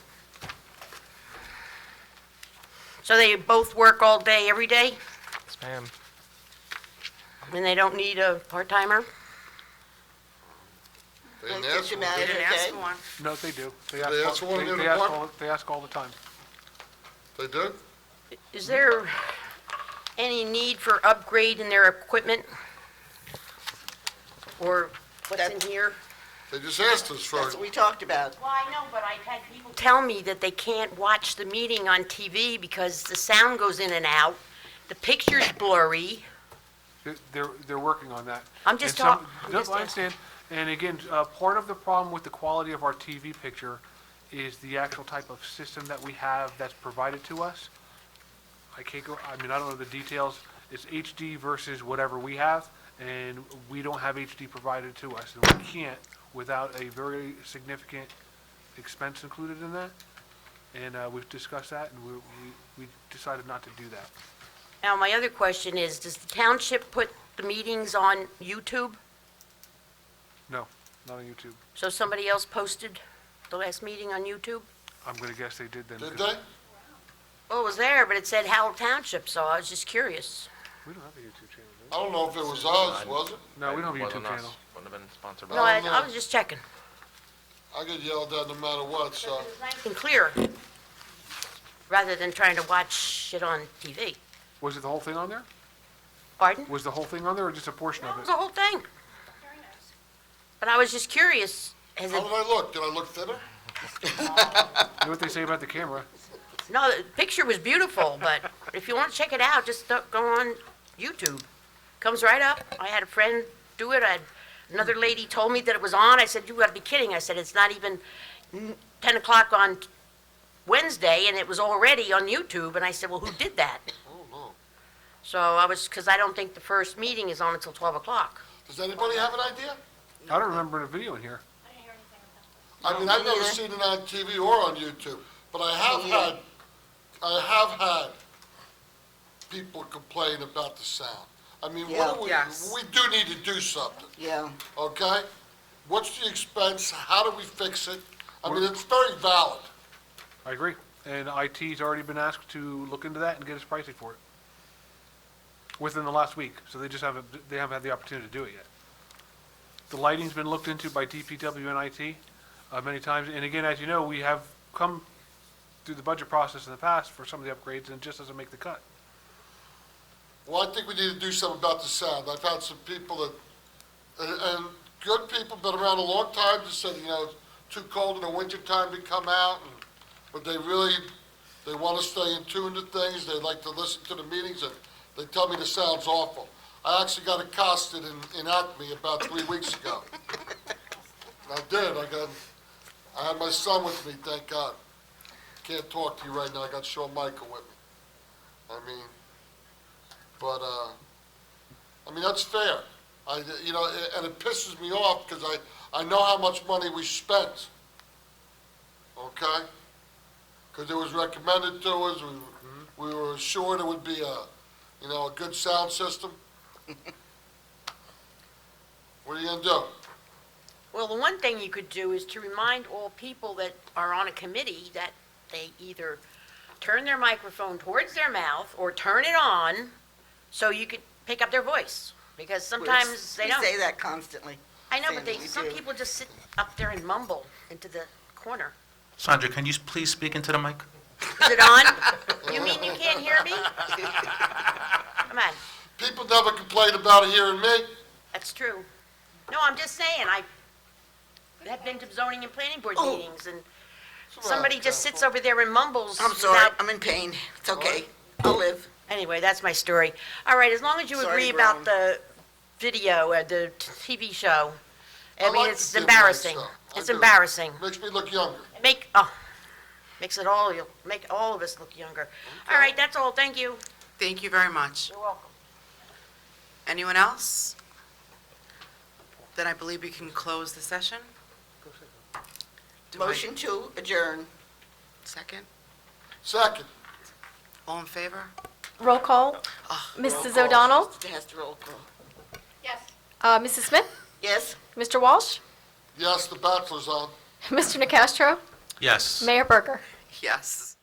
So they both work all day, every day, Yes, ma'am. and they don't need a part-timer? They didn't Get ask your for it. They didn't manager, ask okay? for one. No, they do. They ask for one in the they ask department? they ask all the time. They did? Is there any need for upgrade in their equipment? Or what's in here? They just asked us for That's it. what we talked about. Well, I know, but I've had people tell me that they can't watch the meeting on TV because the sound goes in and out, the picture's blurry. They're working on that. I'm just And some- talking. No, I understand. And again, part of the problem with the quality of our TV picture is the actual type of system that we have that's provided to us. I can't go, I mean, I don't know the details. It's HD versus whatever we have, and we don't have HD provided to us. And we can't without a very significant expense included in that. And we've discussed that, and we decided not to do that. Now, my other question is, does the township put the meetings on YouTube? No, not on YouTube. So somebody else posted the last meeting on YouTube? I'm going to guess they did then. Did because they? Well, it was there, but it said Howell Township, so I was just curious. We don't have a YouTube channel, do I don't know if it was us, was it? we? No, we don't have a Wasn't YouTube us. channel. Wouldn't have been sponsored by No, us. I was just checking. I get yelled at no matter what, so. And clear, rather than trying to watch it on TV. Was it the whole thing on there? Pardon? Was the whole thing on there or just a portion No, of it it? was the whole thing. But I was just curious, has How it, did I look? Did I look thinner? You know what they say about the camera? no, the picture was beautiful, but if you want to check it out, just go on YouTube. Comes right up. I had a friend do it. Another lady told me that it was on. I said, you gotta be kidding. I said, it's not even 10 o'clock on Wednesday, and it was already on YouTube. And I said, well, who did that? Oh, no. So I was, because I don't think the first meeting is on until 12 o'clock. Does anybody have an idea? I don't remember the video in here. I mean, I've never seen it on TV or on YouTube, but I have had people complain about the sound. I mean, what do we, Yes. we do need to do something, Yeah. okay? What's the expense? How do we fix it? I mean, it's very valid. I agree. And IT's already been asked to look into that and get us pricing for it within the last week. So they haven't had the opportunity to do it yet. The lighting's been looked into by DPW and IT many times. And again, as you know, we have come through the budget process in the past for some of the upgrades, and it just doesn't make the cut. Well, I think we need to do something about the sound. I've had some people that, and good people, been around a long time, just said, you know, it's too cold in the wintertime to come out, but they want to stay in tune to things, they like to listen to the meetings, and they tell me the sound's awful. I actually got accosted in Acme about 3 weeks ago. And I did, I had my son with me, thank God. Can't talk to you right now, I got Shawn Michael with me. I mean, but, that's fair. And it pisses me off because I know how much money we spent, okay? Because it was recommended to us, we were assured it would be a good sound system. What are you gonna do? Well, the one thing you could do is to remind all people that are on a committee that they either turn their microphone towards their mouth or turn it on so you could pick up their voice, because sometimes they don't. We say that constantly. I know, but Sandy, we some do. people just sit up there and mumble into the corner. Sandra, can you please speak into the mic? Is it on? You mean you can't hear me? Come on, People never complain about hearing me. that's true. No, I'm just saying, I have been to zoning and planning board meetings, and somebody just sits over there and mumbles. I'm sorry, without- I'm in pain. It's okay. I'll live. Anyway, that's my story. All right, as long as you Sorry, agree about Brown. the video, the TV show. I mean, like it's the TV embarrassing. show. I It's do. embarrassing. Makes me look younger. Make all of us look younger. All right, that's all. Thank you. Thank you very much. You're welcome. Anyone else? Then I believe we can close the session. Do I- Motion to adjourn. Second? Second. All in favor? Roll call. Mrs. O'Donnell? Has to roll call. Yes. Mrs. Smith? Yes? Mr. Walsh? Yes, the bachelor's on. Mr. Nacastro? Yes. Mayor Berger? Yes.